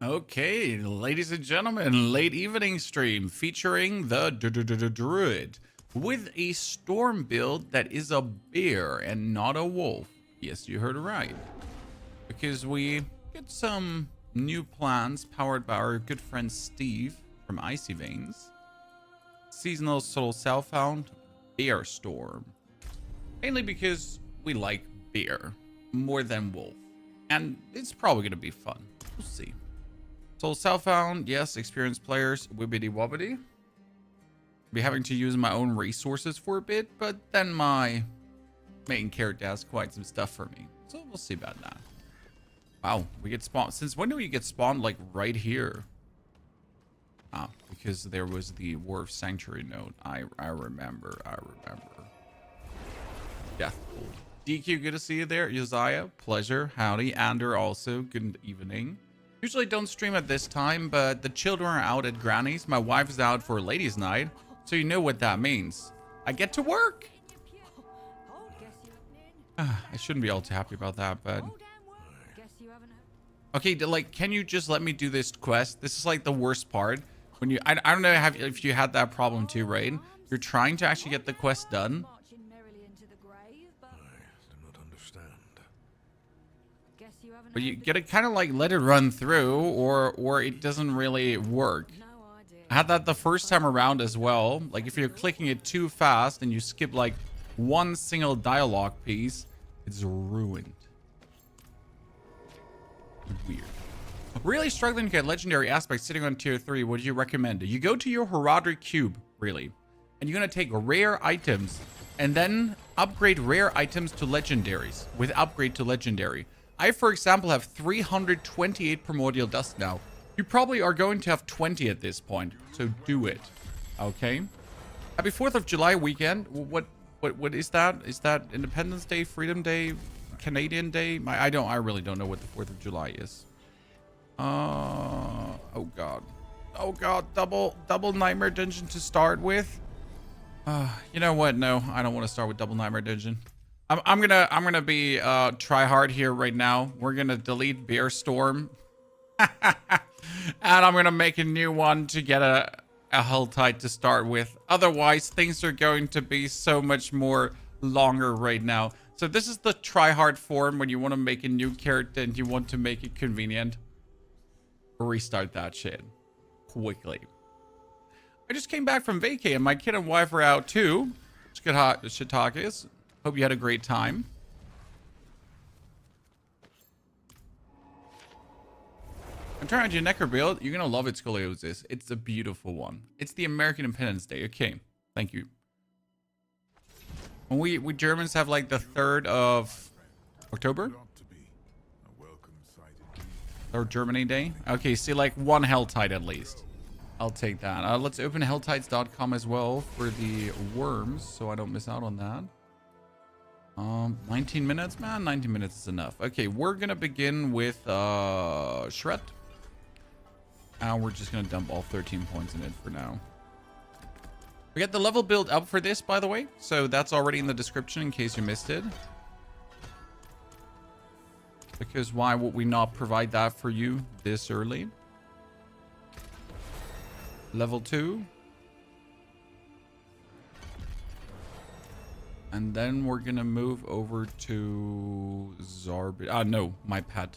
Okay, ladies and gentlemen, late evening stream featuring the Druid with a storm build that is a bear and not a wolf. Yes, you heard it right. Because we get some new plans powered by our good friend Steve from Icy Veins. Seasonal Soul Self-Found Bear Storm. Mainly because we like bear more than wolf. And it's probably going to be fun. We'll see. Soul Self-Found, yes, experienced players, wibbity wobbity. Be having to use my own resources for a bit, but then my main character has quite some stuff for me. So we'll see about that. Wow, we get spawned. Since when do we get spawned, like, right here? Ah, because there was the Werewolf Sanctuary node. I remember. Deathpool. DQ, good to see you there. Josiah, pleasure. Howdy. Ander, also, good evening. Usually don't stream at this time, but the children are out at Granny's. My wife's out for ladies' night, so you know what that means. I get to work. I shouldn't be all too happy about that, but... Okay, like, can you just let me do this quest? This is like the worst part. When you, I don't know if you had that problem too, right? You're trying to actually get the quest done. But you gotta kind of like let it run through, or it doesn't really work. I had that the first time around as well. Like if you're clicking it too fast and you skip like one single dialogue piece, it's ruined. Weird. Really struggling to get legendary aspects sitting on tier 3. What do you recommend? You go to your Horadric cube, really, and you're gonna take rare items and then upgrade rare items to legendaries with upgrade to legendary. I, for example, have 328 primordial dust now. You probably are going to have 20 at this point, so do it. Okay. Happy 4th of July weekend. What is that? Is that Independence Day, Freedom Day, Canadian Day? I really don't know what the 4th of July is. Oh god. Oh god, double Nightmare Dungeon to start with. You know what? No, I don't want to start with double Nightmare Dungeon. I'm gonna be try hard here right now. We're gonna delete Bear Storm. And I'm gonna make a new one to get a Hull Tide to start with. Otherwise, things are going to be so much more longer right now. So this is the try hard form when you want to make a new character and you want to make it convenient. Restart that shit quickly. I just came back from vacay and my kid and wife are out too. It's good hot shiitakes. Hope you had a great time. I'm trying to do a Necker build. You're gonna love it, Scoliosis. It's a beautiful one. It's the American Independence Day. Okay, thank you. And we Germans have like the 3rd of October. Or Germany Day. Okay, see like one Helltide at least. I'll take that. Let's open helltides.com as well for the worms, so I don't miss out on that. 19 minutes, man. 19 minutes is enough. Okay, we're gonna begin with Shred. And we're just gonna dump all 13 points in it for now. We got the level build up for this, by the way, so that's already in the description in case you missed it. Because why would we not provide that for you this early? Level 2. And then we're gonna move over to Zarb. No, my pet.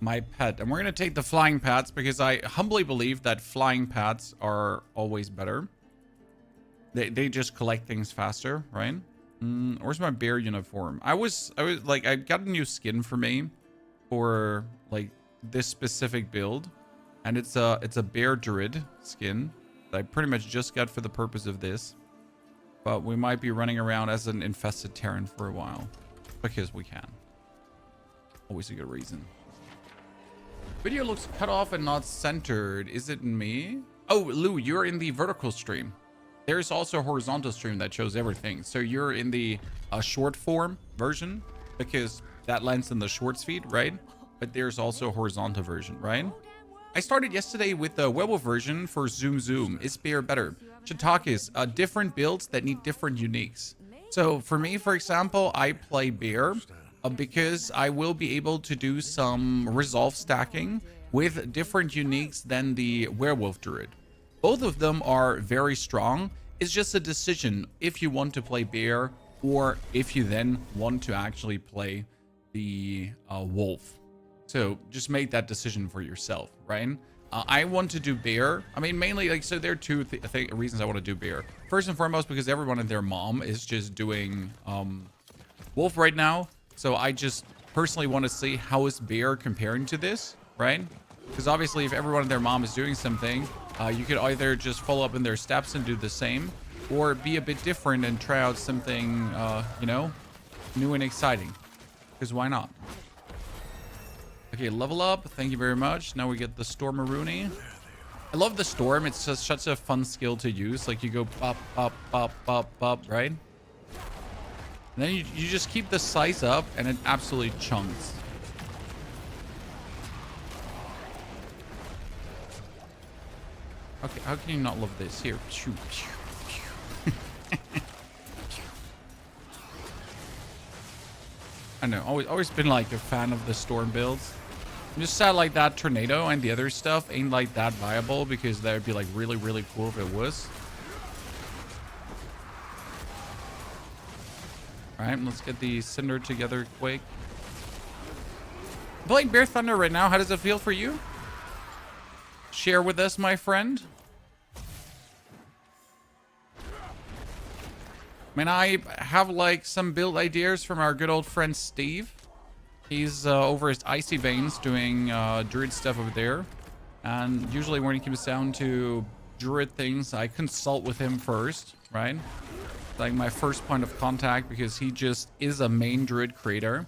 My pet. And we're gonna take the flying pats because I humbly believe that flying pats are always better. They just collect things faster, right? Where's my bear uniform? I was like, I got a new skin for me for like this specific build, and it's a bear druid skin that I pretty much just got for the purpose of this. But we might be running around as an infested Terran for a while because we can. Always a good reason. Video looks cut off and not centered. Is it me? Oh, Lou, you're in the vertical stream. There's also a horizontal stream that shows everything. So you're in the short form version because that lands in the shorts feed, right? But there's also a horizontal version, right? I started yesterday with the Werewolf version for Zoom Zoom. Is bear better? Shiitakes, different builds that need different uniques. So for me, for example, I play bear. because I will be able to do some resolve stacking with different uniques than the Werewolf Druid. Both of them are very strong. It's just a decision if you want to play Bear or if you then want to actually play the Wolf. So just make that decision for yourself, right? I want to do Bear. I mean, mainly, like, so there are two reasons I want to do Bear. First and foremost, because everyone and their mom is just doing Wolf right now. So I just personally want to see how is Bear comparing to this, right? Because obviously, if everyone and their mom is doing something, you could either just follow up in their steps and do the same, or be a bit different and try out something, you know, new and exciting. Because why not? Okay, level up. Thank you very much. Now we get the Stormaroonie. I love the Storm. It's just such a fun skill to use. Like, you go pop, pop, pop, pop, pop, right? And then you just keep the size up, and it absolutely chunks. Okay, how can you not love this? Here. I know, always been like a fan of the Storm builds. I'm just sad like that Tornado and the other stuff ain't like that viable, because that would be like really, really cool if it was. Alright, let's get the Cinder together quick. Playing Bear Thunder right now, how does it feel for you? Share with us, my friend. I mean, I have like some build ideas from our good old friend Steve. He's over his Icy Veins doing Druid stuff over there. And usually when it comes down to Druid things, I consult with him first, right? Like my first point of contact, because he just is a main Druid creator.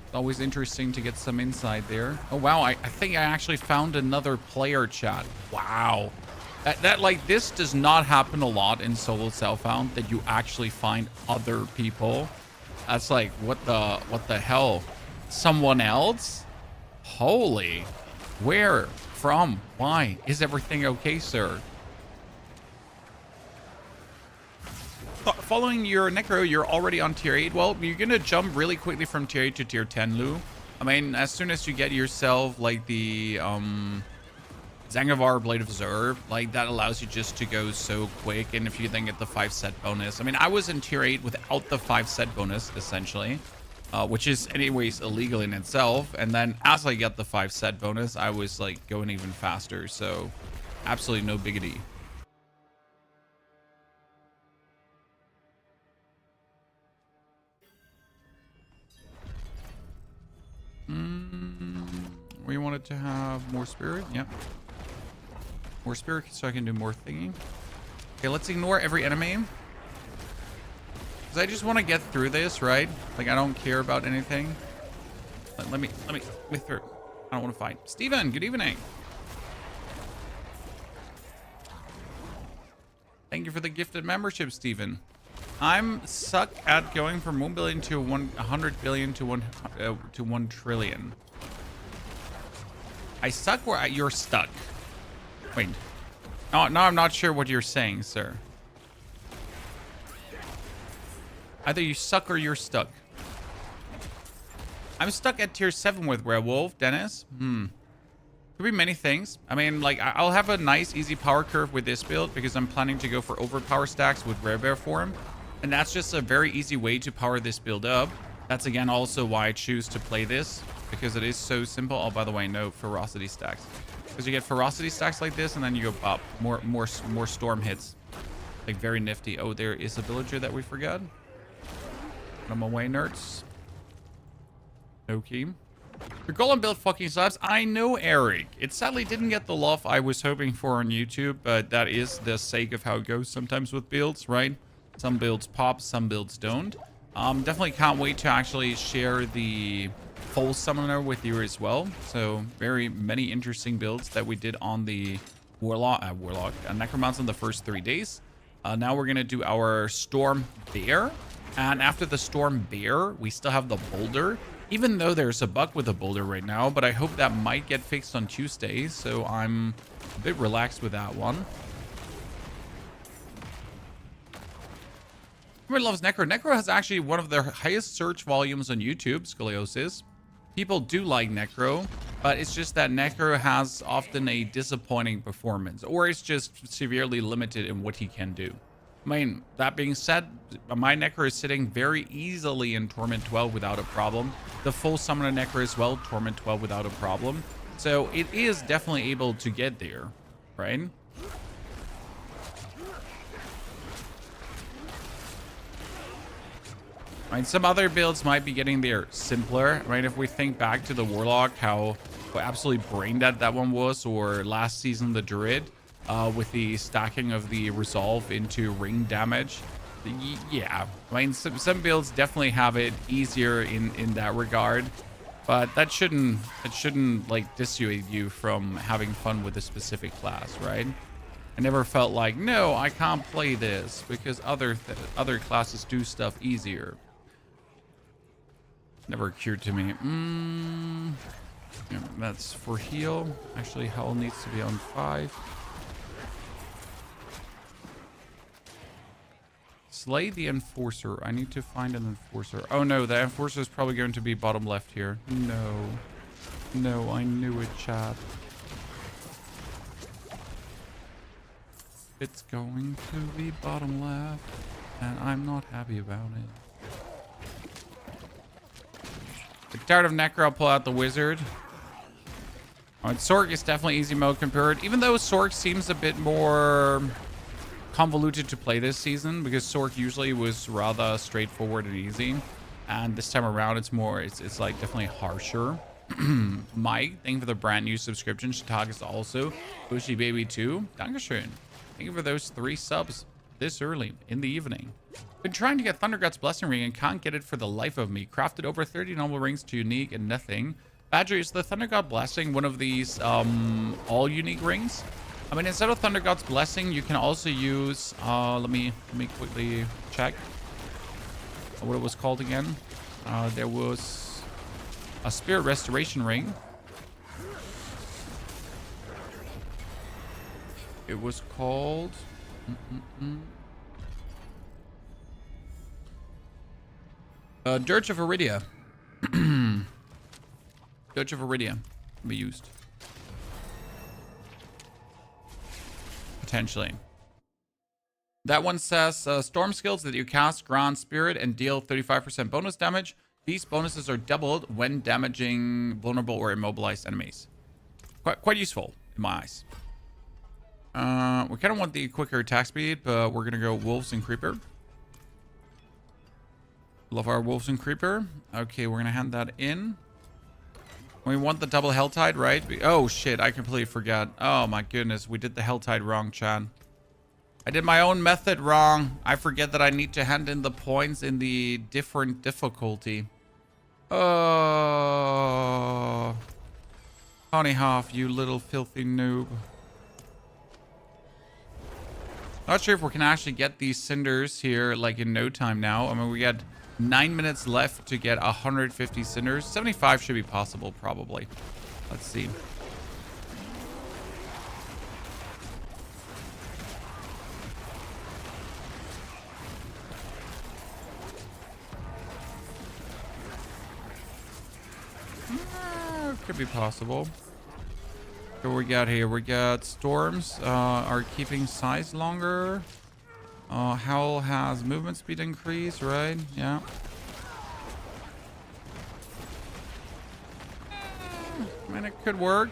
It's always interesting to get some insight there. Oh, wow. I think I actually found another player chat. Wow. That like, this does not happen a lot in solo self-found, that you actually find other people. That's like, what the hell? Someone else? Holy. Where? From? Why? Is everything okay, sir? Following your Necro, you're already on tier 8. Well, you're gonna jump really quickly from tier 8 to tier 10, Lou. I mean, as soon as you get yourself like the Zangavar Blade of Zerb, like that allows you just to go so quick. And if you then get the 5 set bonus, I mean, I was in tier 8 without the 5 set bonus essentially, which is anyways illegal in itself. And then as I get the 5 set bonus, I was like going even faster. So absolutely no biggity. We wanted to have more spirit. Yep. More spirit so I can do more thingy. Okay, let's ignore every enemy. Because I just want to get through this, right? Like, I don't care about anything. Let me through. I don't want to fight. Steven, good evening. Thank you for the gifted membership, Steven. I'm suck at going from 1 billion to 100 billion to 1 trillion. I suck where you're stuck. Wait. No, I'm not sure what you're saying, sir. Either you suck or you're stuck. I'm stuck at tier 7 with Werewolf, Dennis. Could be many things. I mean, like, I'll have a nice, easy power curve with this build because I'm planning to go for overpower stacks with Rare Bear form. And that's just a very easy way to power this build up. That's, again, also why I choose to play this, because it is so simple. Oh, by the way, no ferocity stacks. Because you get ferocity stacks like this, and then you go pop. More storm hits. Like, very nifty. Oh, there is a villager that we forgot. Put him away, nerds. Okay. Your golem build fucking slaps. I know, Eric. It sadly didn't get the love I was hoping for on YouTube, but that is the sake of how it goes sometimes with builds, right? Some builds pop, some builds don't. Definitely can't wait to actually share the full summoner with you as well. So very many interesting builds that we did on the Necromancer in the first 3 days. Now we're gonna do our Storm Bear, and after the Storm Bear, we still have the Boulder. Even though there's a bug with the Boulder right now, but I hope that might get fixed on Tuesday, so I'm a bit relaxed with that one. Everyone loves Necro. Necro has actually one of the highest search volumes on YouTube, Scoliosis. People do like Necro, but it's just that Necro has often a disappointing performance, or it's just severely limited in what he can do. I mean, that being said, my Necro is sitting very easily in Torment 12 without a problem. The full Summoner Necro as well, Torment 12 without a problem. So it is definitely able to get there, right? Right, some other builds might be getting there simpler, right? If we think back to the Warlock, how absolutely brain dead that one was, or last season the Druid, with the stacking of the Resolve into ring damage. Yeah, I mean, some builds definitely have it easier in that regard, but that shouldn't like dissuade you from having fun with a specific class, right? I never felt like, no, I can't play this because other classes do stuff easier. Never occurred to me. Yeah, that's for heal. Actually, Howl needs to be on 5. Slay the Enforcer. I need to find an Enforcer. Oh no, the Enforcer is probably going to be bottom left here. No. No, I knew it, chat. It's going to be bottom left, and I'm not happy about it. Get tired of Necro, I'll pull out the Wizard. Alright, Sork is definitely easy mode compared, even though Sork seems a bit more convoluted to play this season, because Sork usually was rather straightforward and easy. And this time around, it's like definitely harsher. Mike, thank you for the brand new subscription. Shitag is also. Bushy Baby 2. Dankeschön. Thank you for those 3 subs this early in the evening. Been trying to get Thundergod's Blessing Ring and can't get it for the life of me. Crafted over 30 normal rings to unique and nothing. Badger, is the Thundergod Blessing one of these all unique rings? I mean, instead of Thundergod's Blessing, you can also use let me quickly check what it was called again. There was a Spirit Restoration Ring. It was called Dirge of Iridia. Dirge of Iridia can be used. Potentially. That one says storm skills that you cast grant spirit and deal 35% bonus damage. These bonuses are doubled when damaging vulnerable or immobilized enemies. Quite useful in my eyes. We kind of want the quicker attack speed, but we're gonna go Wolves and Creeper. Love our Wolves and Creeper. Okay, we're gonna hand that in. We want the double Helltide, right? Oh shit, I completely forgot. Oh my goodness, we did the Helltide wrong, Chan. I did my own method wrong. I forget that I need to hand in the points in the different difficulty. Oh, Honey Half, you little filthy noob. Not sure if we can actually get these cinders here like in no time now. I mean, we got 9 minutes left to get 150 cinders. 75 should be possible, probably. Let's see. Could be possible. What we got here? We got storms are keeping size longer. Howl has movement speed increase, right? Yeah. I mean, it could work.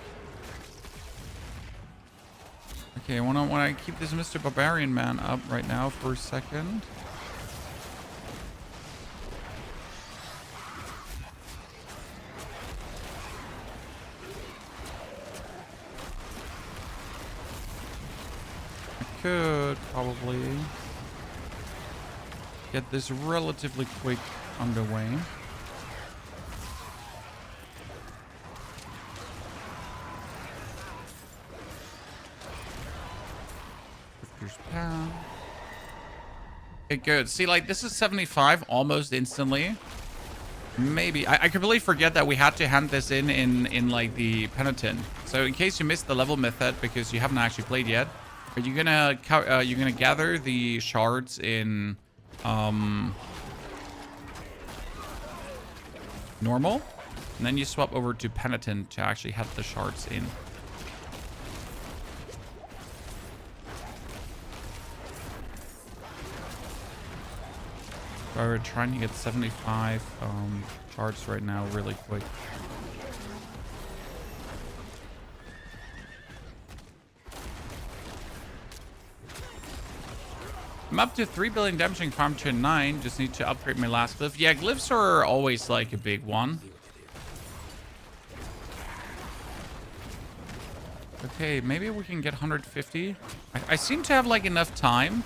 Okay, I want to keep this Mr. Barbarian man up right now for a second. Could probably get this relatively quick underway. Okay, good. See, like, this is 75 almost instantly. Maybe. I completely forget that we had to hand this in like the Penitent. So in case you missed the level method because you haven't actually played yet, are you gonna gather the shards in normal, and then you swap over to Penitent to actually have the shards in. We're trying to get 75 shards right now really quick. I'm up to 3 billion damage and farm to 9. Just need to upgrade my last glyph. Yeah, glyphs are always like a big one. Okay, maybe we can get 150. I seem to have like enough time.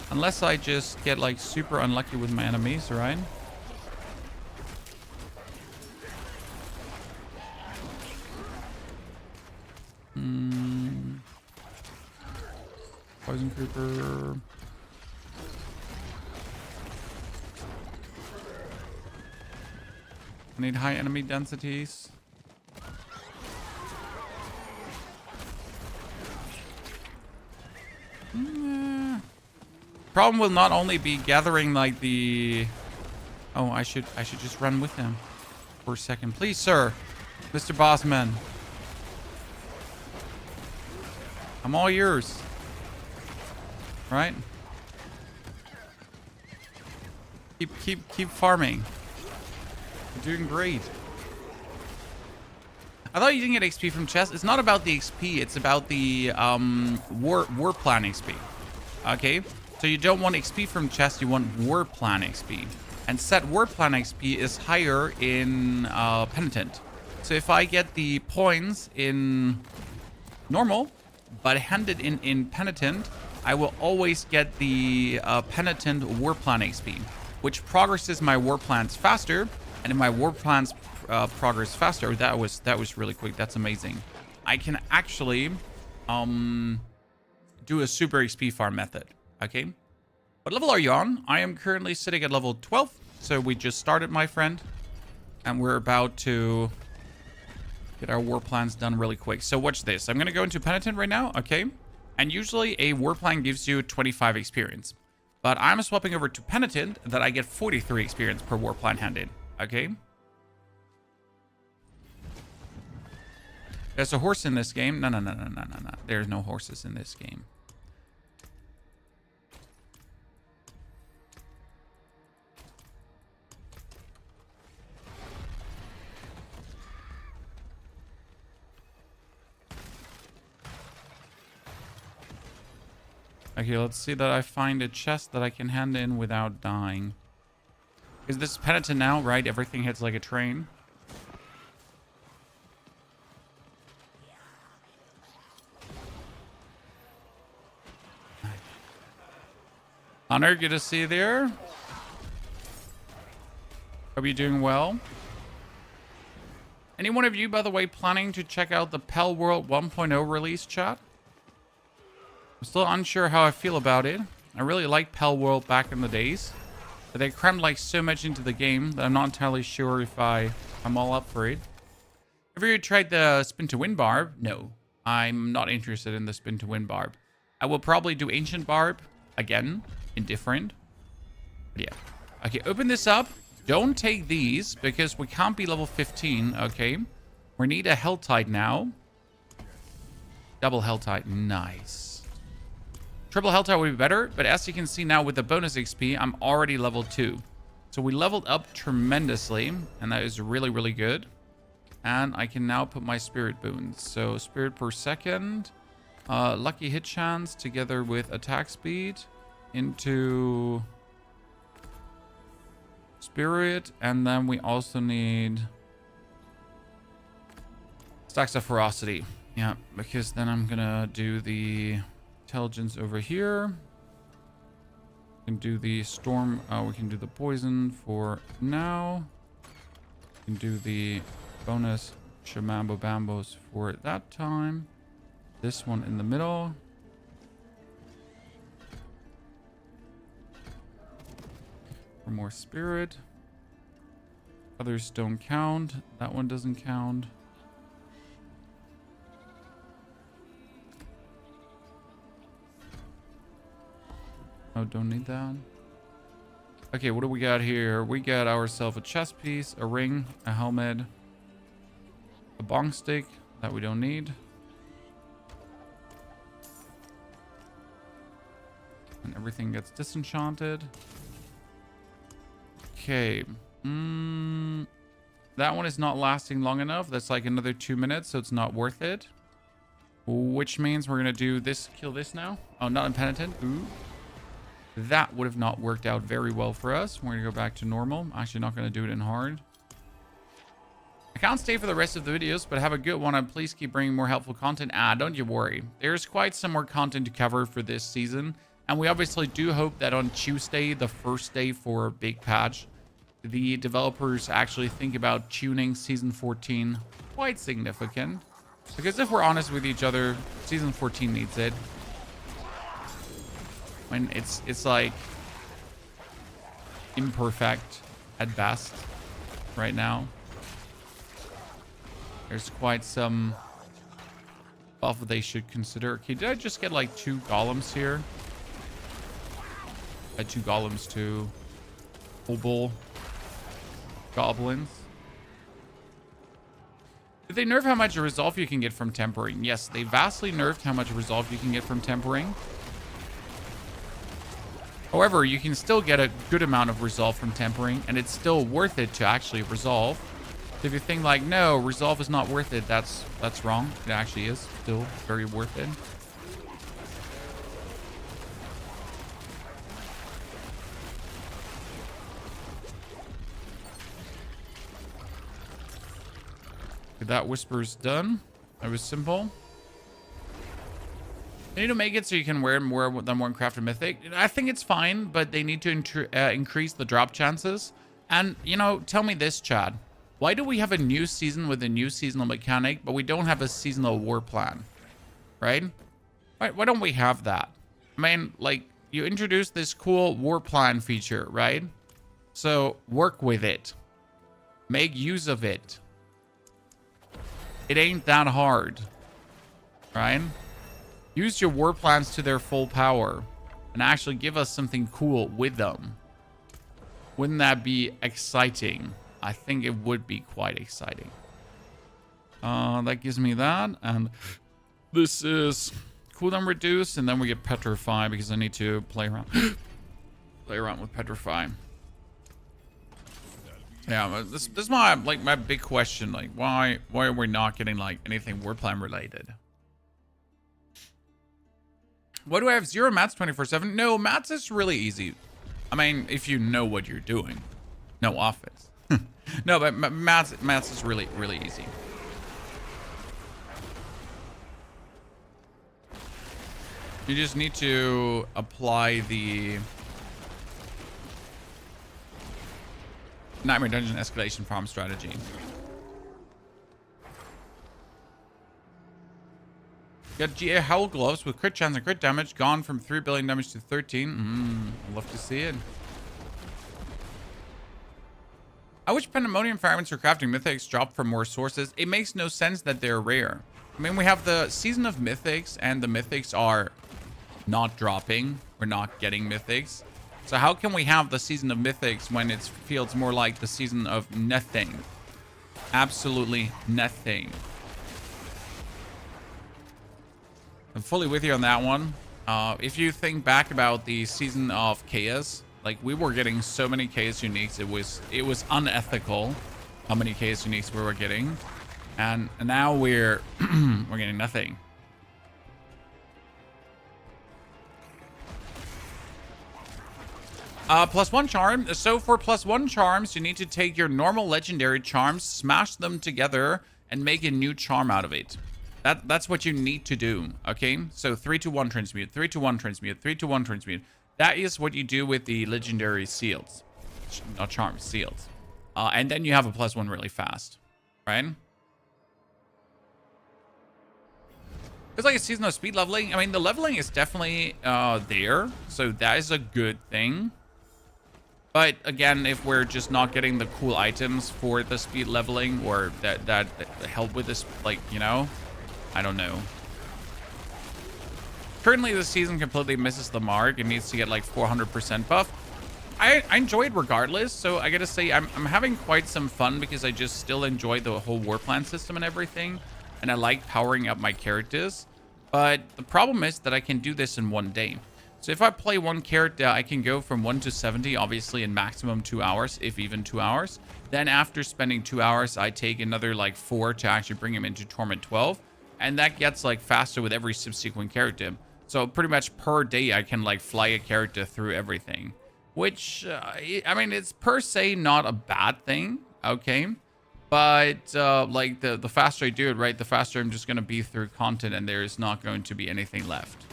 Unless I just get like super unlucky with my enemies, right? Poison creeper. I need high enemy densities. Problem will not only be gathering like the... Oh, I should just run with him for a second. Please, sir. Mr. Bossman. I'm all yours. Right? Keep farming. You're doing great. I thought you didn't get XP from chests. It's not about the XP. It's about the war plan XP. Okay? So you don't want XP from chests. You want war plan XP. And set war plan XP is higher in Penitent. So if I get the points in normal, but handed in Penitent, I will always get the Penitent war plan XP, which progresses my war plans faster. And if my war plans progress faster, that was really quick. That's amazing. I can actually do a super XP farm method. Okay. What level are you on? I am currently sitting at level 12. So we just started, my friend. And we're about to get our war plans done really quick. So watch this. I'm going to go into Penitent right now. Okay. And usually a war plan gives you 25 experience. But I'm swapping over to Penitent that I get 43 experience per war plan handed. Okay. There's a horse in this game. No. There's no horses in this game. Okay, let's see that I find a chest that I can hand in without dying. Is this Penitent now, right? Everything hits like a train. Hunter, good to see you there. Hope you're doing well. Any one of you, by the way, planning to check out the Pell World 1.0 release, chat? I'm still unsure how I feel about it. I really liked Pell World back in the days. But they crammed like so much into the game that I'm not entirely sure if I'm all up for it. Have you tried the spin to win barb? No, I'm not interested in the spin to win barb. I will probably do ancient barb again, indifferent. But yeah. Okay, open this up. Don't take these because we can't be level 15. Okay, we need a Helltide now. Double Helltide, nice. Triple Helltide would be better, but as you can see now with the bonus XP, I'm already level 2. So we leveled up tremendously, and that is really, really good. And I can now put my spirit boons. So spirit per second, lucky hit chance together with attack speed into spirit. And then we also need stacks of ferocity. Yeah, because then I'm gonna do the intelligence over here. We can do the storm. We can do the poison for now. We can do the bonus shamambo bambos for that time. This one in the middle. For more spirit. Others don't count. That one doesn't count. Oh, don't need that. Okay, what do we got here? We got ourselves a chest piece, a ring, a helmet, a bong stick that we don't need. And everything gets disenchanted. Okay. That one is not lasting long enough. That's like another 2 minutes, so it's not worth it. Which means we're going to do this, kill this now. Oh, not impenitent. Ooh. That would have not worked out very well for us. We're going to go back to normal. Actually, not going to do it in hard. I can't stay for the rest of the videos, but have a good one. And please keep bringing more helpful content. Don't you worry. There's quite some more content to cover for this season. And we obviously do hope that on Tuesday, the first day for a big patch, the developers actually think about tuning Season 14 quite significant. Because if we're honest with each other, Season 14 needs it. When it's like imperfect at best right now. There's quite some buff they should consider. Okay, did I just get like 2 golems here? I had 2 golems, 2 obol goblins. Did they nerf how much resolve you can get from tempering? Yes, they vastly nerfed how much resolve you can get from tempering. However, you can still get a good amount of resolve from tempering, and it's still worth it to actually resolve. If you think like, no, resolve is not worth it, that's wrong. It actually is still very worth it. Okay, that whisper's done. That was simple. They need to make it so you can wear more than one crafted mythic. I think it's fine, but they need to increase the drop chances. And, you know, tell me this, Chad. Why do we have a new season with a new seasonal mechanic, but we don't have a seasonal war plan? Right? Why don't we have that? I mean, like, you introduced this cool war plan feature, right? So, work with it. Make use of it. It ain't that hard. Right? Use your war plans to their full power and actually give us something cool with them. Wouldn't that be exciting? I think it would be quite exciting. That gives me that. And this is cooldown reduced. And then we get Petrify because I need to play around. Play around with Petrify. Yeah, this is my big question. Like, why are we not getting like anything war plan related? Why do I have 0 mats 24/7? No, mats is really easy. I mean, if you know what you're doing. No offense. No, but mats is really, really easy. You just need to apply the Nightmare Dungeon escalation farm strategy. Got GA Howl Gloves with crit chance and crit damage gone from 3 billion damage to 13. I'd love to see it. I wish Pandemonium Fragments for crafting mythics drop from more sources. It makes no sense that they're rare. I mean, we have the season of mythics, and the mythics are not dropping. We're not getting mythics. So how can we have the season of mythics when it feels more like the season of nothing? Absolutely nothing. I'm fully with you on that one. If you think back about the season of Chaos, like we were getting so many Chaos uniques, it was unethical how many Chaos uniques we were getting, and now we're we're getting nothing. +1 charm. So for +1 charms, you need to take your normal legendary charms, smash them together, and make a new charm out of it. That's what you need to do, okay? So 3-1 transmute, 3-1 transmute, 3-1 transmute. That is what you do with the legendary seals. Not charms, seals. And then you have a +1 really fast, right? It's like a season of speed leveling. I mean, the leveling is definitely there, so that is a good thing. But again, if we're just not getting the cool items for the speed leveling or that help with this, like, you know, I don't know. Currently, the season completely misses the mark. It needs to get like 400% buff. I enjoy it regardless. So I gotta say, I'm having quite some fun because I just still enjoy the whole war plan system and everything. And I like powering up my characters. But the problem is that I can do this in one day. So if I play one character, I can go from 1 to 70, obviously in maximum 2 hours, if even 2 hours. Then after spending 2 hours, I take another like 4 to actually bring him into Torment 12. And that gets like faster with every subsequent character. So pretty much per day, I can like fly a character through everything. Which, I mean, it's per se not a bad thing, okay? But, like, the faster I do it, right, the faster I'm just going to be through content and there's not going to be anything left.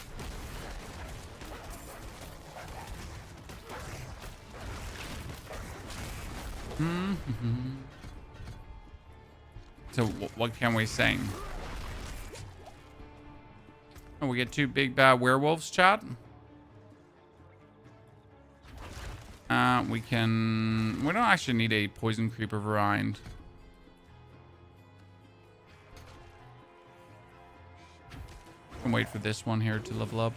So, what can we sing? Oh, we get 2 big bad werewolves, chat. We don't actually need a poison creeper variant. Can wait for this one here to level up.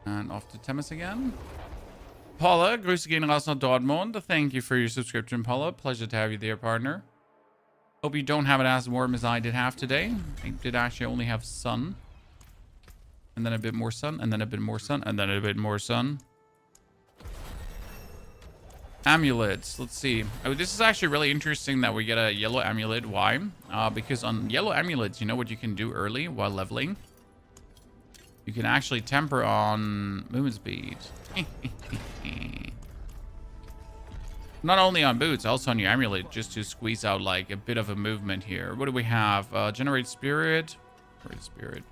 And off to Temis again. Paula, grüße gehen raus nach Dortmund. Thank you for your subscription, Paula. Pleasure to have you there, partner. Hope you don't have it as warm as I did have today. I did actually only have sun. And then a bit more sun, and then a bit more sun, and then a bit more sun. Amulets. Let's see. Oh, this is actually really interesting that we get a yellow amulet. Why? Because on yellow amulets, you know what you can do early while leveling? You can actually temper on movement speed. Not only on boots, also on your amulet, just to squeeze out like a bit of a movement here. What do we have? Generate spirit. Generate spirit.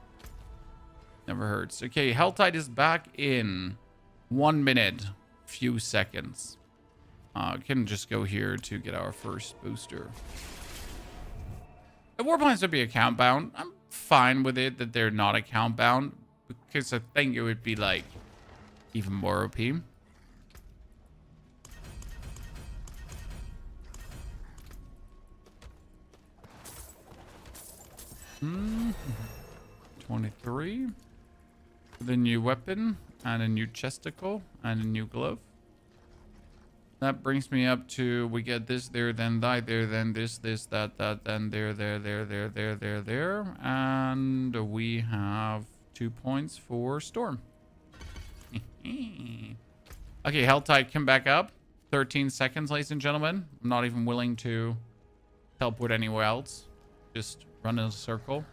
Never hurts. Okay, Helltide is back in 1 minute, few seconds. Can just go here to get our first booster. The warplanes would be account bound. I'm fine with it that they're not account bound because I think it would be like even more OP. 23. With a new weapon and a new chesticle and a new glove. That brings me up to, we get this there, then that there, then this, that, then there. And we have 2 points for Storm. Okay, Helltide, come back up. 13 seconds, ladies and gentlemen. I'm not even willing to teleport anywhere else. Just run in a circle.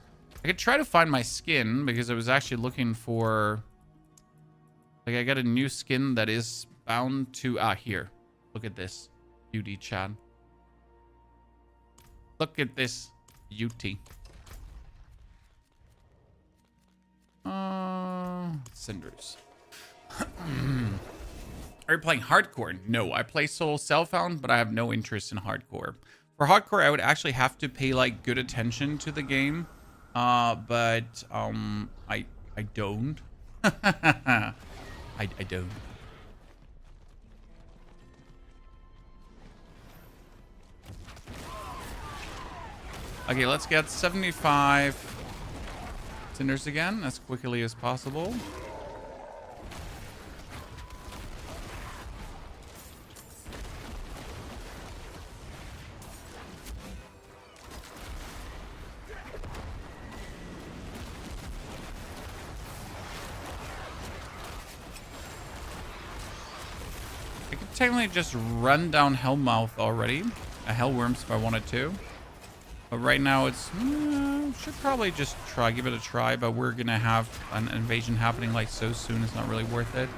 I could try to find my skin because I was actually looking for... Like, I got a new skin that is bound to... here. Look at this beauty, Chad. Look at this beauty. Cinders. Are you playing hardcore? No, I play solo self-found, but I have no interest in hardcore. For hardcore, I would actually have to pay like good attention to the game. But I don't. I don't. Okay, let's get 75 cinders again as quickly as possible. I could technically just run down Hellmouth already. A Hellworms if I wanted to. But right now it's... should probably just give it a try, but we're going to have an invasion happening like so soon. It's not really worth it.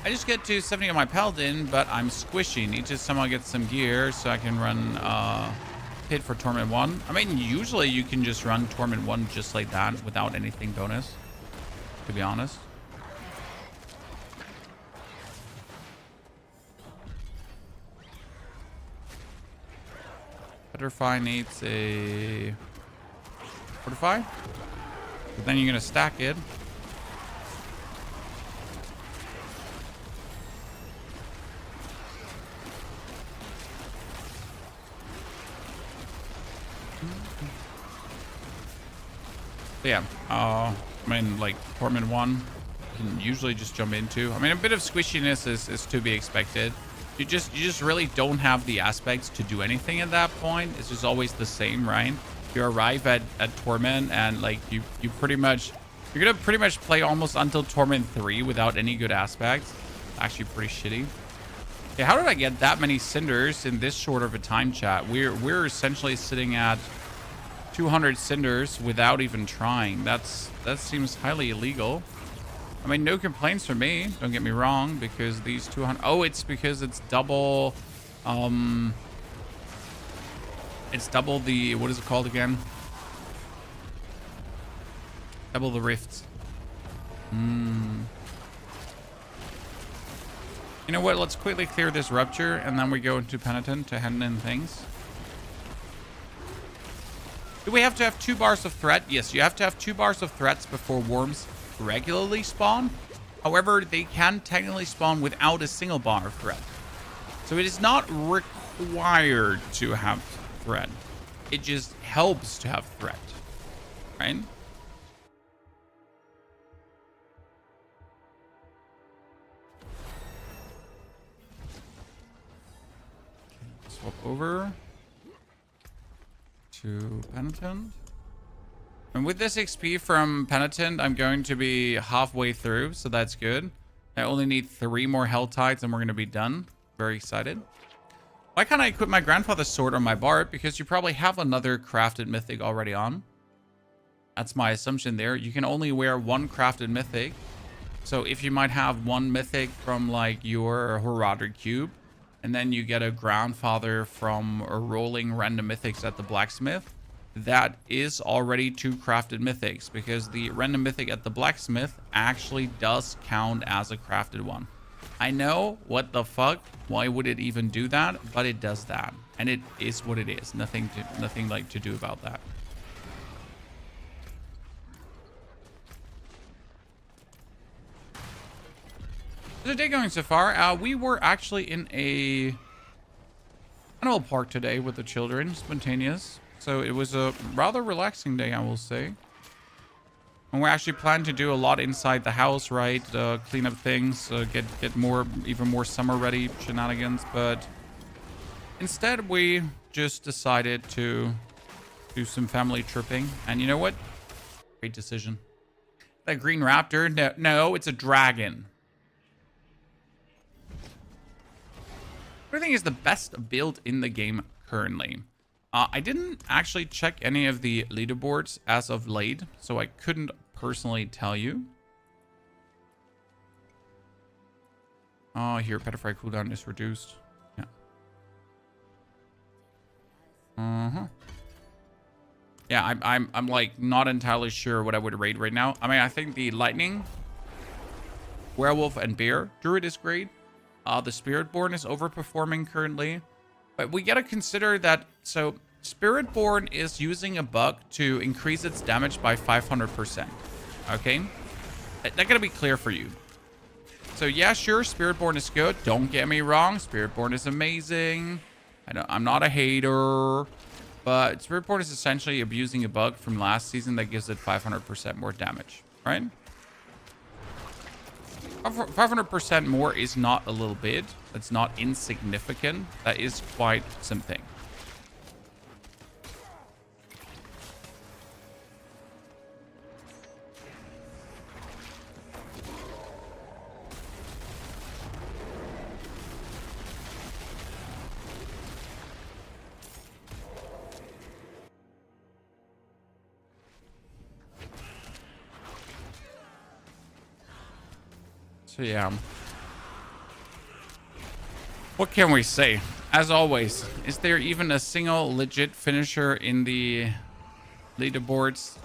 I just get to 70 on my Paladin, but I'm squishy. Need to somehow get some gear so I can run Pit for Torment 1. I mean, usually you can just run Torment 1 just like that without anything bonus, to be honest. Fortify needs a Fortify, but then you're gonna stack it. Yeah. I mean, like, Torment 1, you can usually just jump into. I mean, a bit of squishiness is to be expected. You just really don't have the aspects to do anything at that point. It's just always the same, right? You arrive at Torment and like you're gonna pretty much play almost until Torment 3 without any good aspects. Actually pretty shitty. Okay, how did I get that many cinders in this short of a time, chat? We're essentially sitting at 200 cinders without even trying. That seems highly illegal. I mean, no complaints from me, don't get me wrong, because these 200... Oh, it's because it's double... It's double the... What is it called again? Double the rifts. You know what? Let's quickly clear this rupture, and then we go into Penitent to hand in things. Do we have to have 2 bars of threat? Yes, you have to have 2 bars of threats before worms regularly spawn. However, they can technically spawn without a single bar of threat. So it is not required to have threat. It just helps to have threat. Right? Okay, swap over to Penitent. And with this XP from Penitent, I'm going to be halfway through, so that's good. I only need 3 more Hell Tides and we're going to be done. Very excited. Why can't I equip my grandfather's sword on my Bard? Because you probably have another crafted mythic already on. That's my assumption there. You can only wear 1 crafted mythic. So if you might have 1 mythic from like your Horadric cube, and then you get a grandfather from rolling random mythics at the blacksmith, that is already 2 crafted mythics, because the random mythic at the blacksmith actually does count as a crafted one. I know, what the fuck, why would it even do that? But it does that, and it is what it is. Nothing like to do about that. How's the day going so far? We were actually in a animal park today with the children, spontaneous. So it was a rather relaxing day, I will say. And we're actually planning to do a lot inside the house, right? Clean up things, get even more summer ready shenanigans. But instead, we just decided to do some family tripping. And you know what? Great decision. That green raptor? No, it's a dragon. What do you think is the best build in the game currently? I didn't actually check any of the leaderboards as of late, so I couldn't personally tell you. Oh, here, Petrify cooldown is reduced. Yeah. Yeah, I'm like not entirely sure what I would rate right now. I mean, I think the Lightning, Werewolf, and Bear Druid is great. The Spiritborn is overperforming currently. But we gotta consider that, so Spiritborn is using a bug to increase its damage by 500%. Okay? That gotta be clear for you. So yeah, sure, Spiritborn is good. Don't get me wrong, Spiritborn is amazing. I'm not a hater. But Spiritborn is essentially abusing a bug from last season that gives it 500% more damage. Right? 500% more is not a little bit. That's not insignificant. That is quite something. So yeah. What can we say? As always, is there even a single legit finisher in the leaderboards?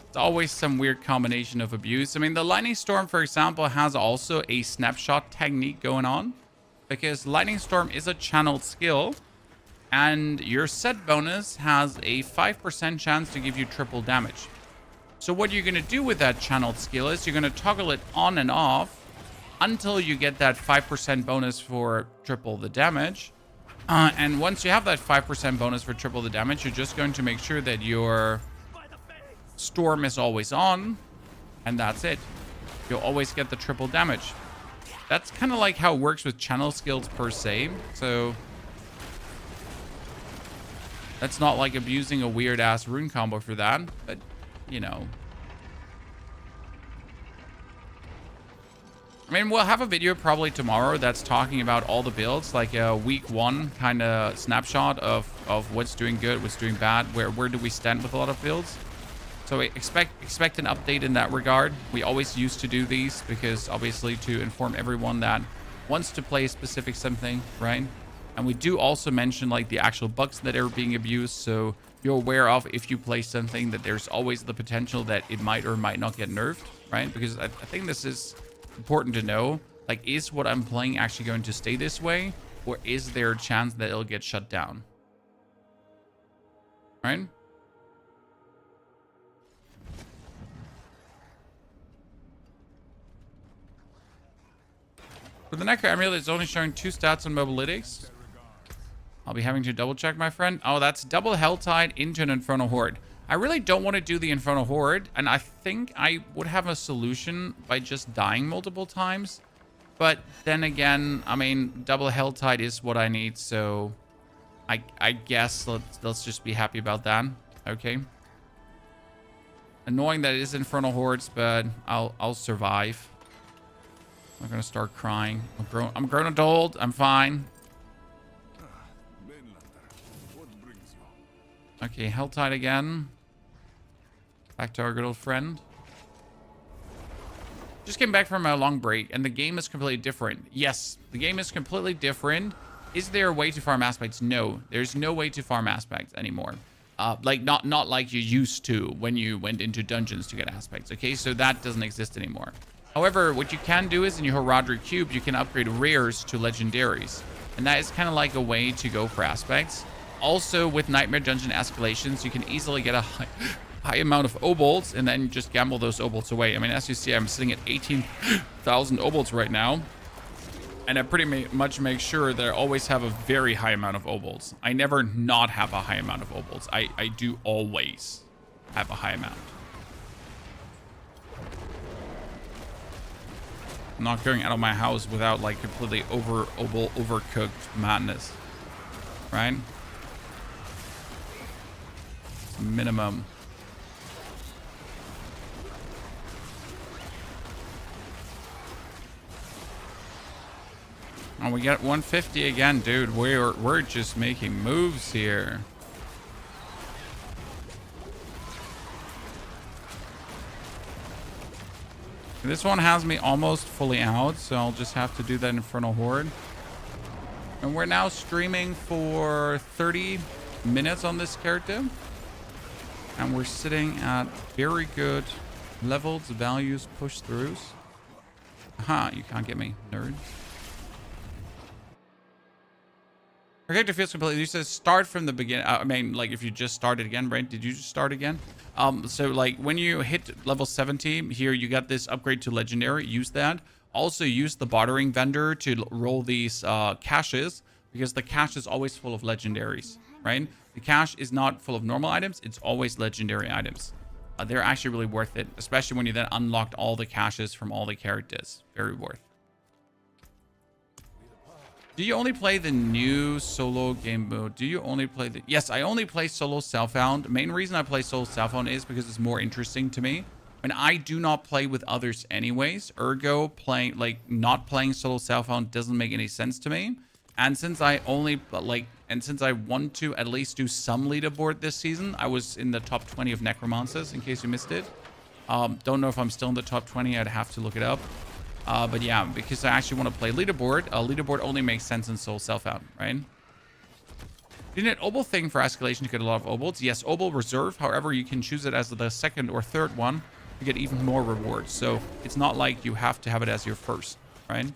It's always some weird combination of abuse. I mean, the Lightning Storm, for example, has also a snapshot technique going on, because Lightning Storm is a channeled skill, and your set bonus has a 5% chance to give you triple damage. So what you're going to do with that channeled skill is you're going to toggle it on and off until you get that 5% bonus for triple the damage. And once you have that 5% bonus for triple the damage, you're just going to make sure that your Storm is always on, and that's it. You'll always get the triple damage. That's kind of like how it works with channel skills per se. So that's not like abusing a weird ass rune combo for that, but you know. I mean, we'll have a video probably tomorrow that's talking about all the builds, like a week 1 kind of snapshot of what's doing good, what's doing bad, where do we stand with a lot of builds. So expect an update in that regard. We always used to do these because obviously to inform everyone that wants to play a specific something, right? And we do also mention like the actual bugs that are being abused, so you're aware of if you play something that there's always the potential that it might or might not get nerfed, right? Because I think this is important to know. Like, is what I'm playing actually going to stay this way, or is there a chance that it'll get shut down? Right? For the Necro Amulet, it's only showing 2 stats on Mobilytics. I'll be having to double check, my friend. Oh, that's double Helltide into an Infernal Horde. I really don't want to do the Infernal Horde, and I think I would have a solution by just dying multiple times. But then again, I mean, double Helltide is what I need, so I guess let's just be happy about that. Okay. Annoying that it is Infernal Hordes, but I'll survive. I'm gonna start crying. I'm grown adult. I'm fine. Okay, Helltide again. Back to our good old friend. Just came back from a long break, and the game is completely different. Yes, the game is completely different. Is there a way to farm aspects? No, there's no way to farm aspects anymore. Like not like you used to when you went into dungeons to get aspects. Okay, so that doesn't exist anymore. However, what you can do is in your Horadric cube, you can upgrade rares to legendaries, and that is kind of like a way to go for aspects. Also, with Nightmare Dungeon escalations, you can easily get a high amount of obolts and then just gamble those obolts away. I mean, as you see, I'm sitting at 18,000 obolts right now, and I pretty much make sure that I always have a very high amount of obolts. I never not have a high amount of obolts. I do always have a high amount. I'm not going out of my house without like completely overcooked madness, right? It's minimum. Oh, we got 150 again, dude. We're just making moves here. This one has me almost fully out, so I'll just have to do that Infernal Horde. And we're now streaming for 30 minutes on this character. And we're sitting at very good levels, values, push-throughs. Aha, you can't get me, nerd. Our character feels completely useless. Start from the beginning. I mean, like if you just started again, right? Did you just start again? So like when you hit level 70 here, you got this upgrade to legendary. Use that. Also use the bartering vendor to roll these caches, because the cache is always full of legendaries, right? The cache is not full of normal items. It's always legendary items. They're actually really worth it, especially when you then unlocked all the caches from all the characters. Very worth. Do you only play the new solo game mode? Do you only play the... Yes, I only play solo self-found. Main reason I play solo self-found is because it's more interesting to me. And I do not play with others anyways. Ergo, playing like not playing solo self-found doesn't make any sense to me. And since I only like... And since I want to at least do some leaderboard this season, I was in the top 20 of Necromancers, in case you missed it. Don't know if I'm still in the top 20. I'd have to look it up. But yeah, because I actually want to play leaderboard. Leaderboard only makes sense in solo self-found, right? You need an obol thing for escalation to get a lot of obols. Yes, obol reserve. However, you can choose it as the second or third one to get even more rewards. So it's not like you have to have it as your first, right?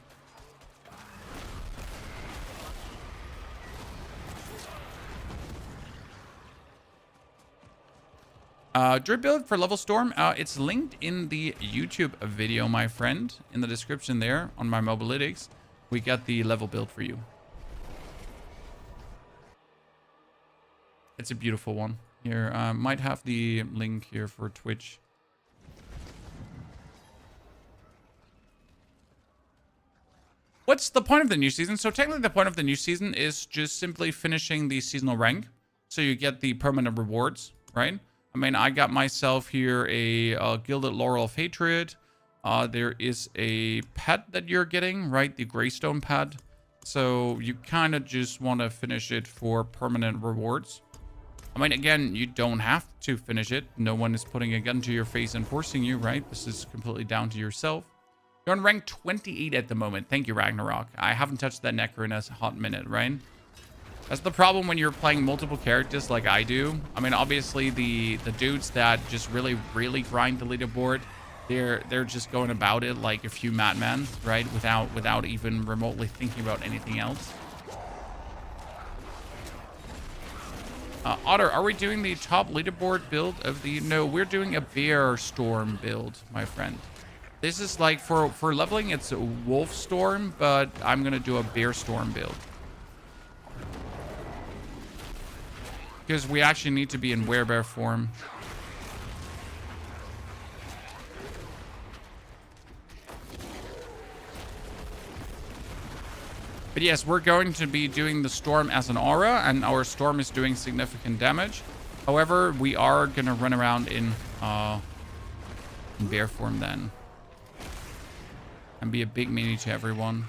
Druid build for level storm. It's linked in the YouTube video, my friend, in the description there on my Mobilytics. We got the level build for you. It's a beautiful one. Here, might have the link here for Twitch. What's the point of the new season? So technically the point of the new season is just simply finishing the seasonal rank. So you get the permanent rewards, right? I mean, I got myself here a Gilded Laurel of Hatred. There is a pet that you're getting, right? The Greystone pet. So you kind of just want to finish it for permanent rewards. I mean, again, you don't have to finish it. No one is putting a gun to your face and forcing you, right? This is completely down to yourself. You're on rank 28 at the moment. Thank you, Ragnarok. I haven't touched that Necro in a hot minute, right? That's the problem when you're playing multiple characters like I do. I mean, obviously, the dudes that just really grind the leaderboard, they're just going about it like a few madmen, right? Without even remotely thinking about anything else. Otter, are we doing the top leaderboard build of the... No, we're doing a Bear Storm build, my friend. This is like, for leveling, it's a Wolf Storm, but I'm going to do a Bear Storm build. Because we actually need to be in Werebear form. But yes, we're going to be doing the Storm as an aura, and our Storm is doing significant damage. However, we are going to run around in bear form then. And be a big meanie to everyone.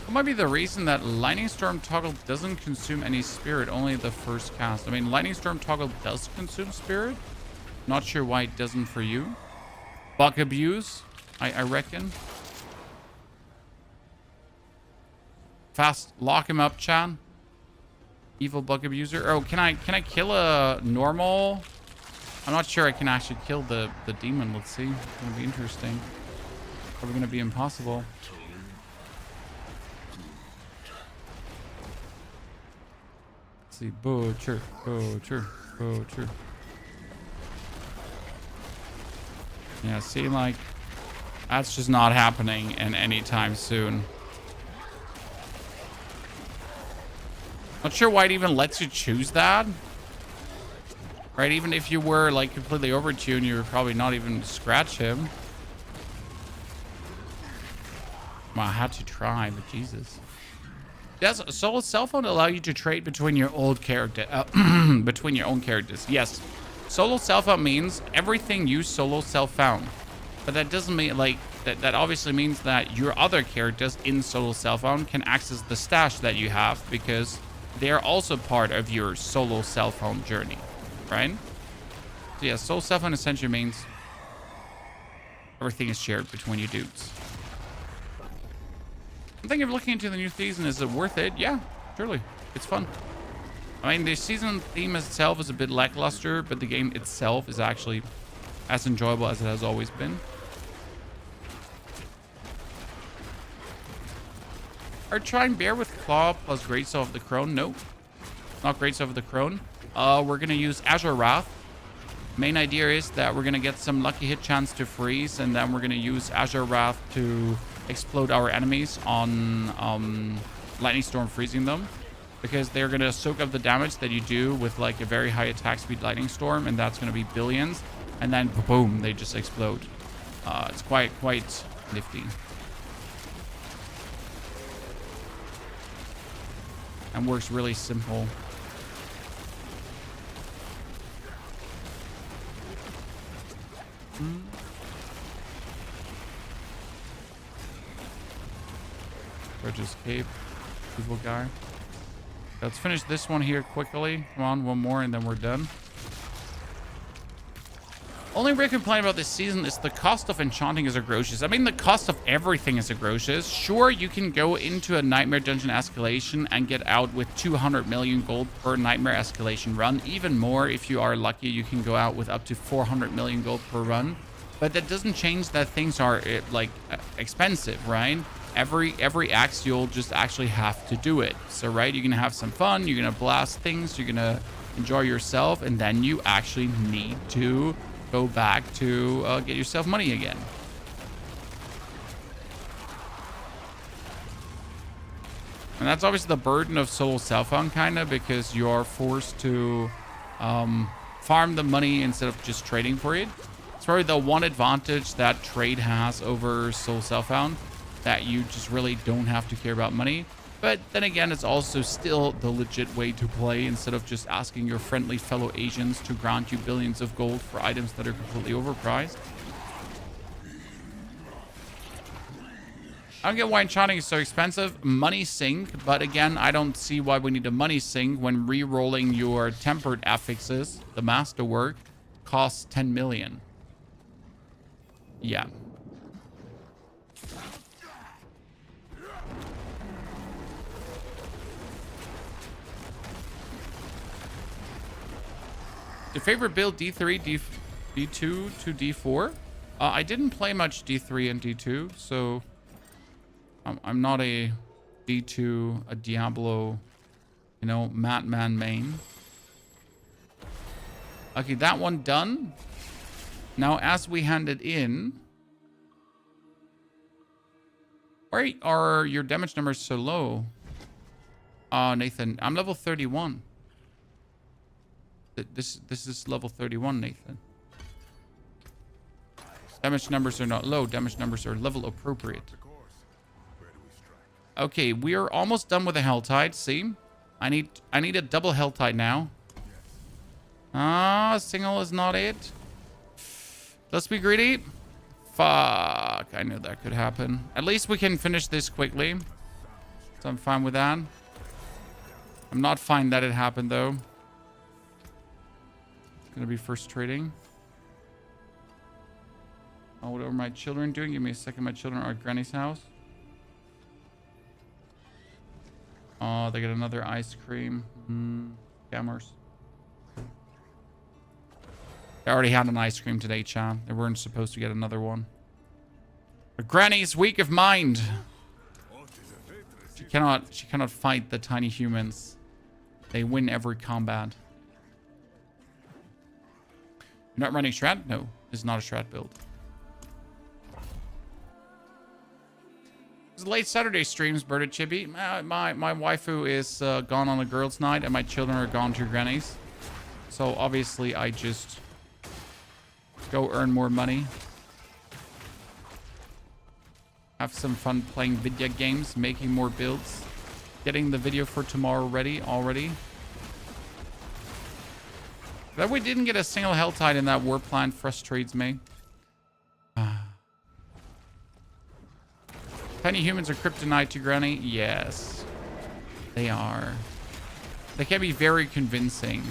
What might be the reason that Lightning Storm Toggle doesn't consume any spirit, only the first cast? I mean, Lightning Storm Toggle does consume spirit. Not sure why it doesn't for you. Bug abuse, I reckon. Fast, lock him up, Chan. Evil bug abuser. Oh, can I kill a normal? I'm not sure I can actually kill the demon. Let's see. It's gonna be interesting. Probably gonna be impossible. See, butcher. Yeah, see, like, that's just not happening in any time soon. Not sure why it even lets you choose that. Right, even if you were, like, completely overtuned, you would probably not even scratch him. Well, I had to try, but Jesus. Does solo self-found allow you to trade between your old character, between your own characters? Yes. Solo self-found means everything you solo self-found. But that doesn't mean, like, that obviously means that your other characters in solo self-found can access the stash that you have, because they're also part of your solo self-found journey, right? So yeah, solo self-found essentially means everything is shared between you dudes. I'm thinking of looking into the new season. Is it worth it? Yeah, surely. It's fun. I mean, the season theme itself is a bit lackluster, but the game itself is actually as enjoyable as it has always been. Are trying bear with claw plus Greatsword of the Crone? Nope. Not Greatsword of the Crone. We're going to use Azure Wrath. Main idea is that we're going to get some lucky hit chance to freeze, and then we're going to use Azure Wrath to explode our enemies on Lightning Storm freezing them, because they're going to soak up the damage that you do with like a very high attack speed Lightning Storm, and that's going to be billions, and then boom, they just explode. It's quite nifty. And works really simple. Bridges Cape, evil guy. Let's finish this one here quickly. Come on, one more and then we're done. Only real complaint about this season is the cost of enchanting is atrocious. I mean, the cost of everything is atrocious. Sure, you can go into a Nightmare Dungeon escalation and get out with 200 million gold per Nightmare escalation run. Even more, if you are lucky, you can go out with up to 400 million gold per run. But that doesn't change that things are, like, expensive, right? Every axe, you'll just actually have to do it. So, right, you're going to have some fun. You're going to blast things. You're going to enjoy yourself. And then you actually need to go back to get yourself money again. And that's obviously the burden of solo self-found, kind of, because you are forced to farm the money instead of just trading for it. It's probably the one advantage that trade has over solo self-found, that you just really don't have to care about money. But then again, it's also still the legit way to play, instead of just asking your friendly fellow Asians to grant you billions of gold for items that are completely overpriced. I don't get why enchanting is so expensive. Money sink, but again, I don't see why we need a money sink when re-rolling your tempered affixes, the masterwork, costs 10 million. Yeah. Your favorite build D3, D2 to D4? I didn't play much D3 and D2, so I'm not a D2, a Diablo, you know, Madman main. Okay, that one done. Now, as we hand it in, why are your damage numbers so low? Nathan, I'm level 31. This is level 31, Nathan. Damage numbers are not low. Damage numbers are level appropriate. Okay, we are almost done with the Helltide. See? I need a double Helltide now. Single is not it. Let's be greedy. Fuck. I knew that could happen. At least we can finish this quickly. So I'm fine with that. I'm not fine that it happened, though. It's gonna be first trading. Oh, what are my children doing? Give me a second. My children are at Granny's house. Oh, they got another ice cream. Scammers. They already had an ice cream today, Chan. They weren't supposed to get another one. But Granny's weak of mind. She cannot fight the tiny humans. They win every combat. You're not running Shroud? No, this is not a Shroud build. It's late Saturday streams, Birded Chibi. My waifu is gone on a girls' night, and my children are gone to Granny's. So obviously, I just go earn more money. Have some fun playing video games, making more builds. Getting the video for tomorrow ready already. That we didn't get a single Helltide in that war plan frustrates me. Tiny humans are kryptonite to Granny? Yes. They are. They can be very convincing.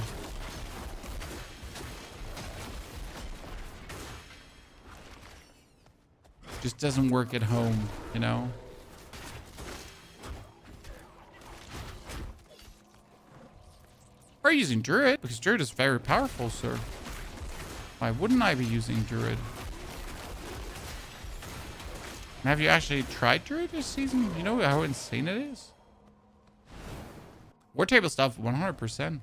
Just doesn't work at home, you know? We're using Druid, because Druid is very powerful, sir. Why wouldn't I be using Druid? Have you actually tried Druid this season? You know how insane it is? War table stuff, 100%.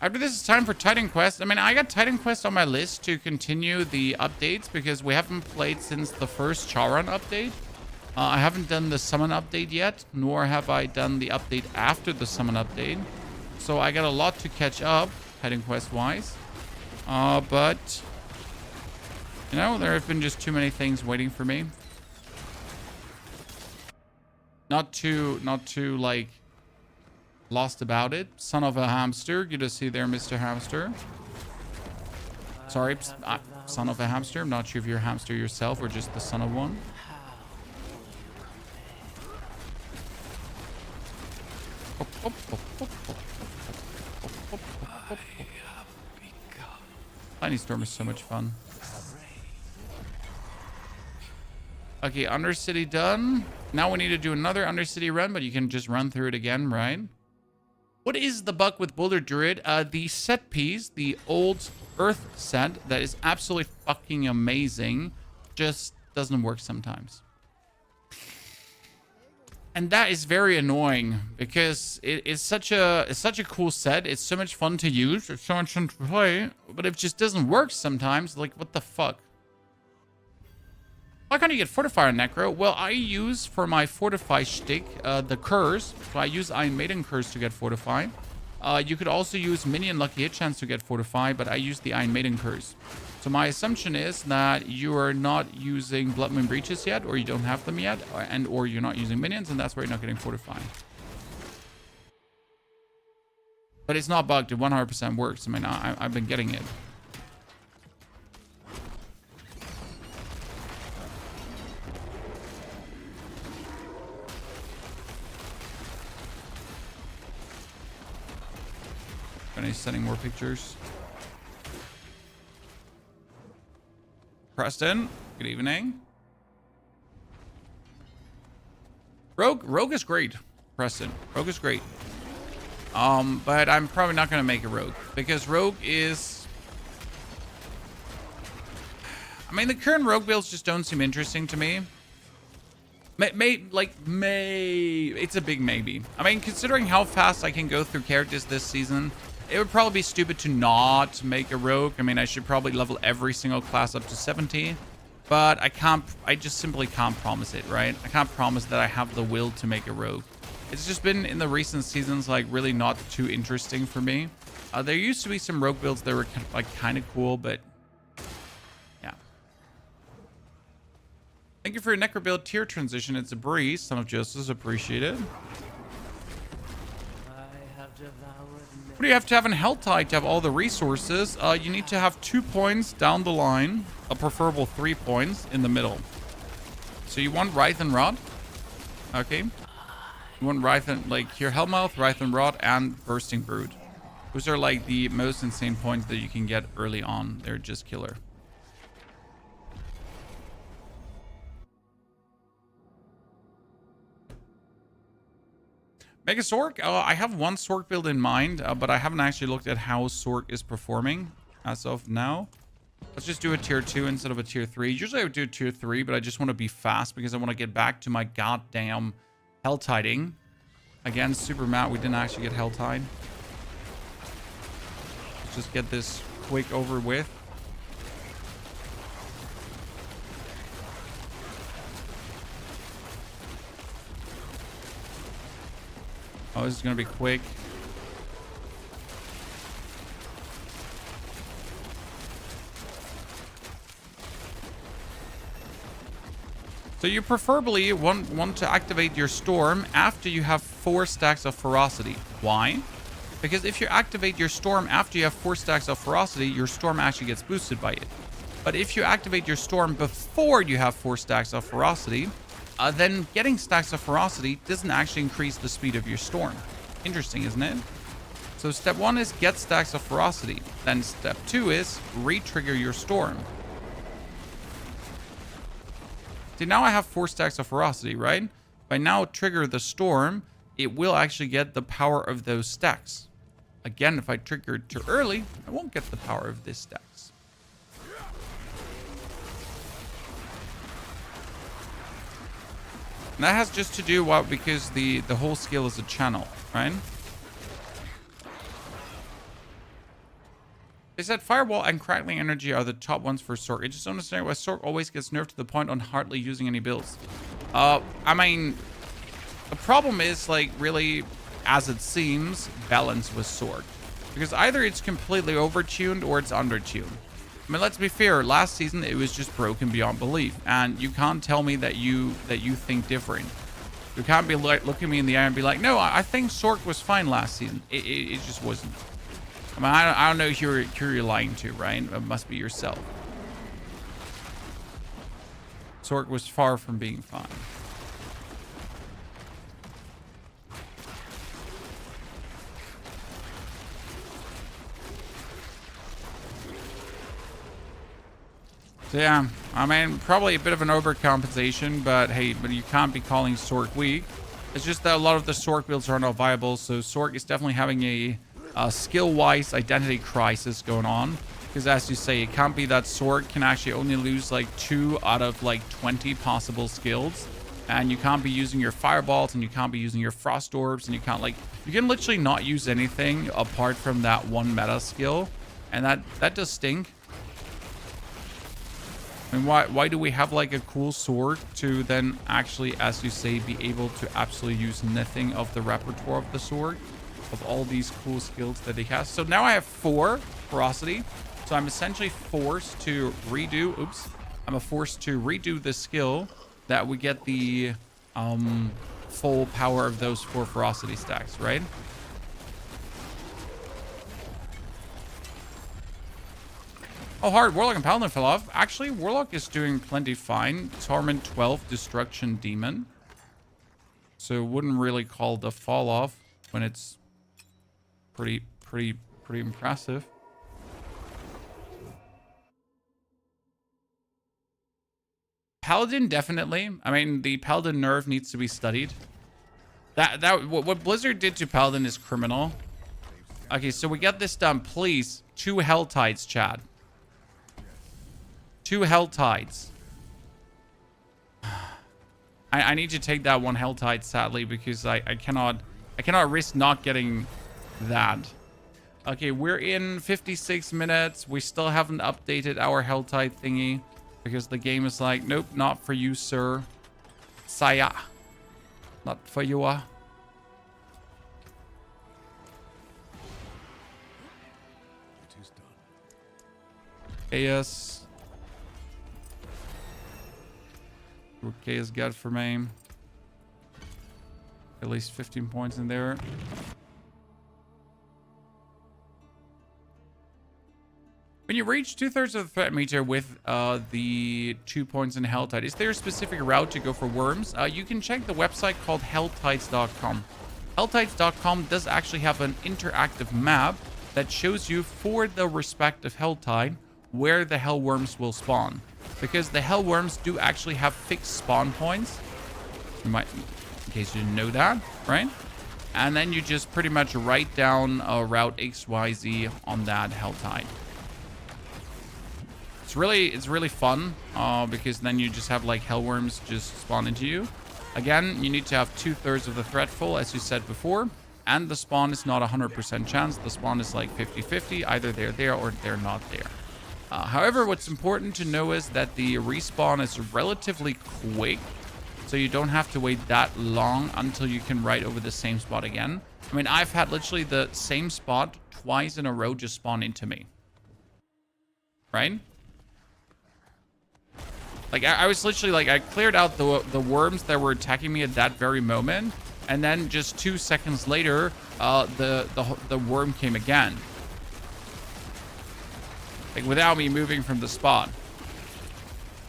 After this, it's time for Titan Quest. I mean, I got Titan Quest on my list to continue the updates because we haven't played since the first Charon update. I haven't done the summon update yet, nor have I done the update after the summon update. So I got a lot to catch up, Titan Quest-wise. But you know, there have been just too many things waiting for me. Not too like lost about it. Son of a hamster. Good to see you there, Mr. Hamster. Sorry, son of a hamster. I'm not sure if you're a hamster yourself or just the son of one. Tiny Storm is so much fun. Okay, Undercity done. Now we need to do another Undercity run, but you can just run through it again, right? What is the bug with Boulder Druid? The set piece, the old Earth set that is absolutely fucking amazing, just doesn't work sometimes. And that is very annoying because it's such a cool set. It's so much fun to use. It's so much fun to play, but it just doesn't work sometimes. Like, what the fuck? Why can't you get Fortify on Necro? Well, I use for my Fortify shtick the Curse. So I use Iron Maiden Curse to get Fortify. You could also use Minion Lucky Hit Chance to get Fortify, but I use the Iron Maiden Curse. So my assumption is that you are not using Blood Moon Breaches yet, or you don't have them yet, or you're not using Minions, and that's why you're not getting Fortify. But it's not bugged. It 100% works. I mean, I've been getting it. He's sending more pictures. Preston, good evening. Rogue is great, Preston. Rogue is great. But I'm probably not gonna make a rogue because rogue is. I mean, the current rogue builds just don't seem interesting to me. It's a big maybe. I mean, considering how fast I can go through characters this season, it would probably be stupid to not make a rogue. I mean, I should probably level every single class up to 70, but I just simply can't promise it, right? I can't promise that I have the will to make a rogue. It's just been in the recent seasons, like, really not too interesting for me. There used to be some rogue builds that were kind of cool, but yeah. Thank you for your Necro build tier transition. It's a breeze. Son of Justice, appreciate it. What do you have to have in Helltide to have all the resources? You need to have 2 points down the line, a preferable 3 points in the middle. So you want Writhe and Rod? Okay. You want Writhe and, like, your Hellmouth, Writhe and Rod, and Bursting Brood. Those are, like, the most insane points that you can get early on. They're just killer. Mega Sork? I have one Sork build in mind, but I haven't actually looked at how Sork is performing as of now. Let's just do a tier 2 instead of a tier 3. Usually I would do a tier 3, but I just want to be fast because I want to get back to my goddamn Helltiding. Again, super mad we didn't actually get Helltide. Let's just get this quick over with. Oh, this is going to be quick. So you preferably want to activate your Storm after you have 4 stacks of Ferocity. Why? Because if you activate your Storm after you have 4 stacks of Ferocity, your Storm actually gets boosted by it. But if you activate your Storm before you have 4 stacks of Ferocity, then getting stacks of Ferocity doesn't actually increase the speed of your Storm. Interesting, isn't it? So step 1 is get stacks of Ferocity. Then step 2 is re-trigger your Storm. See, now I have 4 stacks of Ferocity, right? If I now trigger the Storm, it will actually get the power of those stacks. Again, if I trigger it too early, I won't get the power of this stacks. And that has just to do because the whole skill is a channel, right? They said Fireball and Crackling Energy are the top ones for Sork. I just don't understand why Sork always gets nerfed to the point on hardly using any builds. I mean, the problem is, like, really, as it seems, balance with Sork. Because either it's completely overtuned or it's undertuned. I mean, let's be fair. Last season, it was just broken beyond belief. And you can't tell me that you think different. You can't be like, look at me in the eye and be like, no, I think Sork was fine last season. It just wasn't. I mean, I don't know who you're lying to, right? It must be yourself. Sork was far from being fine. So yeah, I mean, probably a bit of an overcompensation, but hey, you can't be calling Sork weak. It's just that a lot of the Sork builds are not viable, so Sork is definitely having a skill-wise identity crisis going on. Because as you say, it can't be that Sork can actually only lose like 2 out of like 20 possible skills. And you can't be using your Fireballs, and you can't be using your Frost Orbs, and you can literally not use anything apart from that one meta skill. And that does stink. I mean, why do we have like a cool sword to then actually, as you say, be able to absolutely use nothing of the repertoire of the sword, of all these cool skills that he has? So now I have 4 ferocity. So I'm essentially forced to redo. Oops. I'm forced to redo the skill that we get the full power of those 4 ferocity stacks, right? Oh, hard. Warlock and Paladin fell off. Actually, Warlock is doing plenty fine. Torment 12, Destruction Demon. So wouldn't really call the fall off when it's pretty impressive. Paladin, definitely. I mean, the Paladin nerve needs to be studied. What Blizzard did to Paladin is criminal. Okay, so we get this done. Please, 2 Hell Tides, Chad. 2 Hell Tides. I need to take that 1 Hell Tide, sadly, because I cannot risk not getting that. Okay, we're in 56 minutes. We still haven't updated our Hell Tide thingy because the game is like, nope, not for you, sir. Saya. Not for you. Chaos. Chaos got for me. At least 15 points in there. When you reach 2/3 of the threat meter with the 2 points in Helltide, is there a specific route to go for worms? You can check the website called helltides.com. Helltides.com does actually have an interactive map that shows you for the respective Helltide where the Hellworms will spawn. Because the Hellworms do actually have fixed spawn points. You might, in case you didn't know that, right? And then you just pretty much write down route XYZ on that Helltide. It's really fun because then you just have like Hellworms just spawn into you. Again, you need to have 2/3 of the threat full, as you said before. And the spawn is not 100% chance. The spawn is like 50-50. Either they're there or they're not there. However, what's important to know is that the respawn is relatively quick. So you don't have to wait that long until you can ride over the same spot again. I mean, I've had literally the same spot twice in a row just spawn into me. Right? Like, I was literally like, I cleared out the worms that were attacking me at that very moment. And then just 2 seconds later, the worm came again. Like, without me moving from the spot.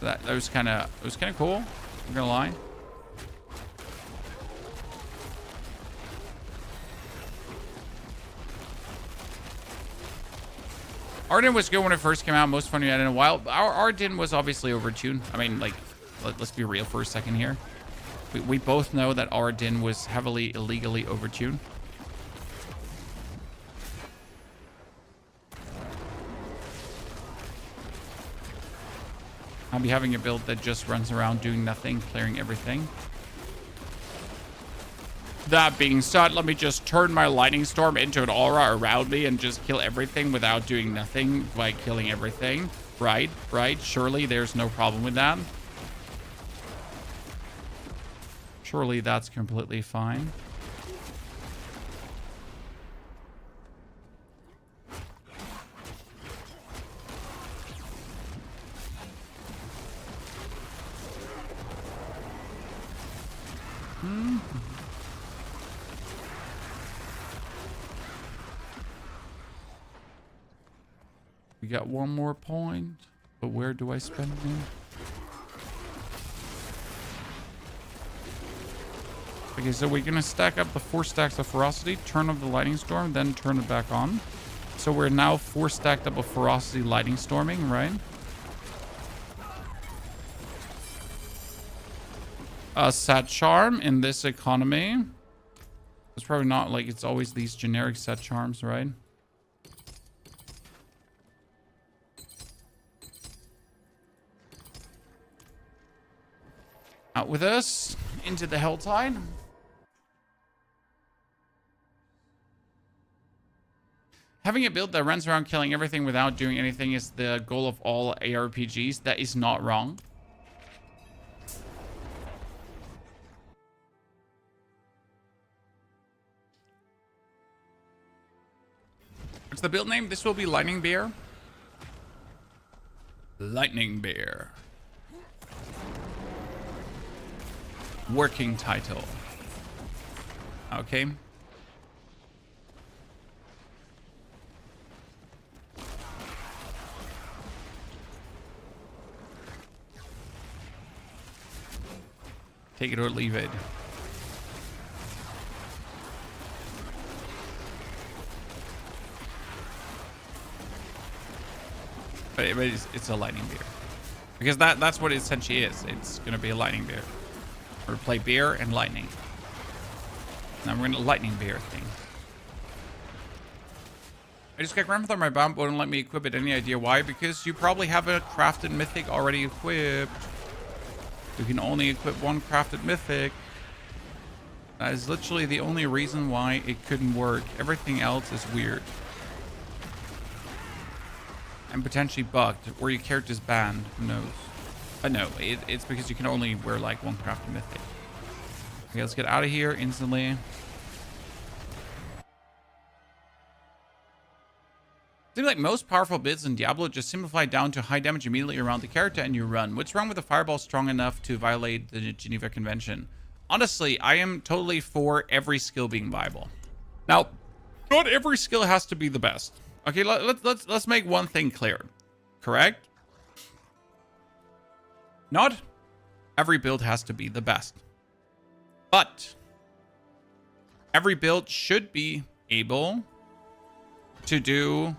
That was kind of cool. I'm gonna lie. Arden was good when it first came out. Most fun we had in a while. Our Arden was obviously overtuned. I mean, like, let's be real for a second here. We both know that Arden was heavily illegally overtuned. I'll be having a build that just runs around doing nothing, clearing everything. That being said, let me just turn my lightning storm into an aura around me and just kill everything without doing nothing by killing everything. Right. Surely there's no problem with that. Surely that's completely fine. We got 1 more point, but where do I spend it? Okay, so we're gonna stack up the 4 stacks of ferocity, turn off the lightning storm, then turn it back on. So we're now 4 stacked up of ferocity lightning storming, right? Set charm in this economy. It's probably not like it's always these generic set charms, right? Out with us into the Helltide. Having a build that runs around killing everything without doing anything is the goal of all ARPGs. That is not wrong. What's the build name? This will be Lightning Bear. Lightning Bear. Working title. Okay. Take it or leave it. But it's a lightning bear. Because that's what it essentially is. It's going to be a lightning bear. We're going to play bear and lightning. Now we're going to lightning bear thing. I just got grandfather my bomb wouldn't let me equip it. Any idea why? Because you probably have a crafted mythic already equipped. You can only equip one crafted mythic. That is literally the only reason why it couldn't work. Everything else is weird. And potentially bugged, or your character's banned. Who knows? But no, it's because you can only wear like one crafted mythic. Okay, let's get out of here instantly. Seems like most powerful builds in Diablo just simplify down to high damage immediately around the character and you run. What's wrong with a fireball strong enough to violate the Geneva Convention? Honestly, I am totally for every skill being viable. Now, not every skill has to be the best. Okay, let's make one thing clear. Correct? Not every build has to be the best. But every build should be able to do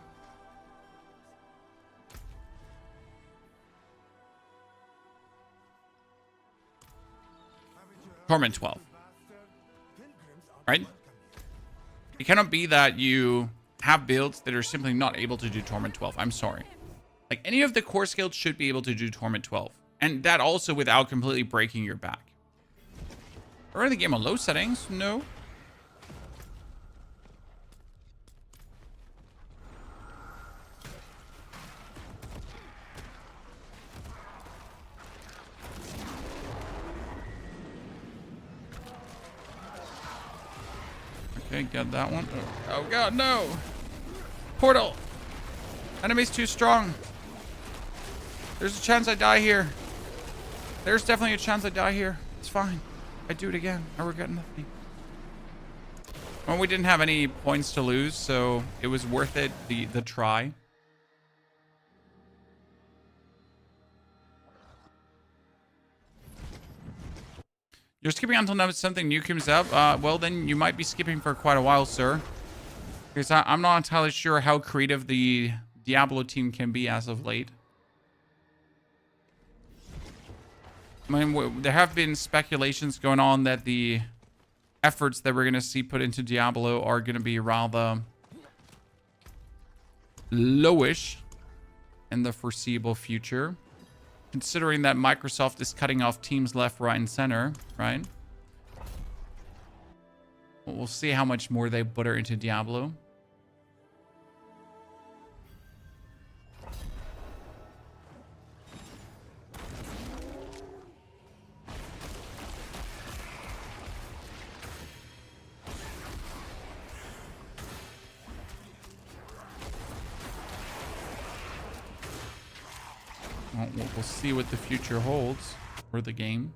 Torment 12. Right? It cannot be that you have builds that are simply not able to do Torment 12. I'm sorry. Like, any of the core skills should be able to do Torment 12. And that also without completely breaking your back. Or in the game on low settings? No. Okay, got that one. Oh god, no! Portal! Enemy's too strong. There's a chance I die here. There's definitely a chance I die here. It's fine. I do it again. I regret nothing. Well, we didn't have any points to lose, so it was worth it, the try. You're skipping until now something new comes up? Well, then you might be skipping for quite a while, sir. Because I'm not entirely sure how creative the Diablo team can be as of late. I mean, there have been speculations going on that the efforts that we're going to see put into Diablo are going to be rather lowish in the foreseeable future. Considering that Microsoft is cutting off teams left, right, and center, right? We'll see how much more they butter into Diablo. Well, we'll see what the future holds for the game.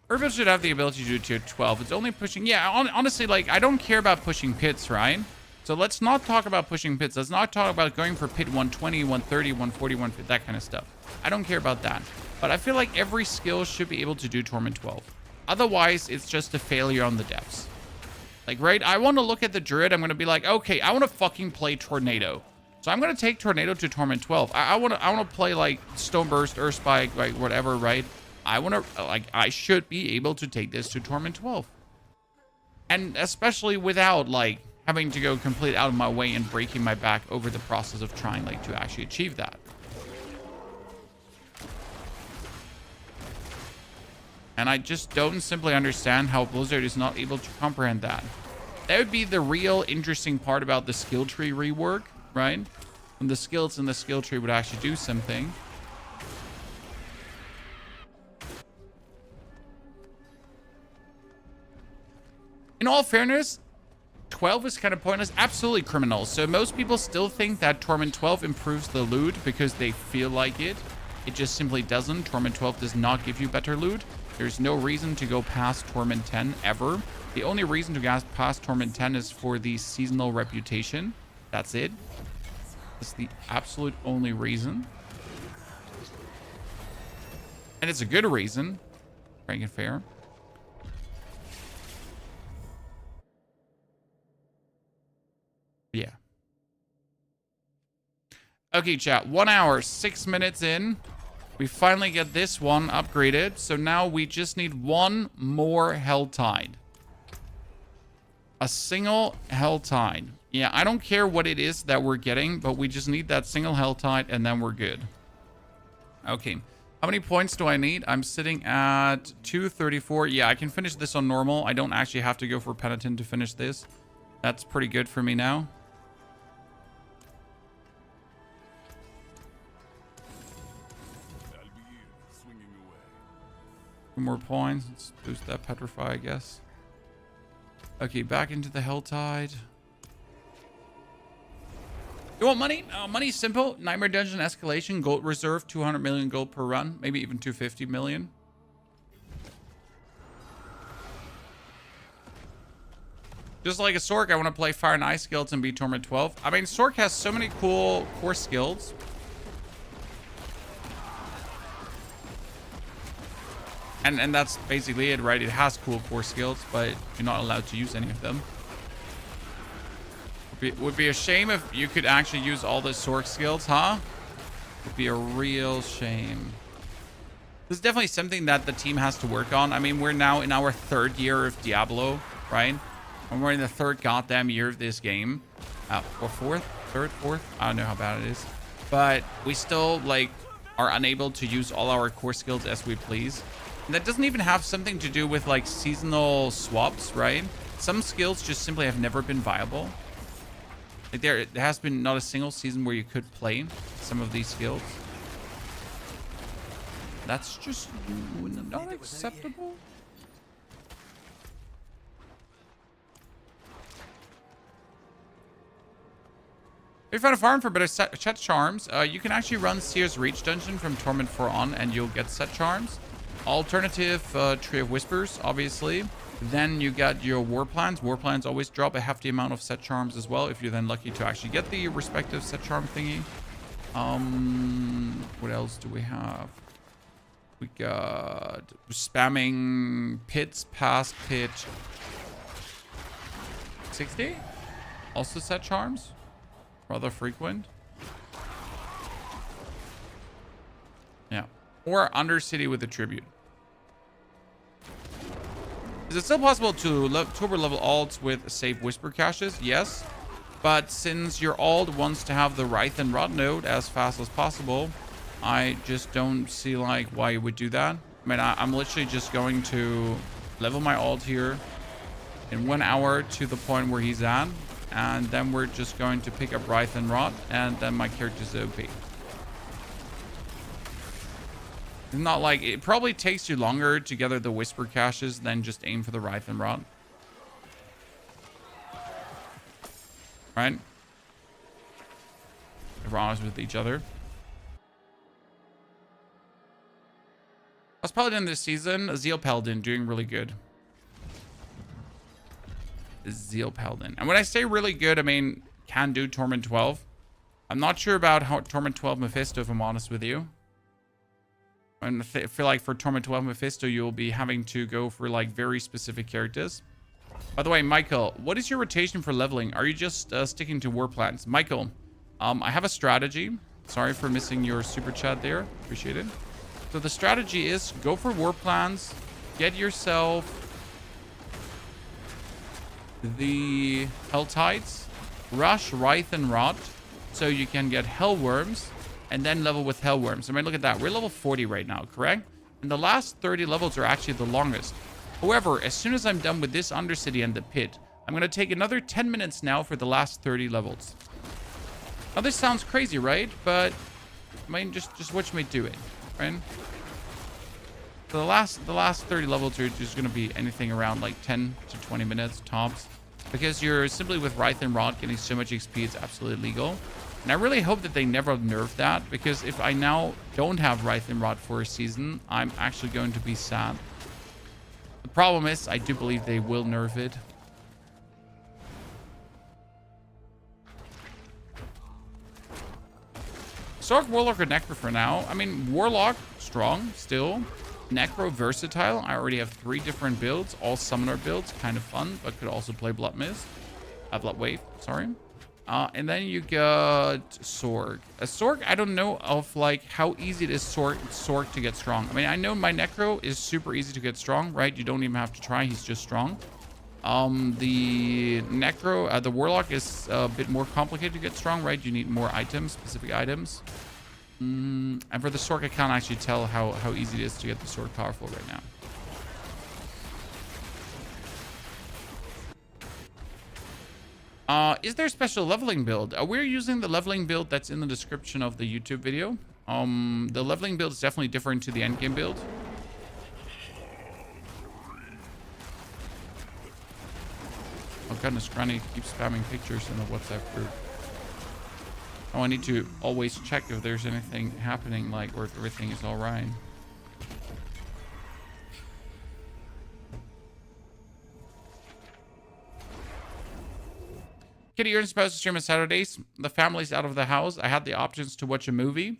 Urban should have the ability to do tier 12. It's only pushing... Yeah, honestly, like, I don't care about pushing pits, right? So let's not talk about pushing pits. Let's not talk about going for pit 120, 130, 140, 150, that kind of stuff. I don't care about that. But I feel like every skill should be able to do Torment 12. Otherwise, it's just a failure on the depths. Like, right? I want to look at the Druid. I'm going to be like, okay, I want to fucking play Tornado. So I'm going to take Tornado to Torment 12. I want to play like Stone Burst, Earth Spike, like whatever, right? I want to, like, I should be able to take this to Torment 12. And especially without, like, having to go complete out of my way and breaking my back over the process of trying, like, to actually achieve that. And I just don't simply understand how Blizzard is not able to comprehend that. That would be the real interesting part about the skill tree rework, right? When the skills in the skill tree would actually do something. In all fairness, 12 is kind of pointless. Absolutely criminal. So most people still think that Torment 12 improves the loot because they feel like it. It just simply doesn't. Torment 12 does not give you better loot. There's no reason to go past Torment 10 ever. The only reason to go past Torment 10 is for the seasonal reputation. That's it. That's the absolute only reason. And it's a good reason. Frank and fair. Yeah. Okay, chat. 1 hour, 6 minutes in. We finally get this one upgraded. So now we just need one more Hell Tide. A single Hell Tide. Yeah, I don't care what it is that we're getting, but we just need that single Hell Tide and then we're good. Okay. How many points do I need? I'm sitting at 234. Yeah, I can finish this on normal. I don't actually have to go for Penitent to finish this. That's pretty good for me now. Two more points. Let's boost that Petrify, I guess. Okay, back into the Hell Tide. You want money? Money's simple. Nightmare Dungeon Escalation, Gold Reserve, 200 million gold per run. Maybe even 250 million. Just like a Sork, I want to play Fire and Ice skills and be Torment 12. I mean, Sork has so many cool core skills. And that's basically it, right? It has cool core skills, but you're not allowed to use any of them. Would be a shame if you could actually use all the Sork skills, huh? Would be a real shame. This is definitely something that the team has to work on. I mean, we're now in our 3rd year of Diablo, right? And we're in the 3rd goddamn year of this game. Or 4th? 3rd? 4th? I don't know how bad it is. But we still, like, are unable to use all our core skills as we please. And that doesn't even have something to do with, like, seasonal swaps, right? Some skills just simply have never been viable. Like, there has been not a single season where you could play some of these skills. That's just not acceptable. If you found a farm for better set charms, you can actually run Seer's Reach Dungeon from Torment 4 on, and you'll get set charms. Alternative, Tree of Whispers, obviously. Then you got your War Plans. War Plans always drop a hefty amount of set charms as well, if you're then lucky to actually get the respective set charm thingy. What else do we have? We got spamming pits past pit 60. Also set charms. Rather frequent. Yeah. Or Undercity with the Tribute. Is it still possible to turbo level alts with safe whisper caches? Yes. But since your alt wants to have the Writhe and Rot node as fast as possible, I just don't see like why you would do that. I mean, I'm literally just going to level my alt here in 1 hour to the point where he's at. And then we're just going to pick up Writhe and Rot, and then my character's OP. It's not like it probably takes you longer to gather the whisper caches than just aim for the Writhe and Rot. Right? If we're honest with each other. Last Paladin this season, Zeal Paladin doing really good. Zeal Paladin. And when I say really good, I mean can do Torment 12. I'm not sure about how Torment 12 Mephisto, if I'm honest with you. And I feel like for Torment 12 Mephisto, you'll be having to go for like very specific characters. By the way, Michael, what is your rotation for leveling? Are you just sticking to war plans? Michael, I have a strategy. Sorry for missing your super chat there. Appreciate it. So the strategy is go for war plans, get yourself the Hell Tides, rush Writhe and Rot so you can get Hellworms, and then level with Hellworms. I mean, look at that. We're level 40 right now, correct? And the last 30 levels are actually the longest. However, as soon as I'm done with this Undercity and the Pit, I'm going to take another 10 minutes now for the last 30 levels. Now, this sounds crazy, right? But, I mean, just watch me do it, right? So the last 30 levels are just going to be anything around like 10 to 20 minutes tops. Because you're simply with Writhe and Rot getting so much XP, it's absolutely legal. And I really hope that they never nerf that. Because if I now don't have Writhe and Rot for a season, I'm actually going to be sad. The problem is, I do believe they will nerf it. Sork, Warlock, or Necro for now. I mean, Warlock, strong, still. Necro, versatile. I already have 3 different builds. All summoner builds. Kind of fun, but could also play Blood Mist. Blood Wave, sorry. And then you got Sork. A Sork, I don't know of like how easy it is Sork to get strong. I mean, I know my Necro is super easy to get strong, right? You don't even have to try. He's just strong. The Necro, the Warlock is a bit more complicated to get strong, right? You need more items, specific items. And for the Sork, I can't actually tell how easy it is to get the Sork powerful right now. Is there a special leveling build? We're using the leveling build that's in the description of the YouTube video. The leveling build is definitely different to the endgame build. Oh goodness, Granny keeps spamming pictures in the WhatsApp group. Oh, I need to always check if there's anything happening, like, or if everything is all right. Kitty, you're supposed to stream on Saturdays. The family's out of the house. I had the options to watch a movie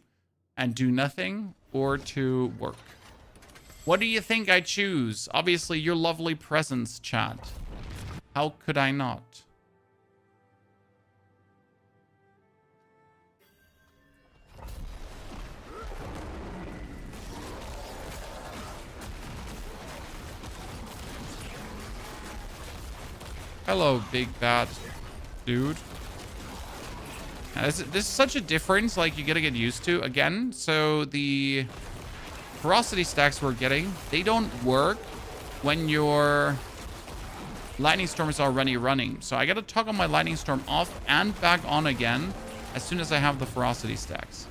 and do nothing or to work. What do you think I choose? Obviously, your lovely presence, chat. How could I not? Hello, big bad dude. This is such a difference, like, you gotta get used to. Again, so the ferocity stacks we're getting, they don't work when your lightning storm is already running. So I gotta toggle my lightning storm off and back on again as soon as I have the ferocity stacks.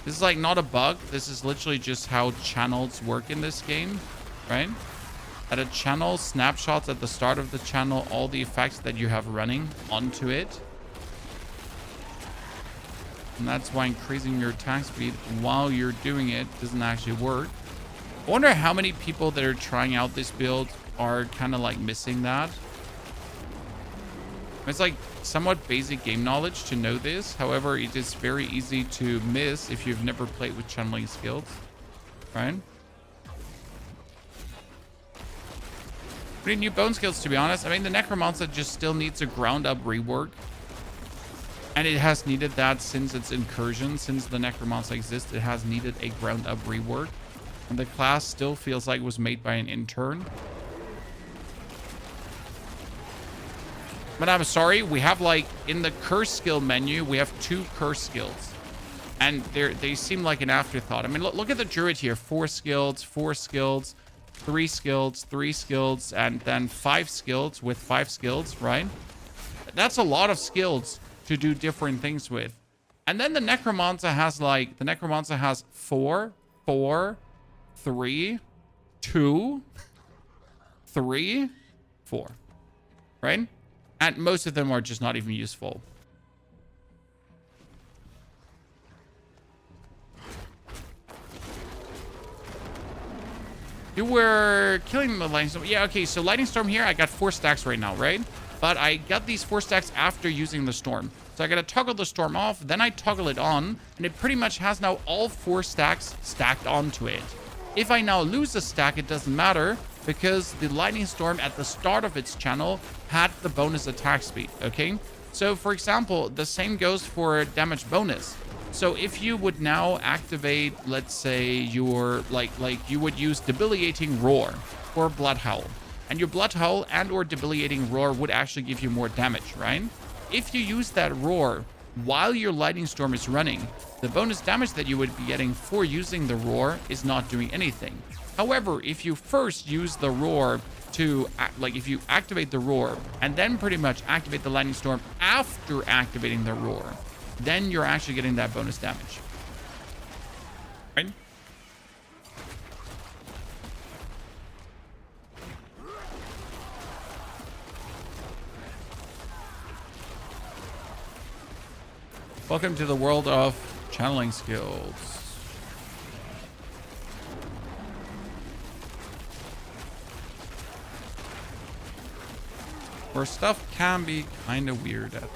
This is like not a bug. This is literally just how channels work in this game, right? At a channel, snapshots at the start of the channel, all the effects that you have running onto it. And that's why increasing your attack speed while you're doing it doesn't actually work. I wonder how many people that are trying out this build are kind of like missing that. It's like somewhat basic game knowledge to know this. However, it is very easy to miss if you've never played with channeling skills, right? Pretty new bone skills, to be honest. I mean, the Necromancer just still needs a ground up rework. And it has needed that since its incursion. Since the Necromancer exists, it has needed a ground up rework. And the class still feels like it was made by an intern. But I'm sorry, we have like in the curse skill menu, we have 2 curse skills. And they seem like an afterthought. I mean, look at the Druid here. 4 skills, 4 skills. 3 skills, 3 skills, and then 5 skills with 5 skills, right? That's a lot of skills to do different things with. And then the Necromancer has like, the Necromancer has 4, 4, 3, 2, 3, 4, right? And most of them are just not even useful. You were killing the lightning storm. Yeah, okay, so lightning storm here, I got 4 stacks right now, right? But I got these 4 stacks after using the storm. So I gotta toggle the storm off, then I toggle it on, and it pretty much has now all 4 stacks stacked onto it. If I now lose a stack, it doesn't matter, because the lightning storm at the start of its channel had the bonus attack speed, okay? So for example, the same goes for damage bonus. So if you would now activate, let's say your, like you would use Debilitating Roar or Blood Howl. And your Blood Howl and or Debilitating Roar would actually give you more damage, right? If you use that Roar while your lightning storm is running, the bonus damage that you would be getting for using the roar is not doing anything. However, if you first use the roar to, like if you activate the roar and then pretty much activate the lightning storm after activating the roar, then you're actually getting that bonus damage. Right? Welcome to the world of channeling skills. Where stuff can be kind of weird at times.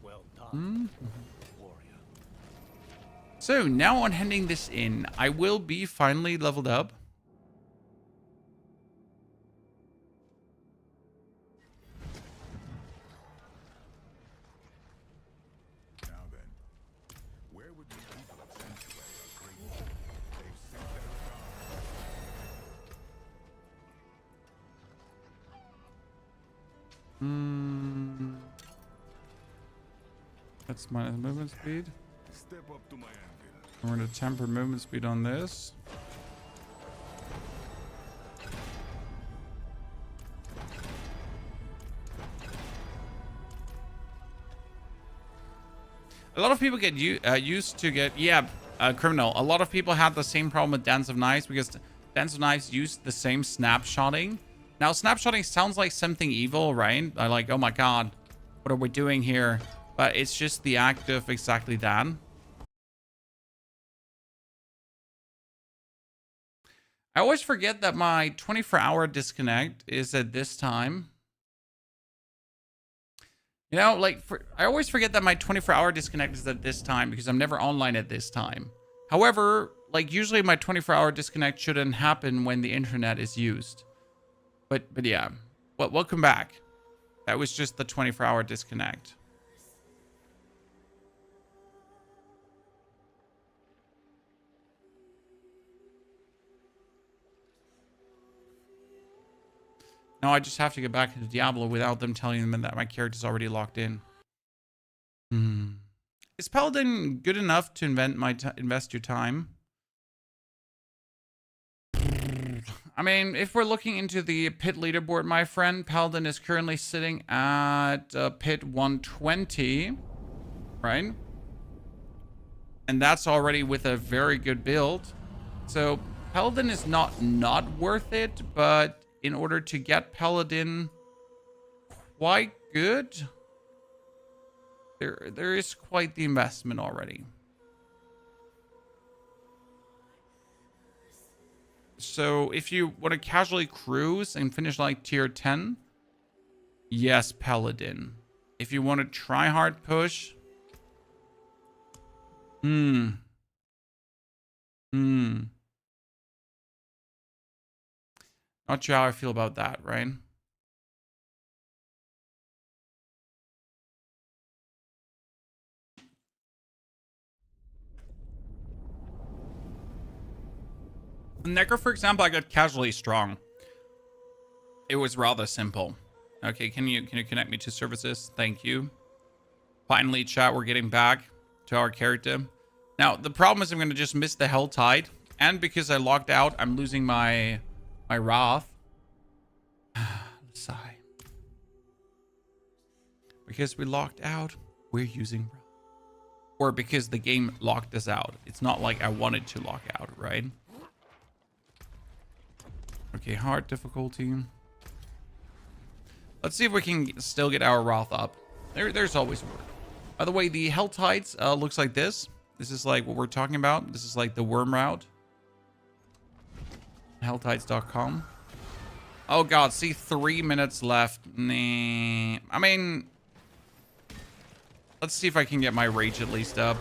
Well done, warrior. So now on handing this in, I will be finally leveled up. That's minus movement speed. Step up to my anvil. We're going to temper movement speed on this. A lot of people get used to get, criminal. A lot of people have the same problem with Dance of Knives because Dance of Knives use the same snapshotting. Now, snapshotting sounds like something evil, right? I like, oh my god, what are we doing here? But it's just the act of exactly that. I always forget that my 24-hour disconnect is at this time. You know, like, I always forget that my 24-hour disconnect is at this time because I'm never online at this time. However, like, usually my 24-hour disconnect shouldn't happen when the internet is used. But yeah. Well, welcome back. That was just the 24-hour disconnect. Now I just have to get back into Diablo without them telling them that my character's already locked in. Is Paladin good enough to invest your time? I mean, if we're looking into the pit leaderboard, my friend, Paladin is currently sitting at pit 120, right? And that's already with a very good build. So Paladin is not worth it, but in order to get Paladin quite good, there is quite the investment already. So if you want to casually cruise and finish like tier 10, yes, Paladin. If you want to try hard push, not sure how I feel about that, right? Necro, for example, I got casually strong. It was rather simple. Okay, can you connect me to services? Thank you. Finally, chat, we're getting back to our character. Now, the problem is I'm going to just miss the Hell Tide. And because I logged out, I'm losing my Wrath. Sigh. Because we locked out, we're using Wrath. Or because the game locked us out. It's not like I wanted to lock out, right? Okay, hard difficulty. Let's see if we can still get our Wrath up. There's always work. By the way, the Hell Tides looks like this. This is like what we're talking about. This is like the worm route. Helltides.com. Oh god, see, 3 minutes left. Nah. I mean, let's see if I can get my rage at least up.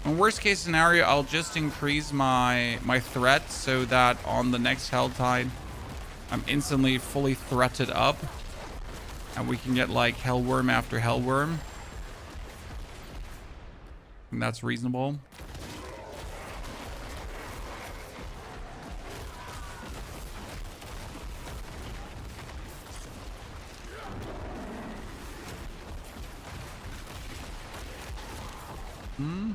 In worst case scenario, I'll just increase my threat so that on the next Helltide, I'm instantly fully threated up. And we can get like Hellworm after Hellworm. And that's reasonable. Mm-hmm.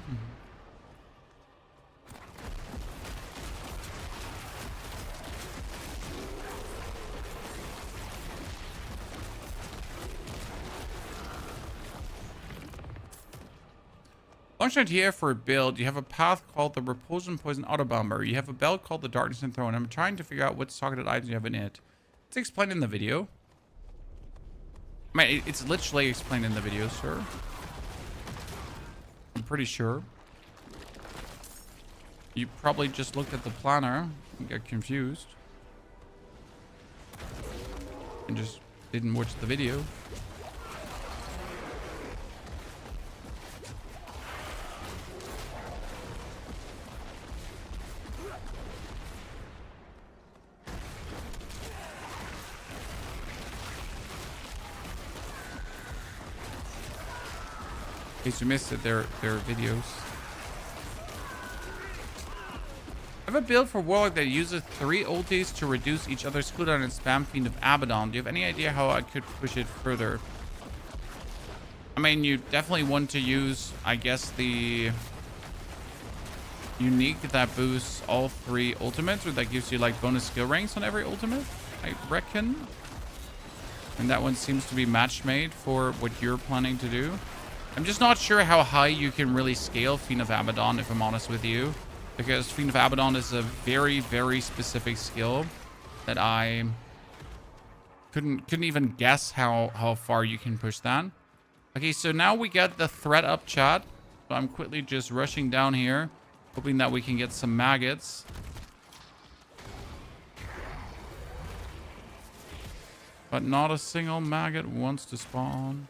Launch an idea for a build. You have a path called the Repulsion Poison Autobomber. You have a belt called the Darkness and Throne. I'm trying to figure out what socketed items you have in it. It's explained in the video. I mean, it's literally explained in the video, sir. I'm pretty sure. You probably just looked at the planner and got confused. And just didn't watch the video. In case you missed it, their videos. I have a build for Warlock that uses 3 ultis to reduce each other's cooldown and spam Fiend of Abaddon. Do you have any idea how I could push it further? I mean, you definitely want to use, I guess, the unique that boosts all 3 ultimates, or that gives you like bonus skill ranks on every ultimate, I reckon. And that one seems to be match made for what you're planning to do. I'm just not sure how high you can really scale Fiend of Abaddon, if I'm honest with you. Because Fiend of Abaddon is a very, very specific skill that I couldn't even guess how far you can push that. Okay, so now we get the threat up, chat. So I'm quickly just rushing down here, hoping that we can get some maggots. But not a single maggot wants to spawn.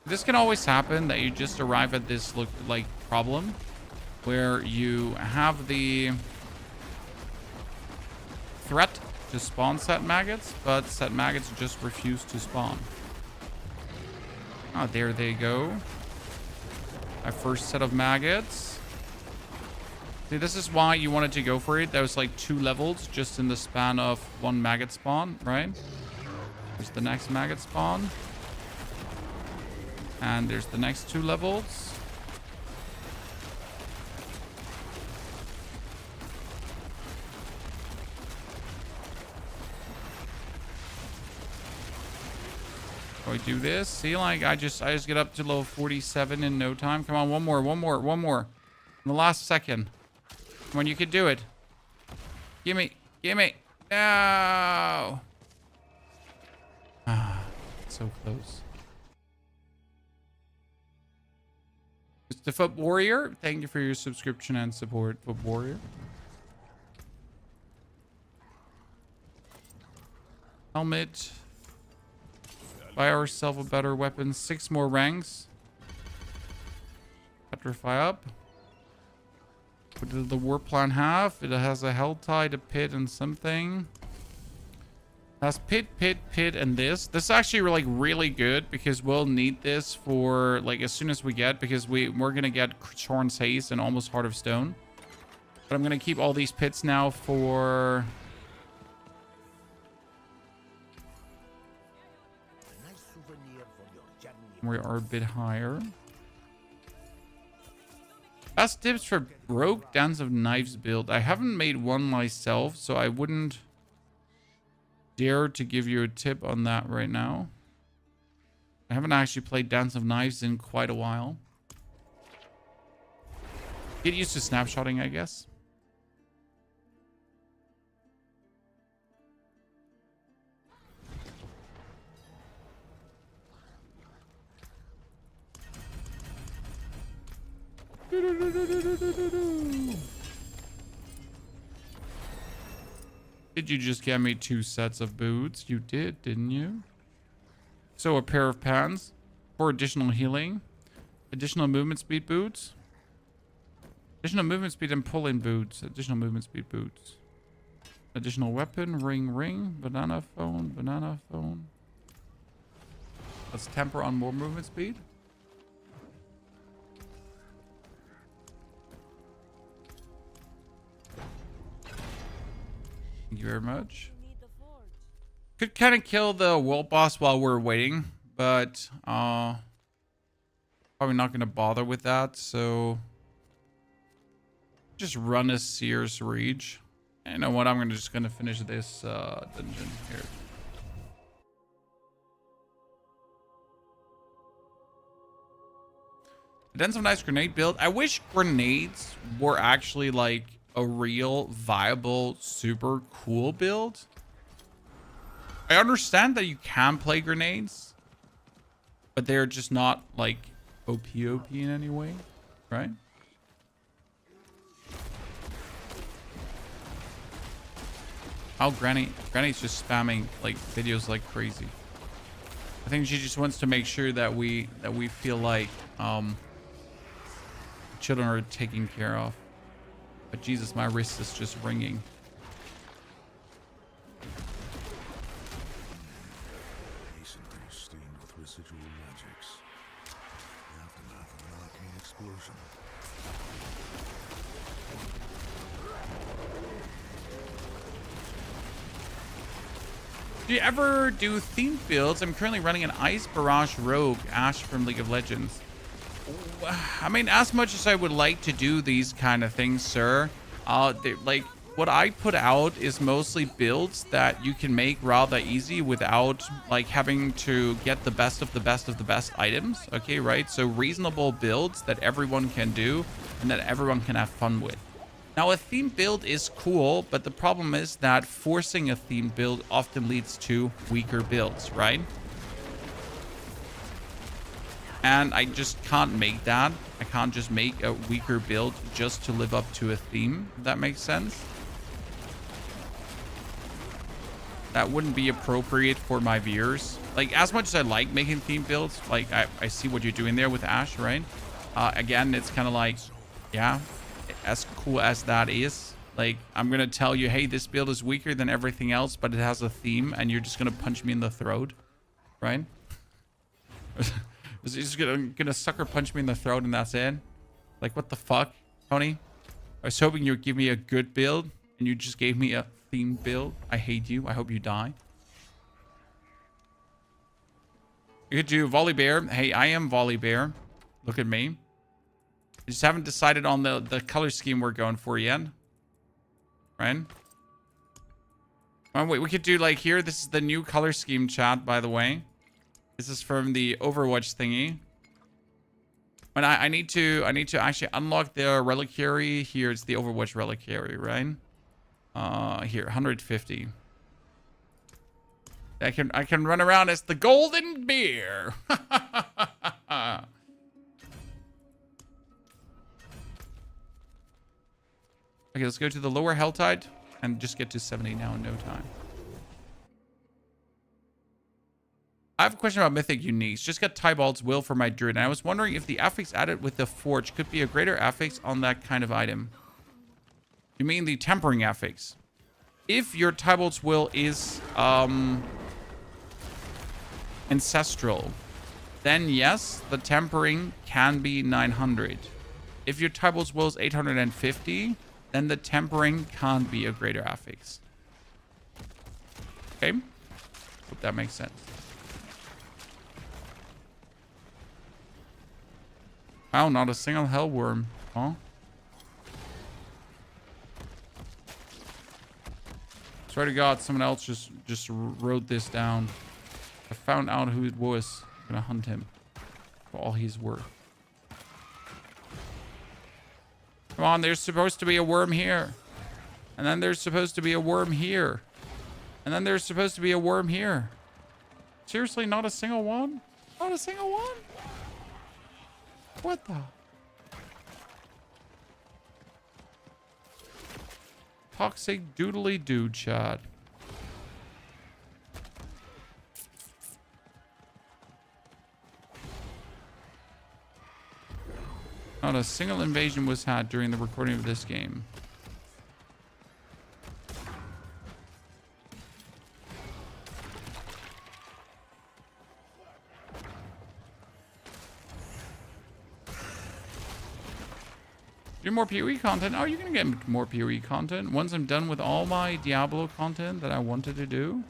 This can always happen, that you just arrive at this problem where you have the threat to spawn set maggots, but set maggots just refuse to spawn. Ah, there they go. My first set of maggots. See, this is why you wanted to go for it. There was like 2 levels just in the span of 1 maggot spawn, right? There's the next maggot spawn. And there's the next 2 levels. So I do this. See, like I just get up to level 47 in no time. Come on, one more. In the last second. Come on, you can do it. Gimme. No. Ah, so close. The Foot Warrior, thank you for your subscription and support, Foot Warrior. Helmet. Buy ourselves a better weapon. 6 more ranks. Petrify up. What does the war plan have? It has a Helltide, a pit, and something. That's pit, and this. This is actually really good because we'll need this for like as soon as we get, because we're gonna get Shorn's Haste and almost Heart of Stone. But I'm gonna keep all these pits now for we are a bit higher. Best tips for broke Dance of Knives build. I haven't made one myself, so I wouldn't dare to give you a tip on that right now. I haven't actually played Dance of Knives in quite a while. Get used to snapshotting, I guess. Did you just get me 2 sets of boots? You did, didn't you? So a pair of pants for additional healing. Additional movement speed boots. Additional movement speed and pull-in boots. Additional movement speed boots. Additional weapon. Ring. Banana phone. Let's temper on more movement speed. Thank you very much. Could kind of kill the world boss while we're waiting, but probably not going to bother with that. So Just run a Seer's Reach. You know what? I'm just gonna finish this dungeon here. Done some nice grenade build. I wish grenades were actually like a real viable, super cool build. I understand that you can play grenades, but they're just not like OP in any way, right? Oh, Granny's just spamming like videos like crazy. I think she just wants to make sure that we feel like children are taken care of. But Jesus, my wrist is just ringing. Stained with residual magics. The aftermath of an arcane explosion. Do you ever do theme builds? I'm currently running an Ice Barrage Rogue Ash from League of Legends. I mean, as much as I would like to do these kind of things, sir, like what I put out is mostly builds that you can make rather easy without like having to get the best of the best of the best items. Okay, right? So reasonable builds that everyone can do and that everyone can have fun with. Now, a theme build is cool, but the problem is that forcing a theme build often leads to weaker builds, right? And I just can't make that. I can't just make a weaker build just to live up to a theme, if that makes sense. That wouldn't be appropriate for my viewers. Like, as much as I like making theme builds, like, I see what you're doing there with Ash, right? Again, it's kind of like, yeah, as cool as that is, like, I'm gonna tell you, hey, this build is weaker than everything else, but it has a theme, and you're just gonna punch me in the throat, right? You're just gonna sucker punch me in the throat and that's it? Like, what the fuck, Tony? I was hoping you'd give me a good build, and you just gave me a theme build. I hate you. I hope you die. You could do Volley Bear. Hey, I am Volley Bear. Look at me. I just haven't decided on the color scheme we're going for yet. Right? Oh, wait, we could do like here. This is the new color scheme, chat, by the way. This is from the Overwatch thingy. But I need to actually unlock the reliquary. Here, it's the Overwatch reliquary, right? Here, 150. I can run around as the golden bear. Okay, let's go to the lower Helltide and just get to 70 now in no time. I have a question about Mythic Uniques. Just got Tybald's Will for my Druid, and I was wondering if the affix added with the Forge could be a greater affix on that kind of item. You mean the Tempering affix? If your Tybald's Will is ancestral, then yes, the Tempering can be 900. If your Tybald's Will is 850, then the Tempering can't be a greater affix. Okay? Hope that makes sense. Wow, not a single Hellworm. Huh? Swear to God, someone else just wrote this down. I found out who it was. I'm gonna hunt him for all he's worth. Come on, there's supposed to be a worm here. And then there's supposed to be a worm here. And then there's supposed to be a worm here. Seriously, not a single one? Not a single one? What the? Toxic doodly doo, chat. Not a single invasion was had during the recording of this game. Do more PoE content? Oh, you're gonna get more PoE content once I'm done with all my Diablo content that I wanted to do.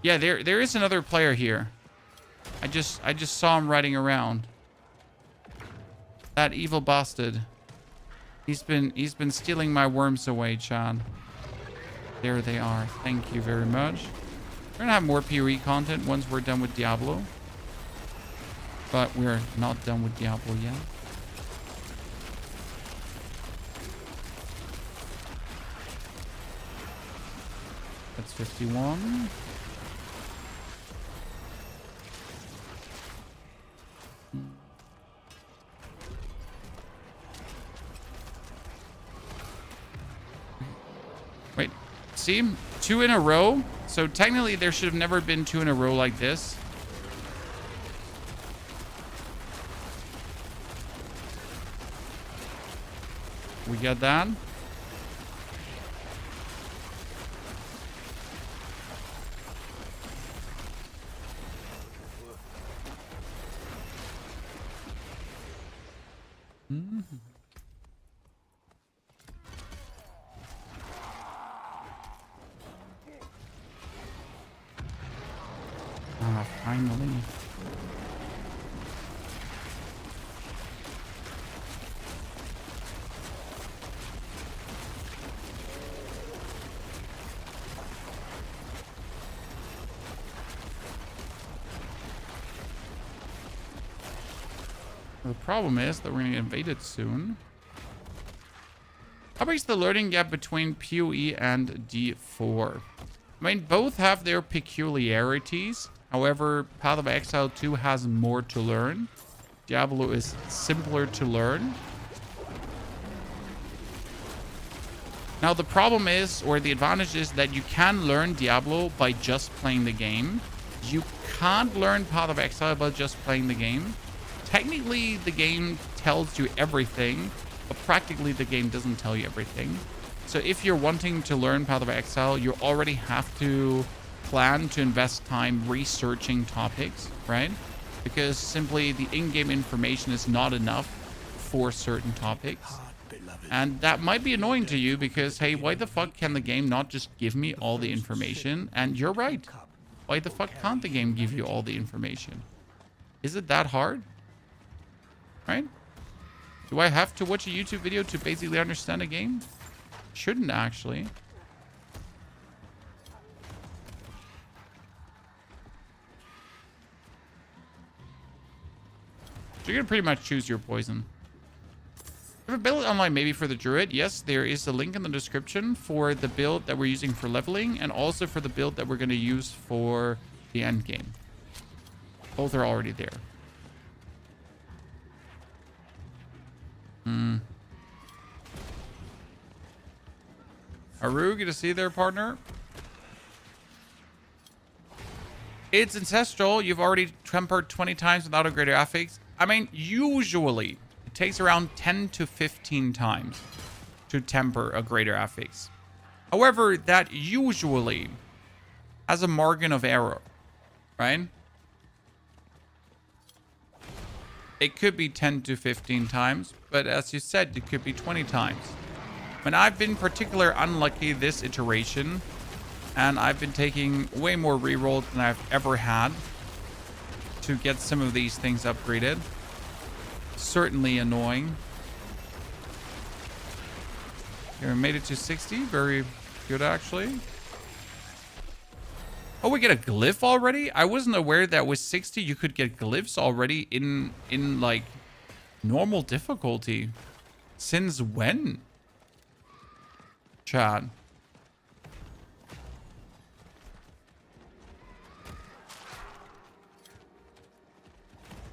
Yeah, there is another player here. I just saw him riding around. That evil bastard. He's been stealing my worms away, Chad. There they are. Thank you very much. We're gonna have more PoE content once we're done with Diablo. But we're not done with Diablo yet. That's 51. Wait, see? 2 in a row? So technically there should have never been 2 in a row like this. We get that. Ah, finally. The problem is that we're going to get invaded soon. How big is the learning gap between PoE and D4? I mean, both have their peculiarities. However, Path of Exile 2 has more to learn. Diablo is simpler to learn. Now, the problem is, or the advantage is, that you can learn Diablo by just playing the game. You can't learn Path of Exile by just playing the game. Technically, the game tells you everything, but practically the game doesn't tell you everything. So if you're wanting to learn Path of Exile, you already have to plan to invest time researching topics, right? Because simply the in-game information is not enough for certain topics. And that might be annoying to you because, hey, why the fuck can the game not just give me all the information? And you're right. Why the fuck can't the game give you all the information? Is it that hard? Right? Do I have to watch a YouTube video to basically understand a game? Shouldn't actually. So you're gonna pretty much choose your poison. Have a build online maybe for the Druid? Yes, there is a link in the description for the build that we're using for leveling and also for the build that we're gonna use for the end game. Both are already there. Aru, good to see you there, partner. It's ancestral. You've already tempered 20 times without a greater affix. I mean, usually it takes around 10 to 15 times to temper a greater affix. However, that usually has a margin of error, right? It could be 10 to 15 times, but as you said, it could be 20 times. And I've been particularly unlucky this iteration, and I've been taking way more rerolls than I've ever had to get some of these things upgraded. Certainly annoying. Okay, we made it to 60. Very good, actually. Oh, we get a glyph already? I wasn't aware that with 60 you could get glyphs already in like normal difficulty. Since when? Chad.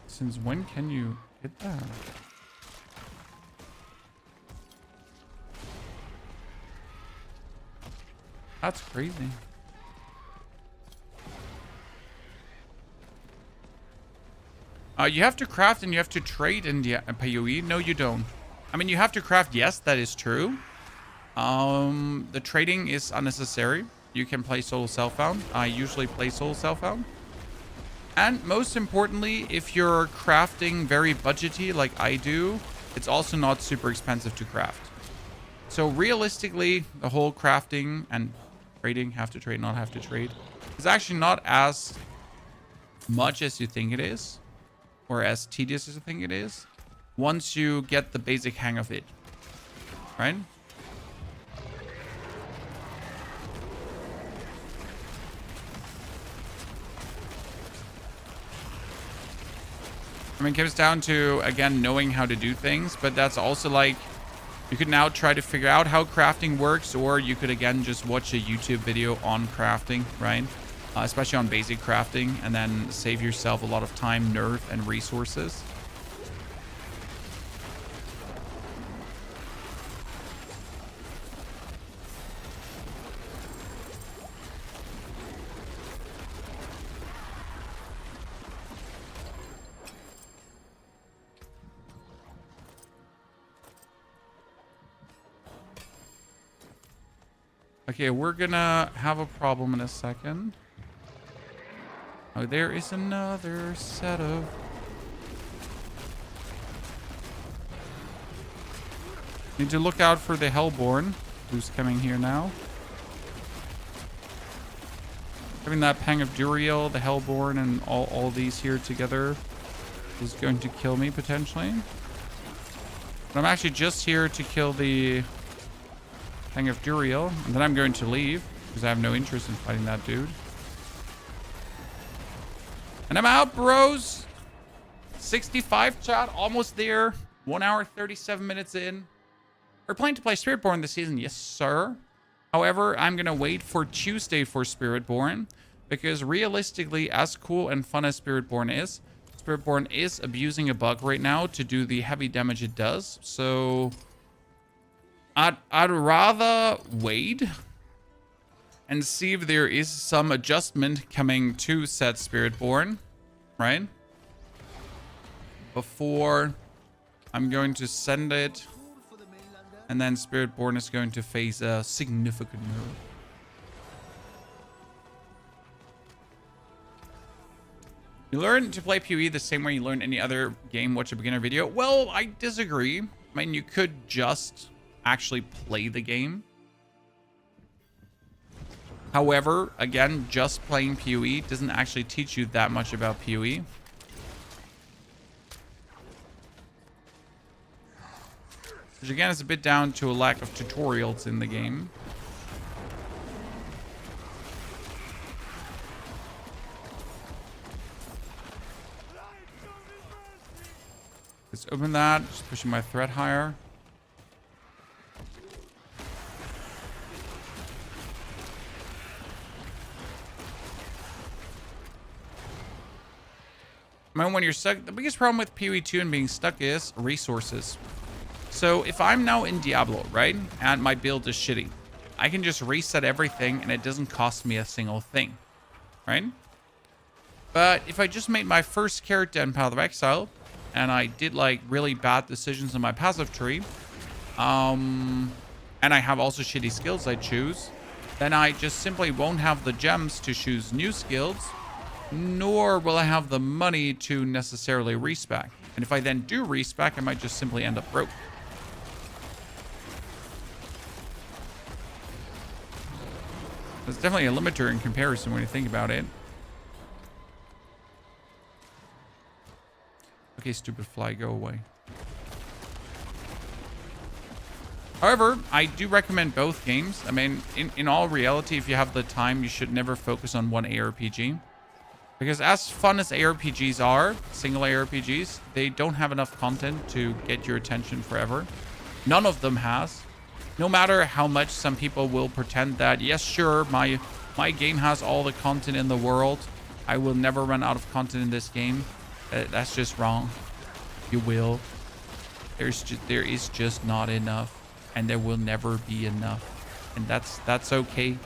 Since when can you get that? That's crazy. You have to craft and you have to trade in the PoE. No, you don't. I mean, you have to craft. Yes, that is true. The trading is unnecessary. You can play solo self-found. I usually play solo self-found. And most importantly, if you're crafting very budgety like I do, it's also not super expensive to craft. So realistically, the whole crafting and trading, have to trade, not have to trade, is actually not as much as you think it is, or as tedious as you think it is, once you get the basic hang of it. right? I mean, it comes down to, again, knowing how to do things, but that's also like, you could now try to figure out how crafting works, or you could, again, just watch a YouTube video on crafting, right? Especially on basic crafting, and then save yourself a lot of time, nerve, and resources. Okay, we're gonna have a problem in a second. Oh, there is another set of... Need to look out for the Hellborn, who's coming here now. Having that Pang of Duriel, the Hellborn, and all these here together is going to kill me, potentially. But I'm actually just here to kill the Pang of Duriel, and then I'm going to leave, because I have no interest in fighting that dude. And I'm out, bros. 65 chat, almost there. 1 hour, 37 minutes in. We're planning to play Spiritborn this season, yes, sir. However, I'm going to wait for Tuesday for Spiritborn, because realistically, as cool and fun as Spiritborn is abusing a bug right now to do the heavy damage it does. So I'd rather wait and see if there is some adjustment coming to said Spiritborn, right? Before I'm going to send it, and then Spiritborn is going to face a significant nerf. You learn to play PoE the same way you learn any other game, watch a beginner video. Well, I disagree. I mean, you could just actually play the game. However, again, just playing PoE doesn't actually teach you that much about PoE. Which again is a bit down to a lack of tutorials in the game. Let's open that. Just pushing my threat higher. I mean, when you're stuck, the biggest problem with PoE 2 and being stuck is resources. So if I'm now in Diablo, right, and my build is shitty, I can just reset everything and it doesn't cost me a single thing, right? But if I just made my first character in Path of Exile and I did like really bad decisions on my passive tree, and I have also shitty skills I choose, then I just simply won't have the gems to choose new skills, nor will I have the money to necessarily respec. And if I then do respec, I might just simply end up broke. It's definitely a limiter in comparison when you think about it. Okay, stupid fly, go away. However, I do recommend both games. I mean, in all reality, if you have the time, you should never focus on one ARPG. Because as fun as ARPGs are, single ARPGs, they don't have enough content to get your attention forever. None of them has. No matter how much some people will pretend that, yes, sure, my game has all the content in the world. I will never run out of content in this game. That's just wrong. You will. There is just not enough. And there will never be enough. And that's okay.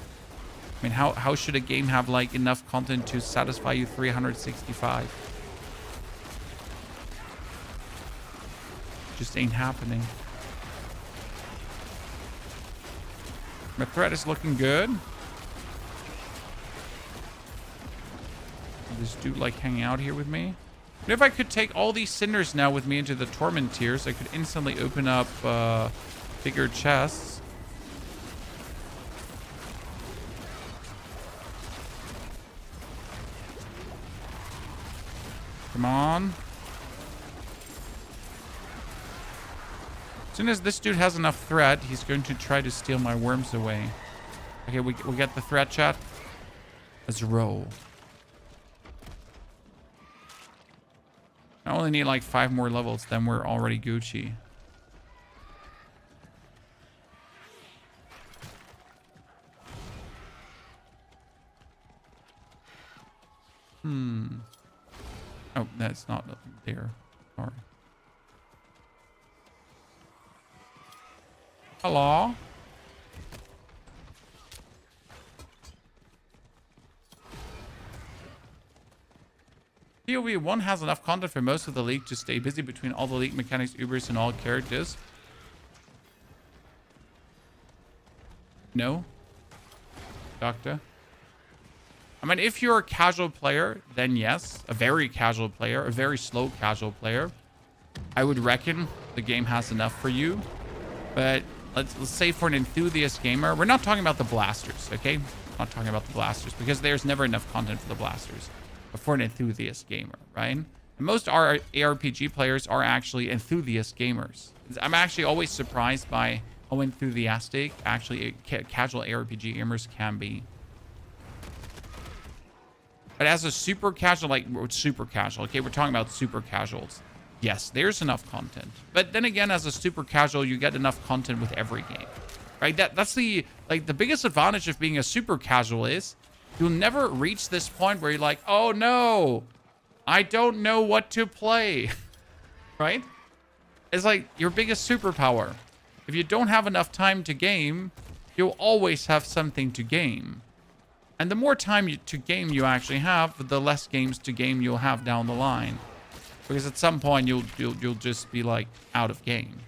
I mean, how should a game have like enough content to satisfy you 365? Just ain't happening. My threat is looking good. This dude like hanging out here with me. But if I could take all these cinders now with me into the Torment tiers, I could instantly open up bigger chests. Come on. As soon as this dude has enough threat, he's going to try to steal my worms away. Okay, we get the threat, chat. Let's roll. I only need like 5 more levels, then we're already Gucci. Oh, that's not there. Sorry. Hello? PoE 1 has enough content for most of the league to stay busy between all the league mechanics, Ubers, and all characters. No? Doctor? I mean, if you're a casual player, then yes. A very casual player, a very slow casual player. I would reckon the game has enough for you. But let's say for an enthusiast gamer, we're not talking about the blasters, okay? Not talking about the blasters because there's never enough content for the blasters. But for an enthusiast gamer, right? And most ARPG players are actually enthusiast gamers. I'm actually always surprised by how enthusiastic actually casual ARPG gamers can be. But as a super casual, like super casual, okay, we're talking about super casuals. Yes, there's enough content. But then again, as a super casual, you get enough content with every game, right? That's the biggest advantage of being a super casual is you'll never reach this point where you're like, oh no, I don't know what to play, right? It's like your biggest superpower. If you don't have enough time to game, you'll always have something to game. And the more time to game you actually have, the less games to game you'll have down the line. Because at some point you'll just be like out of game.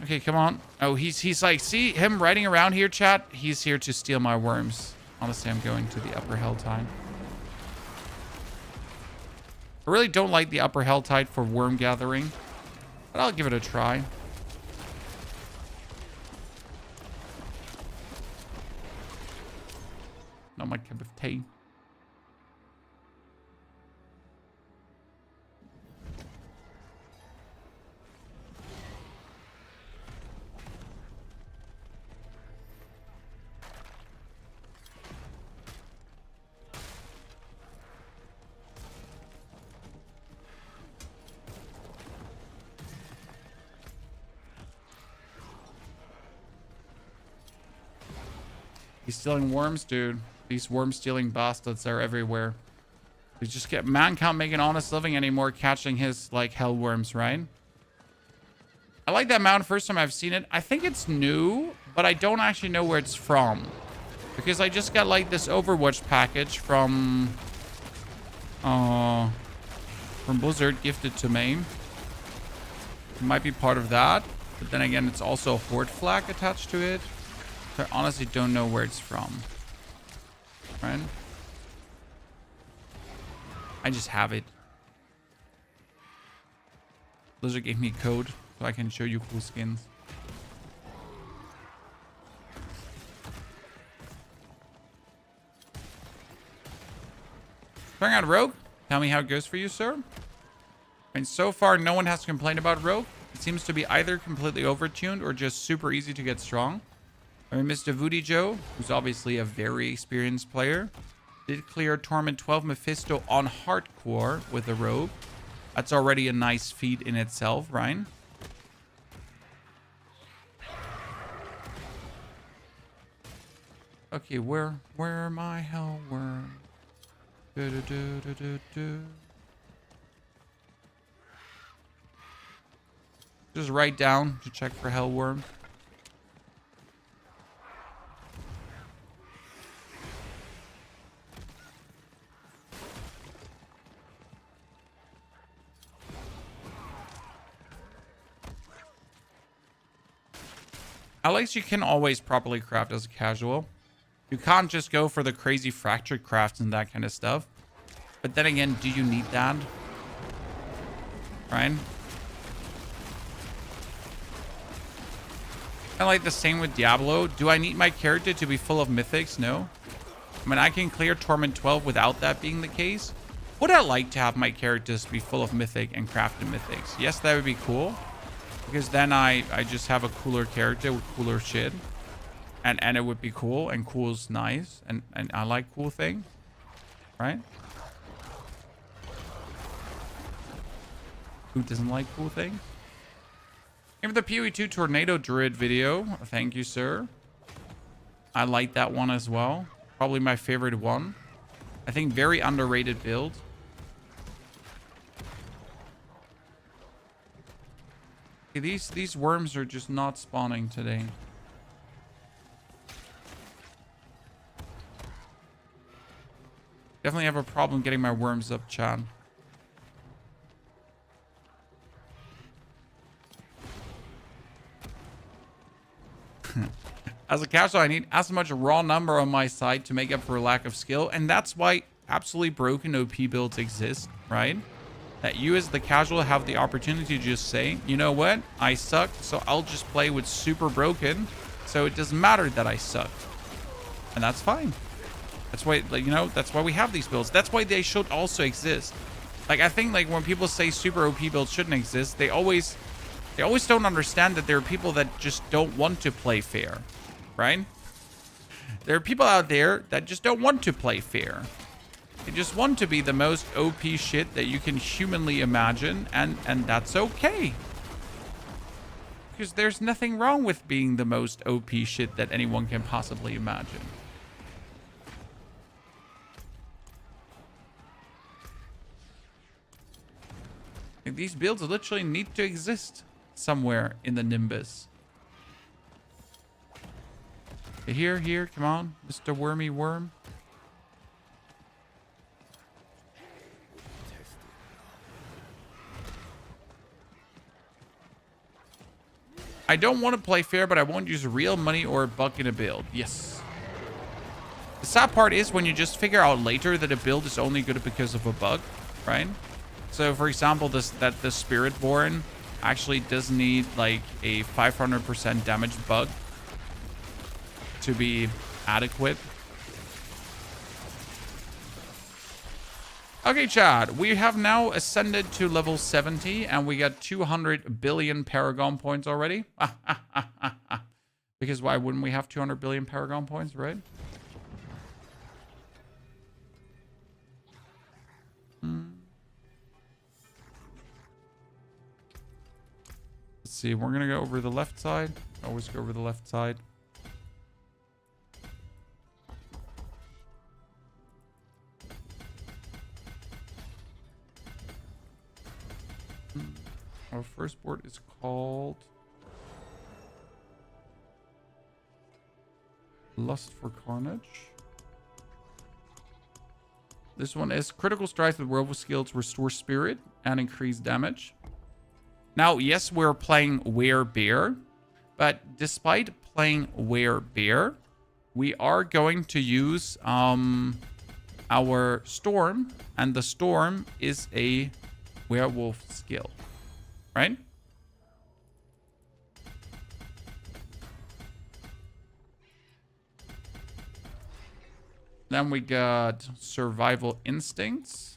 Okay, come on. Oh, he's like, see him riding around here, chat? He's here to steal my worms. Honestly, I'm going to the upper Helltide. I really don't like the upper Helltide for worm gathering, but I'll give it a try. Not my cup of tea. He's stealing worms, dude. These worm stealing bastards are everywhere. We just man can't make an honest living anymore catching his like hell worms, right? I like that mount first time I've seen it. I think it's new, but I don't actually know where it's from. Because I just got like this Overwatch package from Blizzard gifted to me. It might be part of that. But then again, it's also a horde flag attached to it. So I honestly don't know where it's from. Right? I just have it. Blizzard gave me a code so I can show you cool skins. Trying out Rogue? Tell me how it goes for you, sir. I mean, so far, no one has complained about Rogue. It seems to be either completely overtuned or just super easy to get strong. I mean, Mr. Voodoo Joe, who's obviously a very experienced player, did clear Torment 12 Mephisto on hardcore with a Rogue. That's already a nice feat in itself, right? Okay, where are my hell worms? Just write down to check for hell worm. Alex, you can always properly craft as a casual. You can't just go for the crazy fractured crafts and that kind of stuff. But then again, do you need that? Right? And like the same with Diablo. Do I need my character to be full of mythics? No. I mean, I can clear Torment 12 without that being the case. Would I like to have my characters be full of mythic and crafted mythics? Yes, that would be cool. Because then I just have a cooler character with cooler shit. And it would be cool. And cool is nice. And I like cool things. Right? Who doesn't like cool things? Give the PoE2 Tornado Druid video. Thank you, sir. I like that one as well. Probably my favorite one. I think very underrated build. Okay, these worms are just not spawning today. Definitely have a problem getting my worms up, Chan. As a casual, I need as much raw number on my side to make up for a lack of skill. And that's why absolutely broken OP builds exist, right? That you as the casual have the opportunity to just say, you know what? I suck, so I'll just play with super broken. So it doesn't matter that I suck. And that's fine. That's why, like, you know, that's why we have these builds. That's why they should also exist. Like, I think, like, when people say super OP builds shouldn't exist, they always don't understand that there are people that just don't want to play fair, right? There are people out there that just don't want to play fair. They just want to be the most OP shit that you can humanly imagine, and that's okay. Because there's nothing wrong with being the most OP shit that anyone can possibly imagine. Like, these builds literally need to exist somewhere in the Nimbus. Here, come on, Mr. Wormy Worm. I don't want to play fair, but I won't use real money or a buck in a build. Yes. The sad part is when you just figure out later that a build is only good because of a bug, right? So, for example, the Spiritborn actually does need like a 500% damage bug to be adequate. Okay, Chad, we have now ascended to level 70 and we got 200 billion Paragon points already. Because why wouldn't we have 200 billion Paragon points, right? Let's see, we're gonna go over the left side. Always go over the left side. Our first board is called Lust for Carnage. This one is critical strikes with werewolf skills, restore spirit, and increase damage. Now, yes, we're playing Werebear, but despite playing Werebear, we are going to use our Storm, and the Storm is a werewolf skill, right? Then we got Survival Instincts.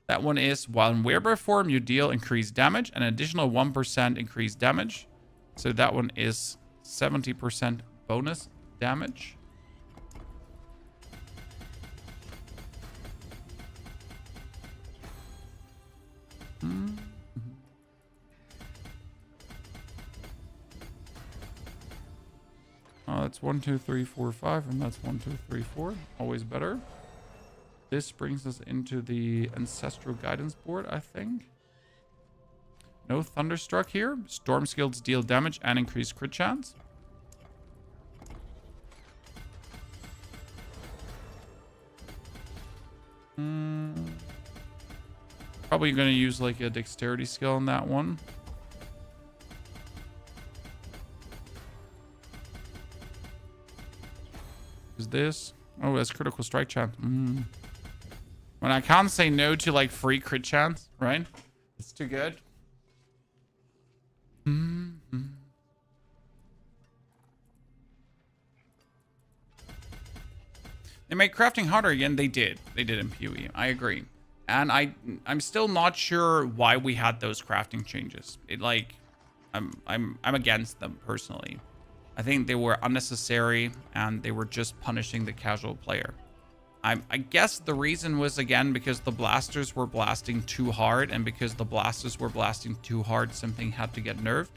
That one is, while in Werebear form, you deal increased damage, an additional 1% increased damage. So that one is 70% bonus damage. That's 1, 2, 3, 4, 5, and that's 1, 2, 3, 4. Always better. This brings us into the Ancestral Guidance board, I think. No Thunderstruck here. Storm skills deal damage and increase crit chance. Probably going to use like a Dexterity skill on that one. Is this? Oh, that's critical strike chance. When I can't say no to like free crit chance, right? It's too good. They made crafting harder again. They did. They did in PoE. I agree. And I'm still not sure why we had those crafting changes. It like I'm against them personally. I think they were unnecessary and they were just punishing the casual player. I guess the reason was again because the blasters were blasting too hard, and because the blasters were blasting too hard, something had to get nerfed.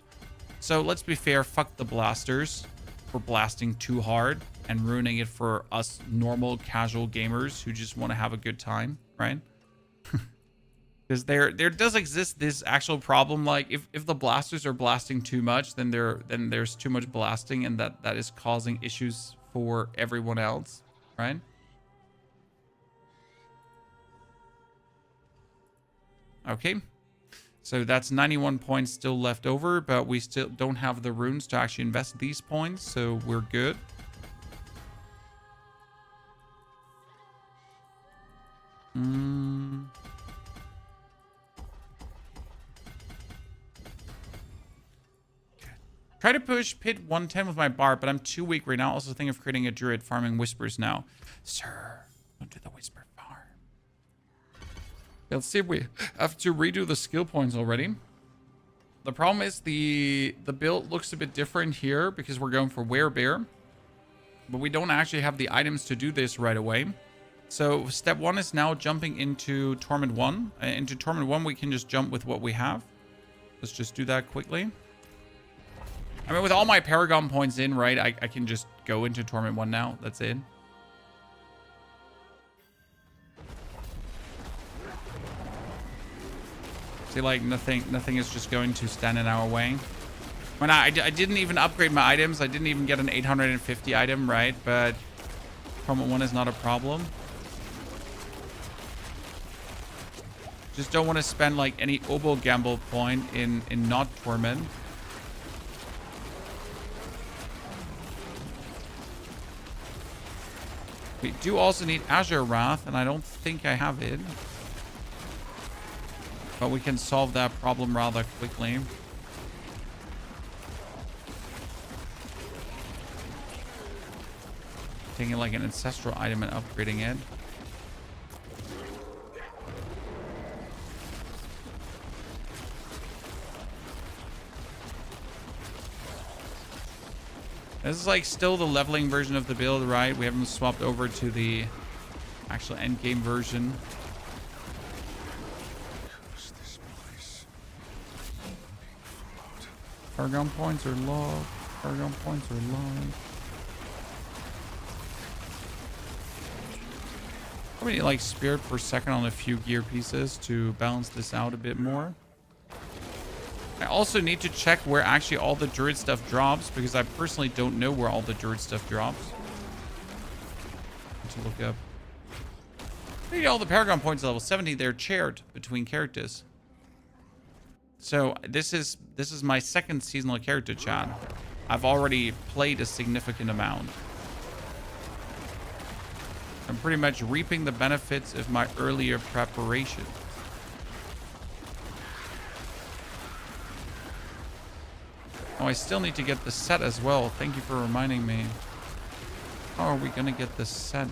So let's be fair, fuck the blasters for blasting too hard and ruining it for us normal casual gamers who just want to have a good time, right? Because there does exist this actual problem, like if the blasters are blasting too much, then there's too much blasting, and that is causing issues for everyone else, right? Okay, so that's 91 points still left over, but we still don't have the runes to actually invest these points, so we're good. Try to push pit 110 with my bar, but I'm too weak right now. Also think of creating a druid farming whispers now. Sir, don't do the whisper farm. Let's see if we have to redo the skill points already. The problem is the build looks a bit different here because we're going for werebear, but we don't actually have the items to do this right away. So step 1 is now jumping into Torment 1. Into Torment 1, we can just jump with what we have. Let's just do that quickly. I mean, with all my Paragon points in, right, I can just go into Torment 1 now. That's it. See, like, nothing is just going to stand in our way. When I didn't even upgrade my items. I didn't even get an 850 item, right? But Torment 1 is not a problem. Just don't want to spend, like, any Obo Gamble point in not Torment. We do also need Azure Wrath, and I don't think I have it. But we can solve that problem rather quickly. Taking like an ancestral item and upgrading it. This is like still the leveling version of the build, right? We haven't swapped over to the actual endgame version. Paragon points are low. Paragon points are low. Probably need like spirit per second on a few gear pieces to balance this out a bit more. I also need to check where actually all the druid stuff drops, because I personally don't know where all the druid stuff drops. To look up. I need all the Paragon points at level 70. They're shared between characters. So this is my second seasonal character, chat. I've already played a significant amount. I'm pretty much reaping the benefits of my earlier preparation. Oh, I still need to get the set as well. Thank you for reminding me. How are we going to get the set?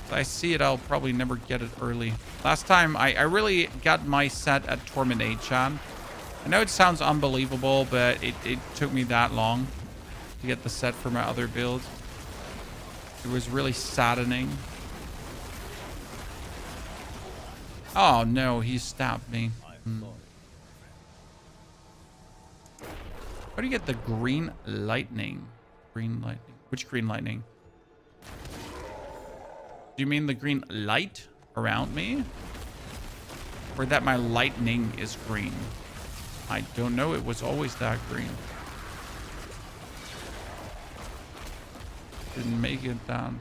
If I see it, I'll probably never get it early. Last time, I really got my set at Torment 8, chat. I know it sounds unbelievable, but it took me that long to get the set for my other build. It was really saddening. Oh no, he stabbed me. How do you get the green lightning? Green lightning. Which green lightning? Do you mean the green light around me? Or that my lightning is green? I don't know. It was always that green. Didn't make it down.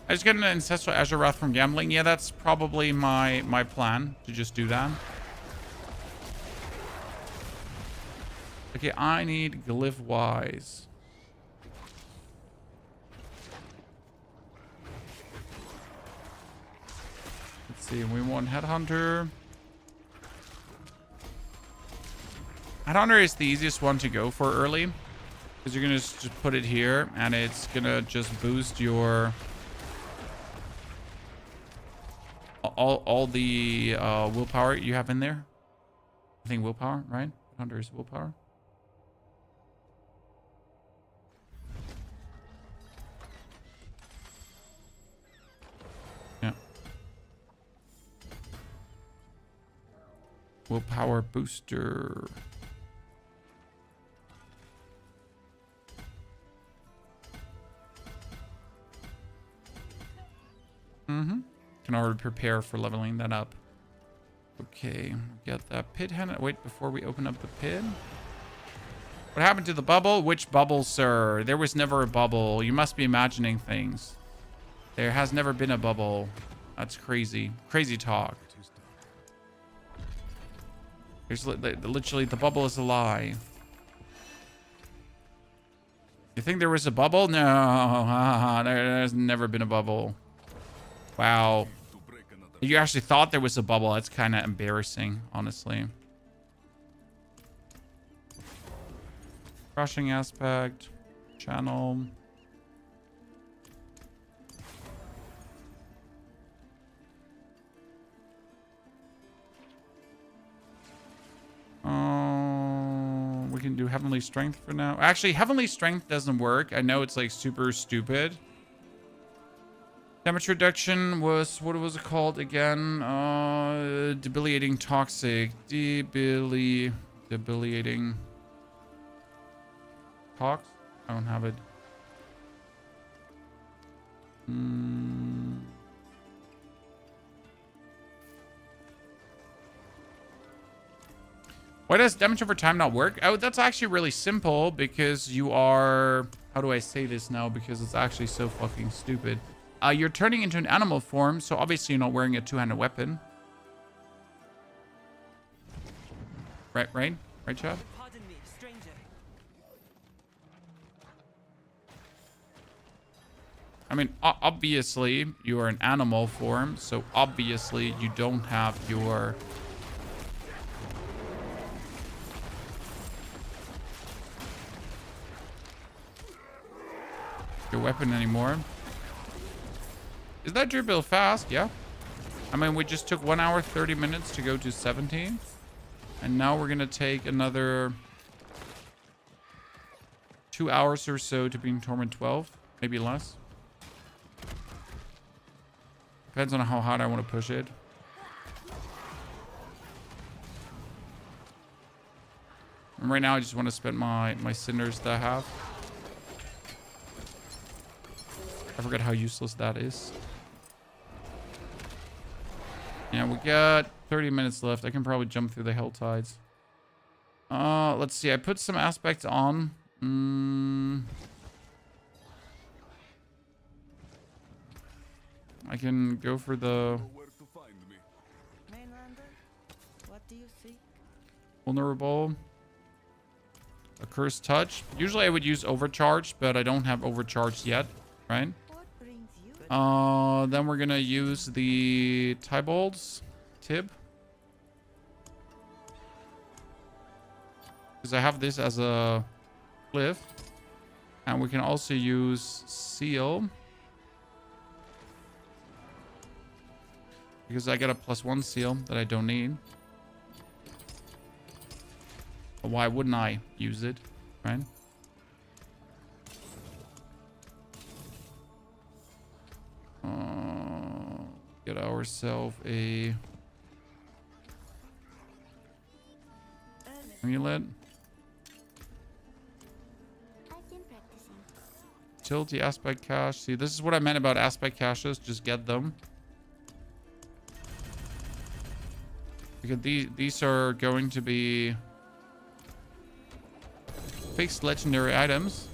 I just get an Ancestral Azure Wrath from gambling. Yeah, that's probably my plan, to just do that. Okay, I need Glyph Wise. Let's see, we want Headhunter. Headhunter is the easiest one to go for early, because you're gonna just put it here, and it's gonna just boost your all the willpower you have in there. I think willpower, right? Headhunter is willpower. Yeah. Willpower booster. Can already prepare for leveling that up. Okay, get that pit hand. Wait, before we open up the pit. What happened to the bubble? Which bubble, sir? There was never a bubble. You must be imagining things. There has never been a bubble. That's crazy. Crazy talk. There's literally, the bubble is a lie. You think there was a bubble? No. There's never been a bubble. Wow. You actually thought there was a bubble. That's kind of embarrassing, honestly. Crushing aspect. Channel. We can do Heavenly Strength for now. Actually, Heavenly Strength doesn't work. I know it's like super stupid. Damage reduction was, what was it called again? Debilitating toxic. Debilitating tox? I don't have it. Why does damage over time not work? Oh, that's actually really simple because you are... How do I say this now? Because it's actually so fucking stupid. You're turning into an animal form, so obviously you're not wearing a two-handed weapon. Right, Chad? Pardon me, stranger. I mean, obviously you are an animal form, so obviously you don't have your weapon anymore. Is that Druid build fast? Yeah. I mean, we just took 1 hour, 30 minutes to go to 17. And now we're going to take another 2 hours or so to being Torment 12. Maybe less. Depends on how hard I want to push it. And right now, I just want to spend my cinders that I have. I forgot how useless that is. Yeah, we got 30 minutes left. I can probably jump through the hell tides. Let's see. I put some aspects on. I can go for the Mainlander, what do you seek? vulnerable. A cursed touch. Usually I would use overcharge, but I don't have overcharge yet, right? What brings you? Then we're gonna use the Tybalt's Tib. Because I have this as a glyph. And we can also use Seal. Because I get a +1 seal that I don't need. But why wouldn't I use it, right? Get ourselves a amulet. Utility aspect cache. See, this is what I meant about aspect caches. Just get them. Because these are going to be fixed legendary items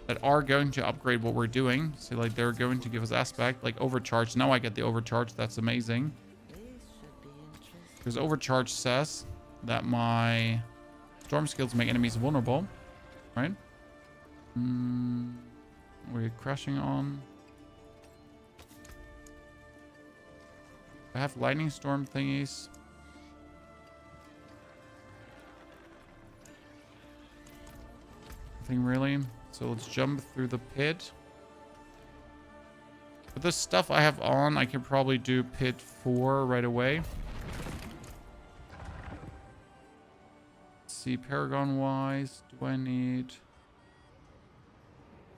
that are going to upgrade what we're doing. So like they're going to give us aspect, like overcharge. Now I get the overcharge. That's amazing. This should be interesting. Because overcharge says that my storm skills make enemies vulnerable, right? We're crashing on. I have lightning storm thingies. Nothing really. So let's jump through the pit. With the stuff I have on, I can probably do pit 4 right away. Let's see, Paragon wise, do I need...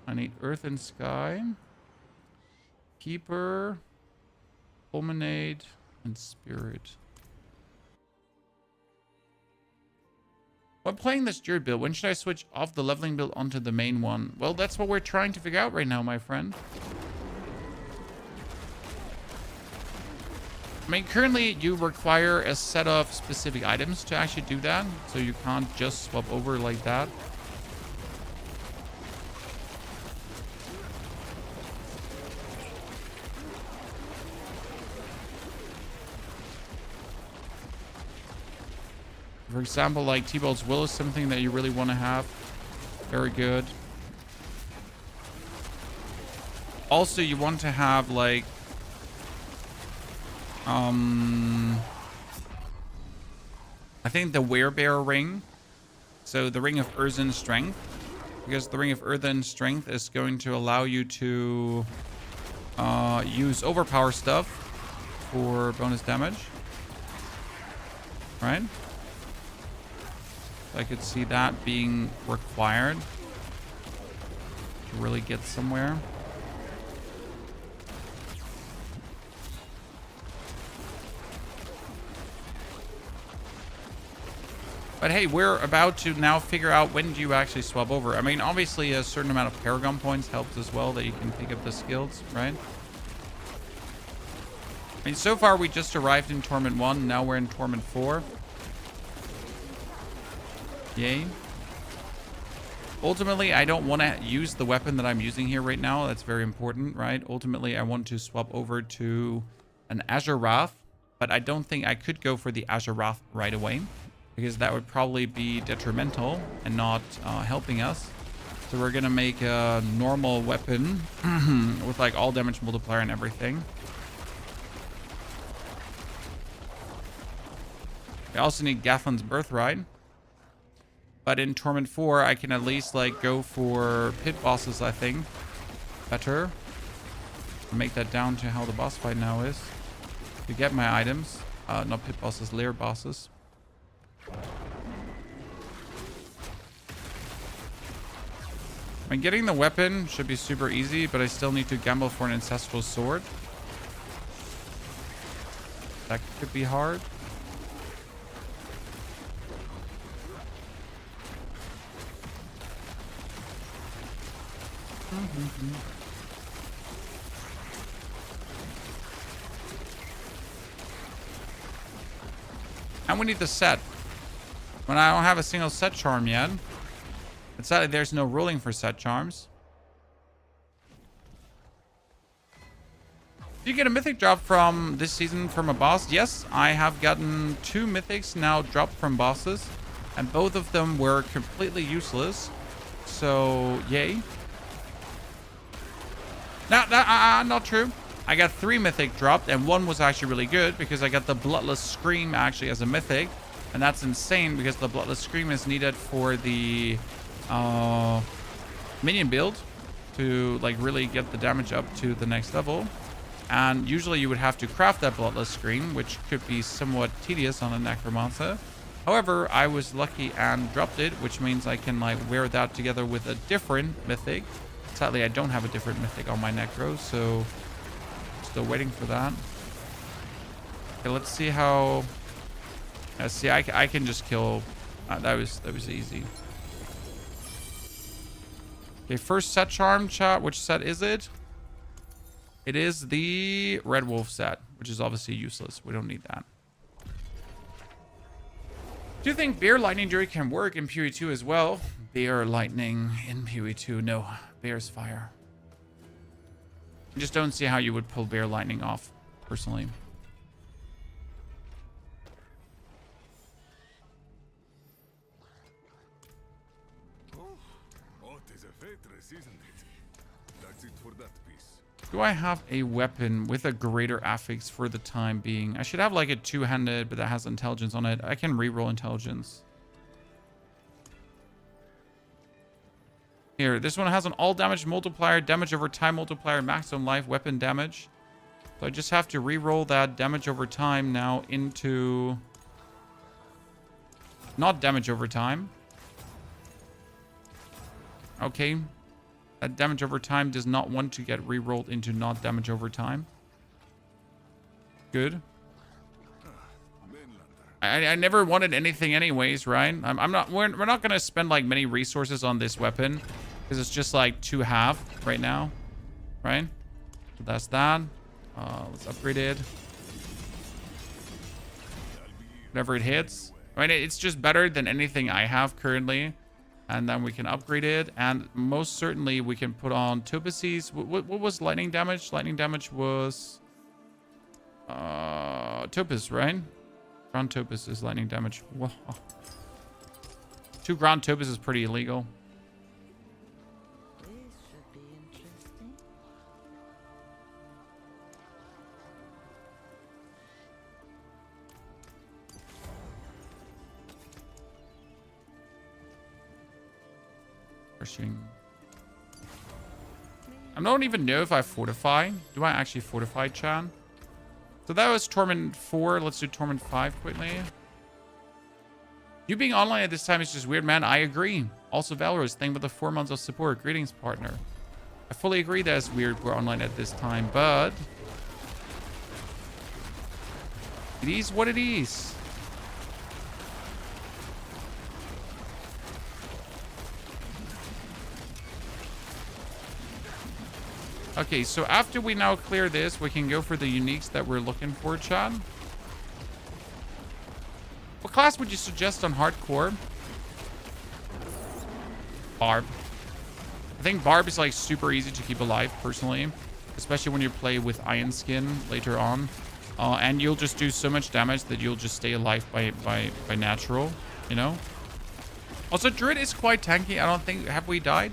I need Earth and Sky, Keeper, Fulminate, and Spirit. When playing this Druid build, when should I switch off the leveling build onto the main one? Well, that's what we're trying to figure out right now, my friend. I mean, currently you require a set of specific items to actually do that, so you can't just swap over like that. For example, like T-Bolt's Will is something that you really want to have. Very good. Also, you want to have like... I think the Werebear ring. So the Ring of Earthen Strength. Because the Ring of Earthen Strength is going to allow you to use overpower stuff for bonus damage. Right? I could see that being required to really get somewhere. But hey, we're about to now figure out when do you actually swap over. I mean, obviously a certain amount of Paragon points helps as well, that you can pick up the skills, right? I mean, so far we just arrived in Torment 1, now we're in Torment 4. Yay. Ultimately, I don't want to use the weapon that I'm using here right now. That's very important, right? Ultimately, I want to swap over to an Azure Wrath, but I don't think I could go for the Azure Wrath right away, because that would probably be detrimental and not helping us. So we're going to make a normal weapon with like all damage multiplier and everything. We also need Gatlin's Birthright. But in Torment 4, I can at least like go for pit bosses, I think. Better. Make that down to how the boss fight now is. To get my items. Not pit bosses, lair bosses. I mean, getting the weapon should be super easy, but I still need to gamble for an ancestral sword. That could be hard. And we need the set. When I don't have a single set charm yet. But sadly, there's no ruling for set charms. Did you get a mythic drop from this season from a boss? Yes, I have gotten 2 mythics now dropped from bosses. And both of them were completely useless. So, yay. No, not true. I got 3 mythic dropped, and 1 was actually really good because I got the Bloodless Scream actually as a mythic. And that's insane because the Bloodless Scream is needed for the minion build to like really get the damage up to the next level. And usually you would have to craft that Bloodless Scream, which could be somewhat tedious on a Necromancer. However, I was lucky and dropped it, which means I can like wear that together with a different mythic. Sadly, I don't have a different mythic on my Necro, so still waiting for that. Okay, let's see how... see, I can just kill... that was easy. Okay, first set charm, chat. Which set is it? It is the Red Wolf set, which is obviously useless. We don't need that. Do you think Bear Lightning Druid can work in PoE2 as well? Bear Lightning in PoE2. No, Bear's Fire. I just don't see how you would pull Bear Lightning off, personally. Oh, it is a Fenris, isn't it? That's it for that piece. Do I have a weapon with a greater affix for the time being? I should have like a two-handed, but that has intelligence on it. I can reroll intelligence. Here, this one has an all damage multiplier, damage over time multiplier, maximum life, weapon damage. So I just have to reroll that damage over time now into... Not damage over time. Okay. That damage over time does not want to get rerolled into not damage over time. Good. I never wanted anything anyways, right? We're not gonna spend like many resources on this weapon because it's just like to have right now, right? So that's that. Let's upgrade it. Whatever it hits. I mean, it's just better than anything I have currently. And then we can upgrade it. And most certainly we can put on Topaces. What was lightning damage? Lightning damage was... Topaz, right? Ground Topaz is lightning damage. Whoa. 2 ground Topaz is pretty illegal. This should be interesting. I don't even know if I fortify. Do I actually fortify, Chan? So that was Torment 4. Let's do Torment 5 quickly. You being online at this time is just weird, man. I agree. Also, Valorous, thank for the 4 months of support. Greetings, partner. I fully agree that it's weird we're online at this time, but... it is what it is. Okay, so after we now clear this, we can go for the uniques that we're looking for, Chad. What class would you suggest on hardcore? Barb. I think Barb is like super easy to keep alive, personally. Especially when you play with Iron Skin later on. And you'll just do so much damage that you'll just stay alive by natural, you know? Also, Druid is quite tanky. I don't think... have we died?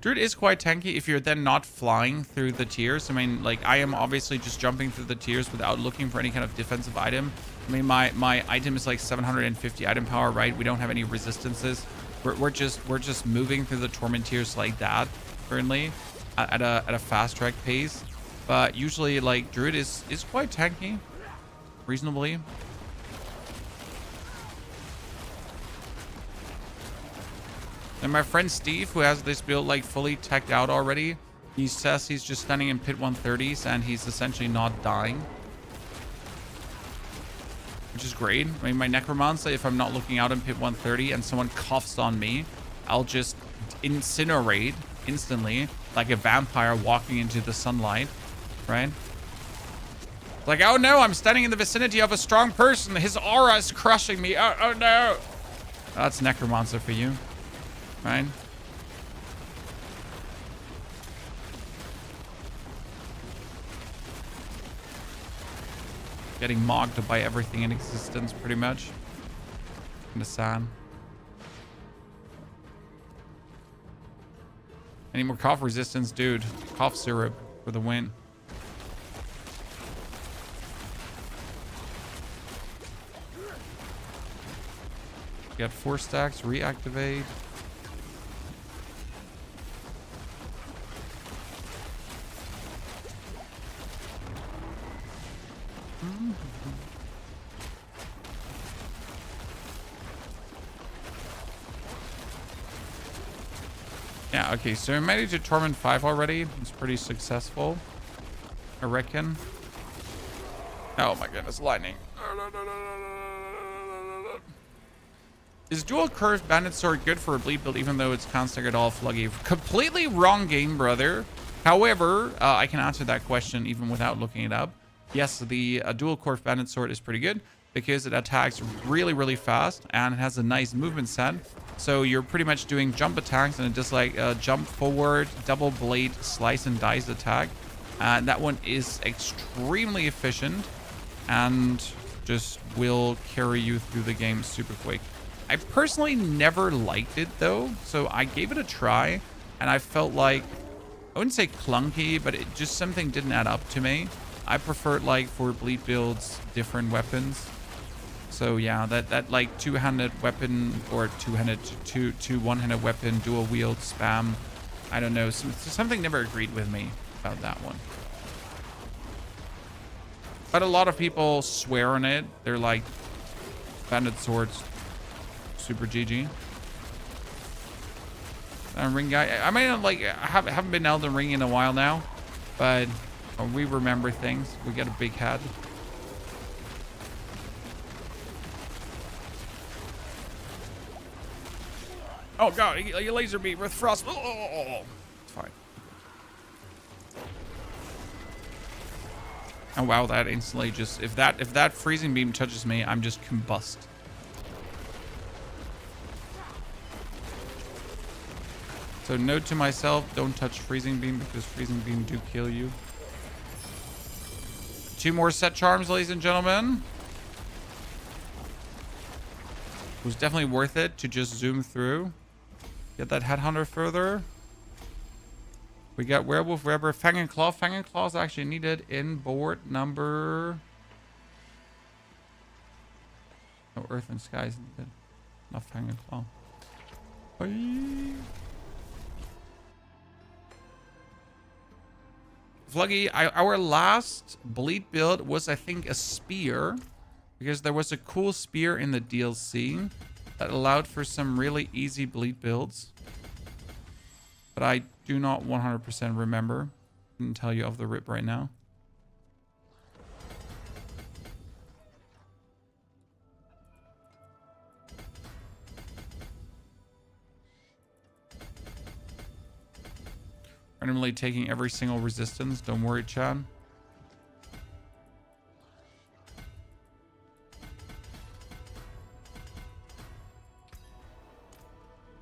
Druid is quite tanky if you're then not flying through the tiers. I mean, like, I am obviously just jumping through the tiers without looking for any kind of defensive item. I mean, my item is like 750 item power, right? We don't have any resistances. We're just moving through the Torment tiers like that currently at a fast track pace. But usually, like, Druid is quite tanky, reasonably. And my friend Steve, who has this build like fully teched out already, he says he's just standing in pit 130s and he's essentially not dying. Which is great. I mean, my Necromancer, if I'm not looking out in pit 130 and someone coughs on me, I'll just incinerate instantly like a vampire walking into the sunlight, right? Like, oh no, I'm standing in the vicinity of a strong person. His aura is crushing me. Oh no. That's Necromancer for you. Right? Getting mocked by everything in existence, pretty much. In the sand. Any more cough resistance, dude? Cough syrup for the win. Get 4 stacks, reactivate. Yeah, okay, so we made it to Torment 5 already. It's pretty successful, I reckon. Oh my goodness, lightning. Is dual curved bandit sword good for a bleed build even though it's constant at all fluggy? Completely wrong game, brother. However, I can answer that question even without looking it up. Yes, the dual curved bandit sword is pretty good. because it attacks really, really fast and it has a nice movement set. So you're pretty much doing jump attacks and it just like jump forward, double blade, slice and dice attack. That one is extremely efficient and just will carry you through the game super quick. I personally never liked it though, so I gave it a try and I felt like, I wouldn't say clunky, but it just something didn't add up to me. I preferred like for bleed builds, different weapons. So yeah, that like two-handed weapon or two one-handed weapon, dual wield spam. I don't know, something never agreed with me about that one. But a lot of people swear on it. They're like, banded swords, super GG. Ring guy. I might not like. I haven't been Elden Ring in a while now, but we remember things. We get a big head. Oh god, you laser beam with frost. Oh, it's fine. Oh wow, that instantly just if that freezing beam touches me, I'm just combust. So note to myself, don't touch freezing beam because freezing beam do kill you. 2 more set charms, ladies and gentlemen. It was definitely worth it to just zoom through. Get that headhunter further. We got Werewolf, Rubber, Fang and Claw. Fang and Claw is actually needed in board number... No, Earth and Sky is needed. Not Fang and Claw. Bye. Fluggy, our last bleed build was, I think, a spear. Because there was a cool spear in the DLC that allowed for some really easy bleed builds. But I do not 100% remember. Couldn't tell you off the rip right now. Randomly taking every single resistance. Don't worry, Chad.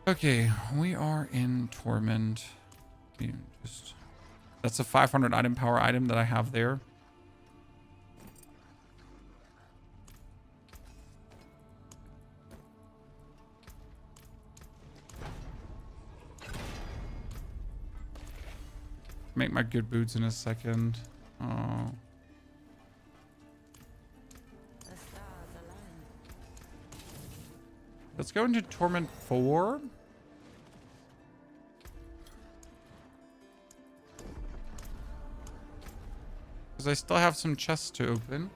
Okay, we are in Torment. That's a 500 item power item that I have there. Make my good boots in a second. Oh. Let's go into Torment 4. Because I still have some chests to open.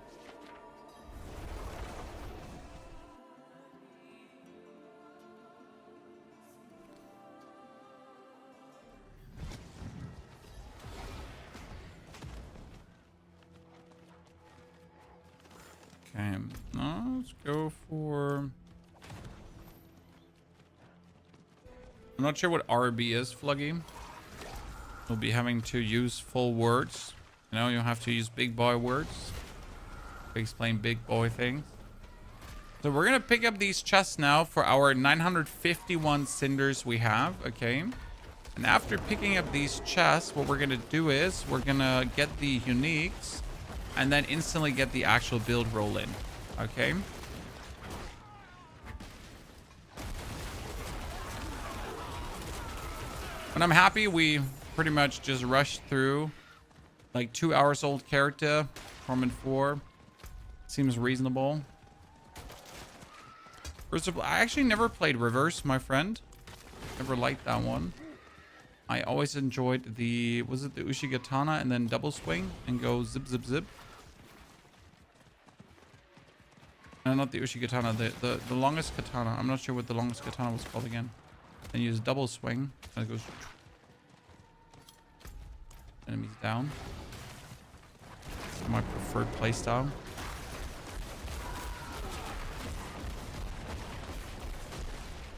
Okay, now let's go for... I'm not sure what RB is, Fluggy. We'll be having to use full words. You know, you'll have to use big boy words to explain big boy things. So we're going to pick up these chests now for our 951 cinders we have, okay? And after picking up these chests, what we're going to do is we're going to get the uniques and then instantly get the actual build roll in, okay? And I'm happy we pretty much just rushed through like 2 hours old character. Torment 4 seems reasonable. I actually never played Reverse, my friend. Never liked that one. I always enjoyed the, was it the Ushigatana and then double swing and go zip, zip, zip. No, not the Ushigatana, the longest katana. I'm not sure what the longest katana was called again. Then use double swing. And it goes... Enemies down. This is my preferred playstyle.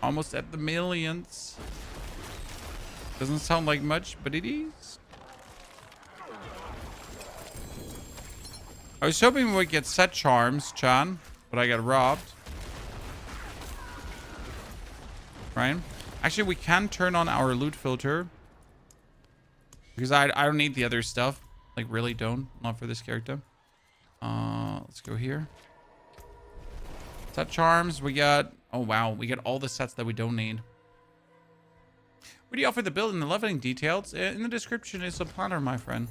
Almost at the millions. Doesn't sound like much, but it is. I was hoping we would get set charms, Chan. but I got robbed. Right? Actually, we can turn on our loot filter. Because I don't need the other stuff. Like, really don't. Not for this character. Let's go here. Set charms. We got... Oh, wow. We got all the sets that we don't need. Where do you offer the build and the leveling details? In the description is a planner, my friend.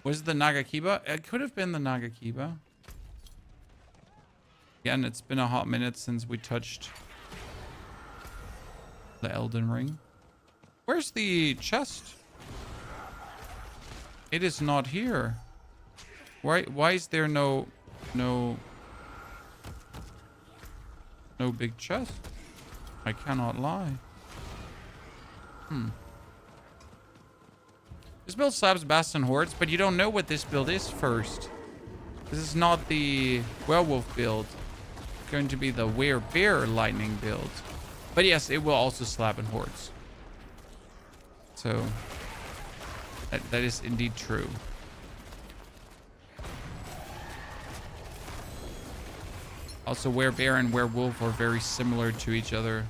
Was it the Nagakiba? It could have been the Nagakiba. Again, it's been a hot minute since we touched the Elden Ring. Where's the chest? It is not here. Why is there no big chest? I cannot lie. This build slabs Bastion Hordes, but you don't know what this build is first. This is not the Werewolf build. It's going to be the Bear Lightning build. But yes, it will also slab in Hordes. So, that is indeed true. Also, Bear and Werewolf are very similar to each other.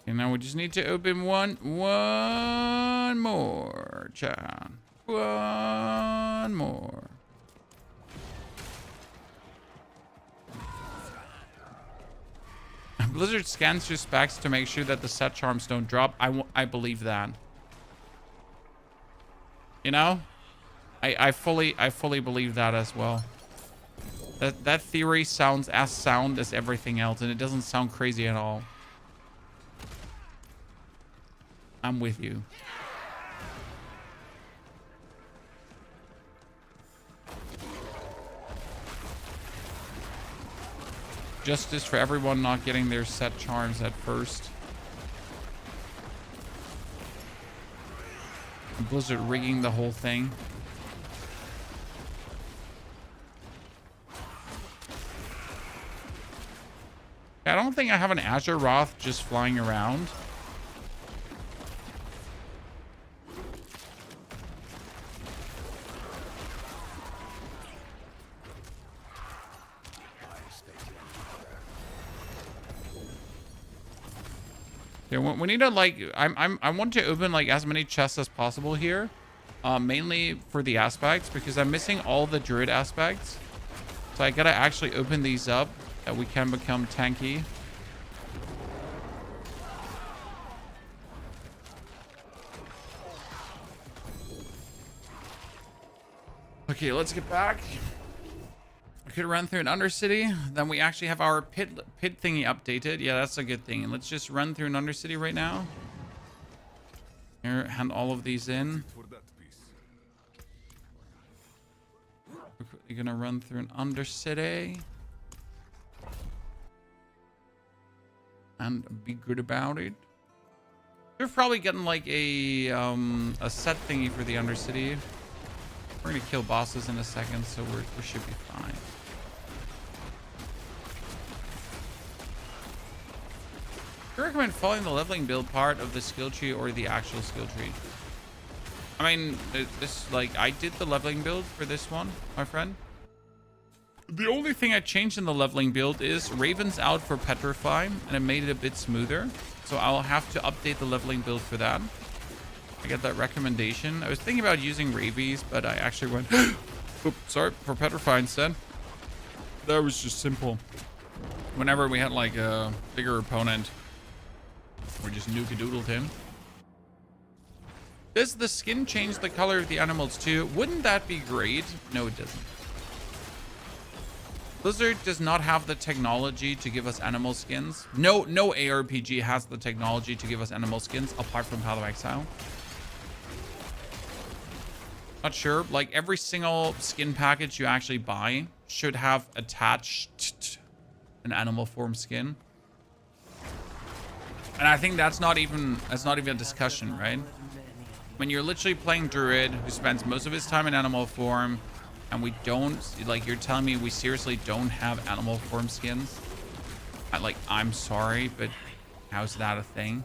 Okay, now we just need to open one more, John. One more. Blizzard scans your specs to make sure that the set charms don't drop. I believe that. You know, I fully believe that as well. That theory sounds as sound as everything else, and it doesn't sound crazy at all. I'm with you. Justice for everyone not getting their set charms at first. Blizzard rigging the whole thing. I don't think I have an Azure Wrath just flying around. Yeah, we need to like I want to open like as many chests as possible here, mainly for the aspects because I'm missing all the Druid aspects. So I gotta actually open these up that we can become tanky. Okay, let's get back. I could run through an Undercity. Then we actually have our pit thingy updated. Yeah, that's a good thing. Let's just run through an Undercity right now. Here, hand all of these in. We're quickly gonna run through an Undercity. And be good about it. We're probably getting like a set thingy for the Undercity. We're gonna kill bosses in a second, so we should be fine. Do you recommend following the leveling build part of the skill tree or the actual skill tree? I mean, this like I did the leveling build for this one, my friend. The only thing I changed in the leveling build is Raven's out for Petrify, and it made it a bit smoother. So I'll have to update the leveling build for that. I got that recommendation. I was thinking about using Ravies, but I actually went, oops, sorry, for Petrify instead. That was just simple. Whenever we had like a bigger opponent, we just nuke-a-doodled him. Does the skin change the color of the animals too? Wouldn't that be great? No, it doesn't. Blizzard does not have the technology to give us animal skins. No ARPG has the technology to give us animal skins apart from Path of Exile. Not sure. Like every single skin package you actually buy should have attached an animal form skin. And I think that's not even a discussion, right? When you're literally playing Druid who spends most of his time in animal form, and we don't, like, you're telling me we seriously don't have animal form skins? I'm sorry, but how's that a thing?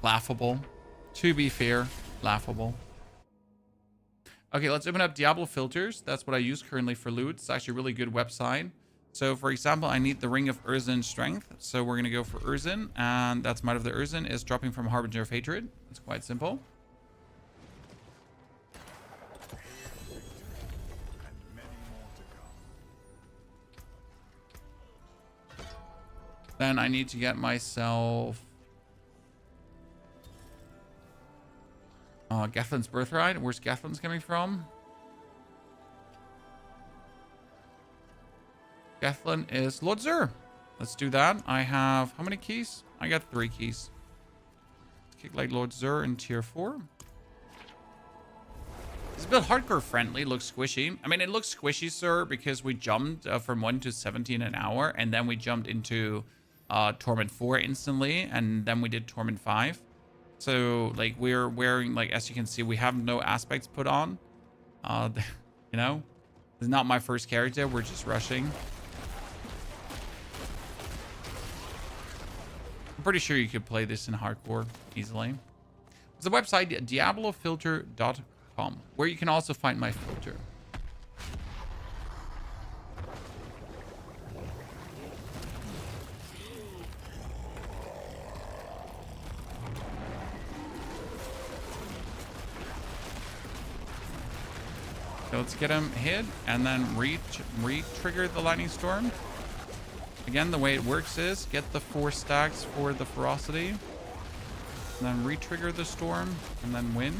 Laughable. To be fair, laughable. Okay, let's open up Diablo filters. That's what I use currently for loot. It's actually a really good website. So, for example, I need the Ring of Urzin Strength. So we're going to go for Urzin. And that's Might of the Urzin is dropping from Harbinger of Hatred. It's quite simple. Then I need to get myself Gethlin's Birthright. Where's Gethlin's coming from? Gethlin is Lord Zur. Let's do that. I have how many keys? I got 3 keys. Let's kick like Lord Zur in tier 4. It's a bit hardcore friendly, looks squishy. I mean, it looks squishy, sir, because we jumped from 1 to 17 an hour, and then we jumped into Torment 4 instantly, and then we did Torment 5. So, like, we're wearing, like, as you can see, we have no aspects put on. You know? It's not my first character. We're just rushing. I'm pretty sure you could play this in hardcore easily. There's a website, diablofilter.com, where you can also find my filter. So let's get him hit and then re-trigger the lightning storm. Again, the way it works is get the 4 stacks for the ferocity, and then re-trigger the storm, and then win.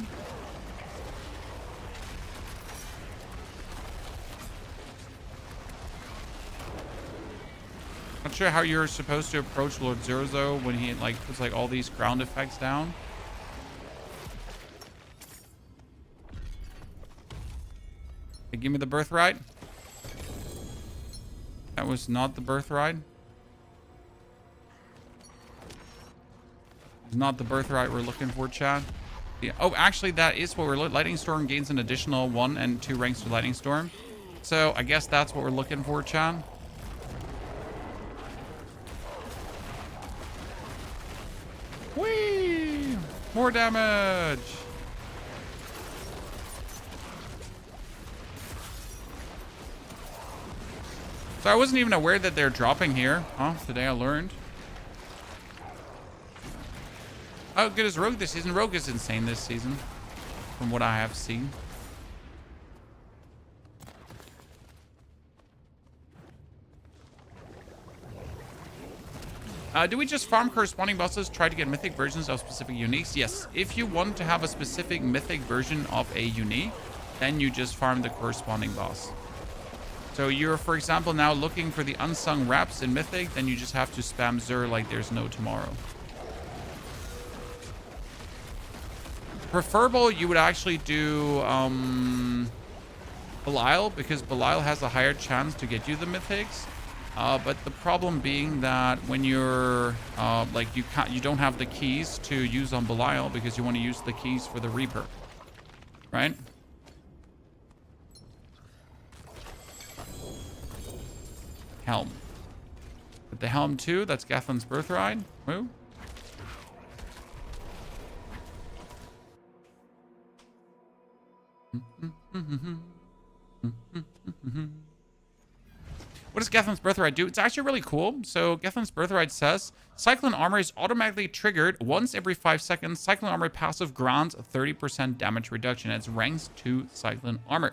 Not sure how you're supposed to approach Lord Zurzo when he like puts like all these ground effects down. Hey, give me the birthright. That was not the birthright. It's not the birthright we're looking for, chat. Yeah. Oh, actually, that is what we're looking. Lightning Storm gains an additional 1 and 2 ranks to Lightning Storm. So I guess that's what we're looking for, chat. Whee! More damage. So I wasn't even aware that they're dropping here. Huh? Today I learned. How good is Rogue this season? Rogue is insane this season, from what I have seen. Do we just farm corresponding bosses, try to get mythic versions of specific uniques? Yes. If you want to have a specific mythic version of a unique, then you just farm the corresponding boss. So you're, for example, now looking for the unsung raps in Mythic, then you just have to spam Zur like there's no tomorrow. Preferable, you would actually do Belial, because Belial has a higher chance to get you the Mythics. But the problem being that when you're like you don't have the keys to use on Belial because you want to use the keys for the Reaper, right? Helm. With the helm too, that's Gathlin's Birthright. Woo. What does Gathlin's Birthright do? It's actually really cool. So Gathlin's Birthright says, Cyclone Armor is automatically triggered once every 5 seconds. Cyclone Armor passive grants 30% damage reduction. It's ranks 2 Cyclone Armor.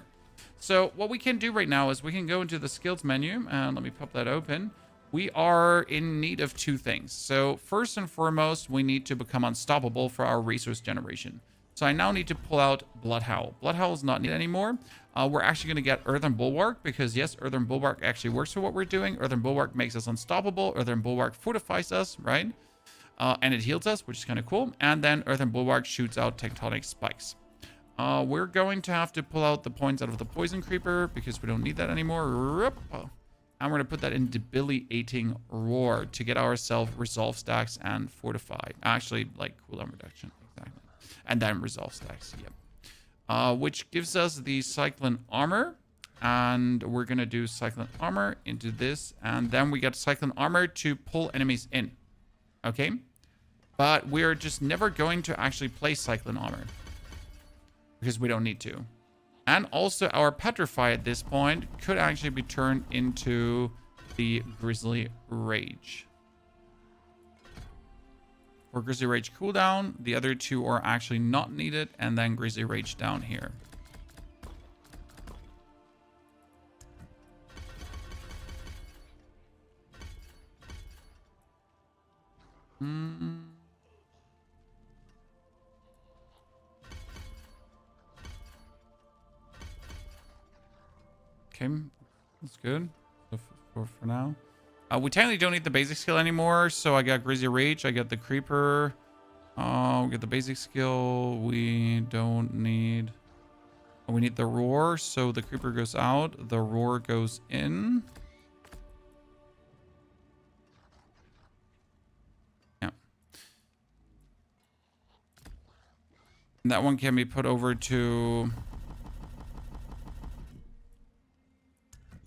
So what we can do right now is we can go into the skills menu, and let me pop that open. We are in need of 2 things. So first and foremost, we need to become unstoppable for our resource generation. So I now need to pull out Bloodhowl. Bloodhowl is not needed anymore. We're actually going to get Earthen Bulwark, because yes, Earthen Bulwark actually works for what we're doing. Earthen Bulwark makes us unstoppable. Earthen Bulwark fortifies us, right? And it heals us, which is kind of cool. And then Earthen Bulwark shoots out tectonic spikes. We're going to have to pull out the points out of the Poison Creeper because we don't need that anymore. And we're going to put that in Debilitating Roar to get ourselves Resolve stacks and Fortify. Actually, like cooldown reduction. Exactly. And then Resolve stacks. Yep. Which gives us the Cyclone Armor. And we're going to do Cyclone Armor into this. And then we get Cyclone Armor to pull enemies in. Okay? But we're just never going to actually play Cyclone Armor. Because we don't need to. And also our Petrify at this point could actually be turned into the Grizzly Rage. For Grizzly Rage cooldown, the other two are actually not needed. And then Grizzly Rage down here. Okay, that's good for now. We technically don't need the basic skill anymore, so I got Grizzly Rage, I got the Creeper. We got the basic skill. We don't need... We need the Roar, so the Creeper goes out, the Roar goes in. Yeah. And that one can be put over to...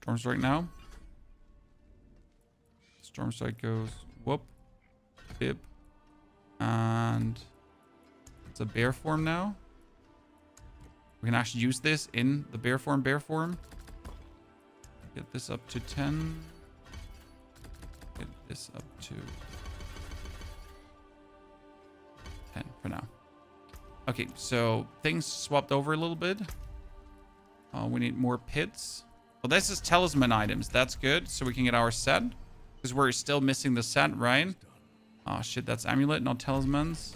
Storm Strike now. Storm Strike goes whoop, bib, and it's a bear form now. We can actually use this in the bear form. Get this up to 10. Get this up to 10 for now. Okay, so things swapped over a little bit. We need more pits. Well, this is talisman items. That's good. So we can get our set. Because we're still missing the set, right? Oh, shit. That's amulet, not talismans.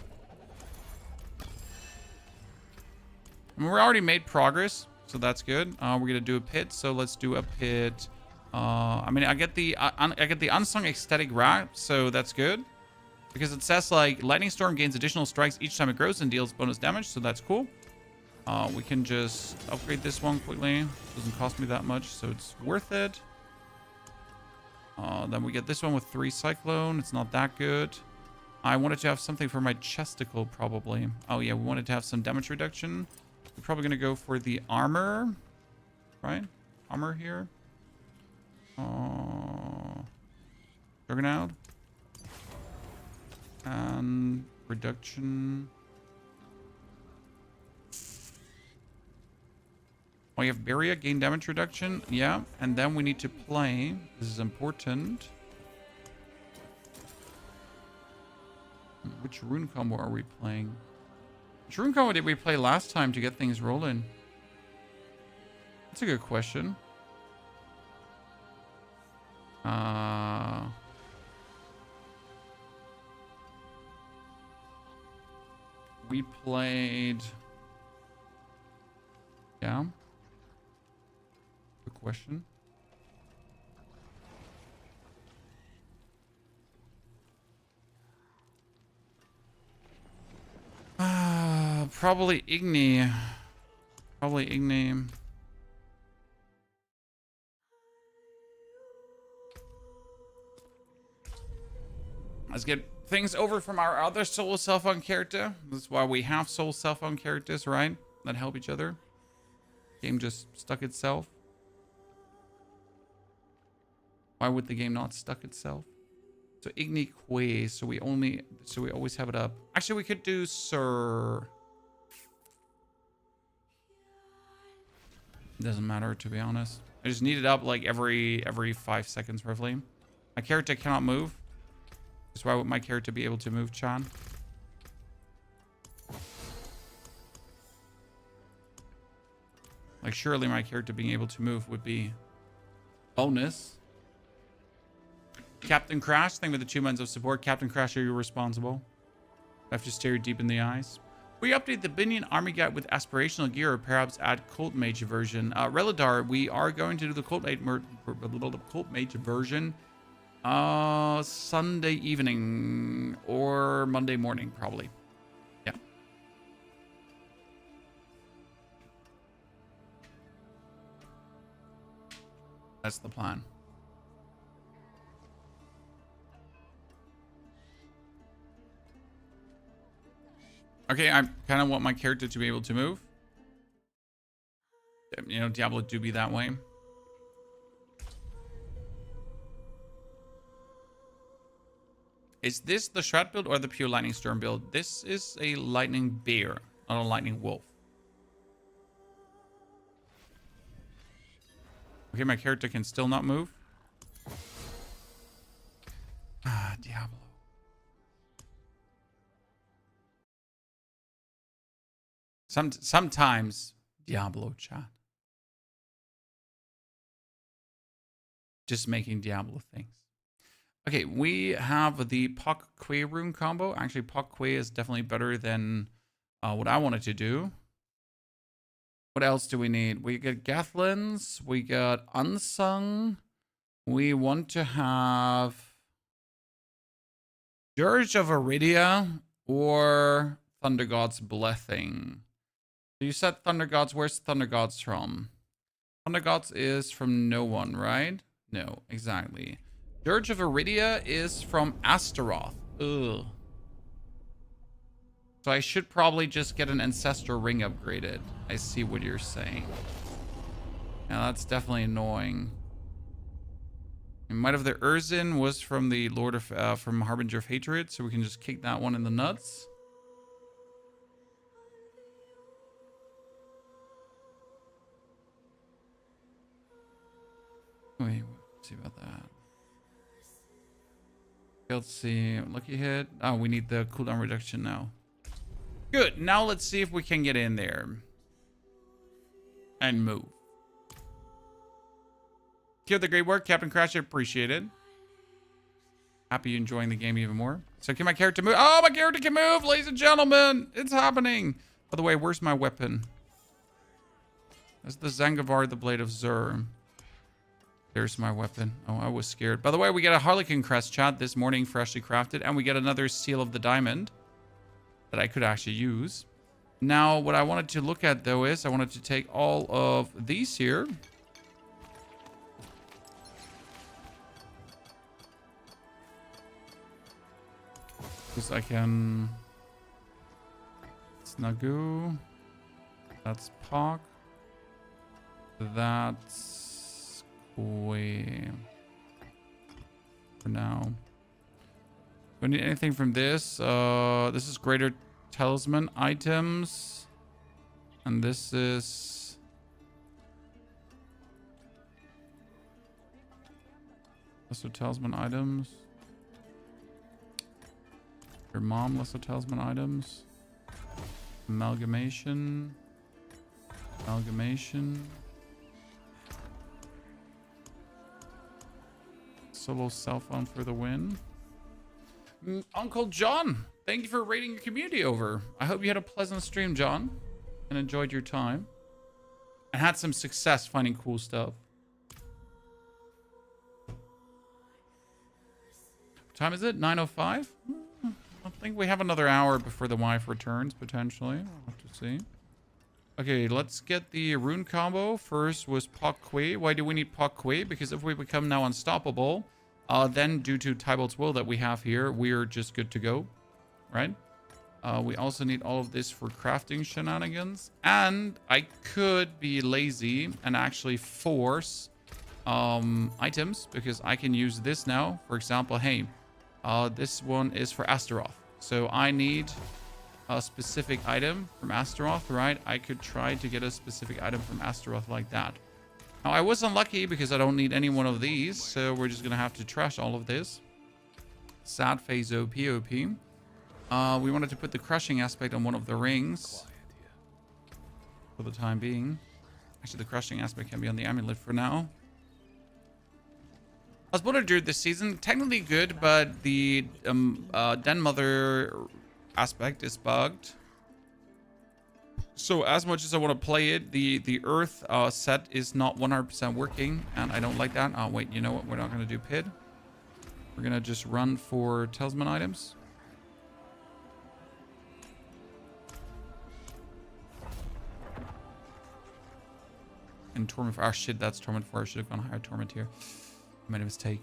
And we already made progress. So that's good. We're going to do a pit. So let's do a pit. I mean, I get the unsung ecstatic wrath. So that's good. Because it says, like, lightning storm gains additional strikes each time it grows and deals bonus damage. So that's cool. We can just upgrade this one quickly. Doesn't cost me that much, so it's worth it. Then we get this one with 3 Cyclone. It's not that good. I wanted to have something for my chesticle, probably. Oh, yeah, we wanted to have some damage reduction. We're probably going to go for the armor. Right? Armor here. Juggernaut. And reduction... We have Barrier, gain damage reduction. Yeah, and then we need to play. This is important. Which rune combo are we playing? Which rune combo did we play last time to get things rolling? That's a good question. We played... Yeah. Good question. Probably Igni. Probably Igni. Let's get things over from our other soul cell phone character. That's why we have soul cell phone characters, right? That help each other. Game just stuck itself. Why would the game not stuck itself? So Igni Quay, so we always have it up. Actually, we could do Sir. Doesn't matter, to be honest. I just need it up like every 5 seconds roughly. My character cannot move. That's why would my character be able to move, Chan? Like, surely my character being able to move would be bonus. Captain Crash, thank you for the 2 months of support. Captain Crash, are you responsible? I have to stare you deep in the eyes. We update the Binion army guide with aspirational gear, or perhaps add Cult Mage version. Reladar, we are going to do the Cult Mage version Sunday evening or Monday morning, probably. Yeah. That's the plan. Okay, I kind of want my character to be able to move. you know, Diablo do be that way. Is this the Shroud build or the pure Lightning Storm build? This is a Lightning Bear, not a Lightning Wolf. Okay, my character can still not move. Ah, Diablo. Sometimes Diablo chat. Just making Diablo things. Okay, we have the Pak Kwe rune combo. Actually, Pak Kwe is definitely better than what I wanted to do. What else do we need? We got Gathlins. We got Unsung. We want to have Dirge of Iridia or Thunder God's Blessing. So you said Thunder Gods. Where's Thunder Gods from? Thunder Gods is from no one, right? No, exactly. Dirge of Iridia is from Astaroth. Ugh. So I should probably just get an Ancestor Ring upgraded. I see what you're saying. Yeah, that's definitely annoying. And Might of the Urzin was from the Lord of from Harbinger of Hatred, so we can just kick that one in the nuts. Wait, let's see about that. Let's see. Lucky hit. Oh, we need the cooldown reduction now. Good. Now let's see if we can get in there and move. Keep up the great work, Captain Crash. I appreciate it. Happy you're enjoying the game even more. So can my character move? Oh, my character can move, ladies and gentlemen. It's happening. By the way, where's my weapon? That's the Zangavar, the Blade of Zur. There's my weapon. Oh, I was scared. By the way, we get a Harlequin Crest chat this morning, freshly crafted, and we get another Seal of the Diamond that I could actually use. Now, what I wanted to look at, though, is I wanted to take all of these here. Because I can... Snagoo. That's Pog. That's... Kwe. For now. Do I need anything from this? This is Greater Talisman items. And this is... Lesser Talisman items. Your mom, Lesser Talisman items. Amalgamation. Amalgamation. Solo cell phone for the win. Uncle John, thank you for raiding your community over. I hope you had a pleasant stream, John, and enjoyed your time. And had some success finding cool stuff. What time is it? 9:05? I think we have another hour before the wife returns, potentially. I'll have to see. Okay, let's get the rune combo. First was Pak Kwe. Why do we need Pak Kwe? Because if we become now unstoppable, then due to Tybalt's will that we have here, we're just good to go, right? We also need all of this for crafting shenanigans. And I could be lazy and actually force items, because I can use this now. For example, hey, this one is for Astaroth. So I need a specific item from Astaroth, right? I could try to get a specific item from Astaroth like that. Now, I was unlucky because I don't need any one of these, so we're just going to have to trash all of this. Sad phase OP. We wanted to put the crushing aspect on one of the rings for the time being. Actually, the crushing aspect can be on the amulet for now. I was able to do this season. Technically good, but the Den Mother aspect is bugged. So as much as I want to play it, the Earth set is not 100% working, and I don't like that. Oh, wait, you know what? We're not going to do PID. We're going to just run for talisman items. And Torment 4. Oh, shit, that's Torment 4. I should have gone higher Torment here. I made a mistake.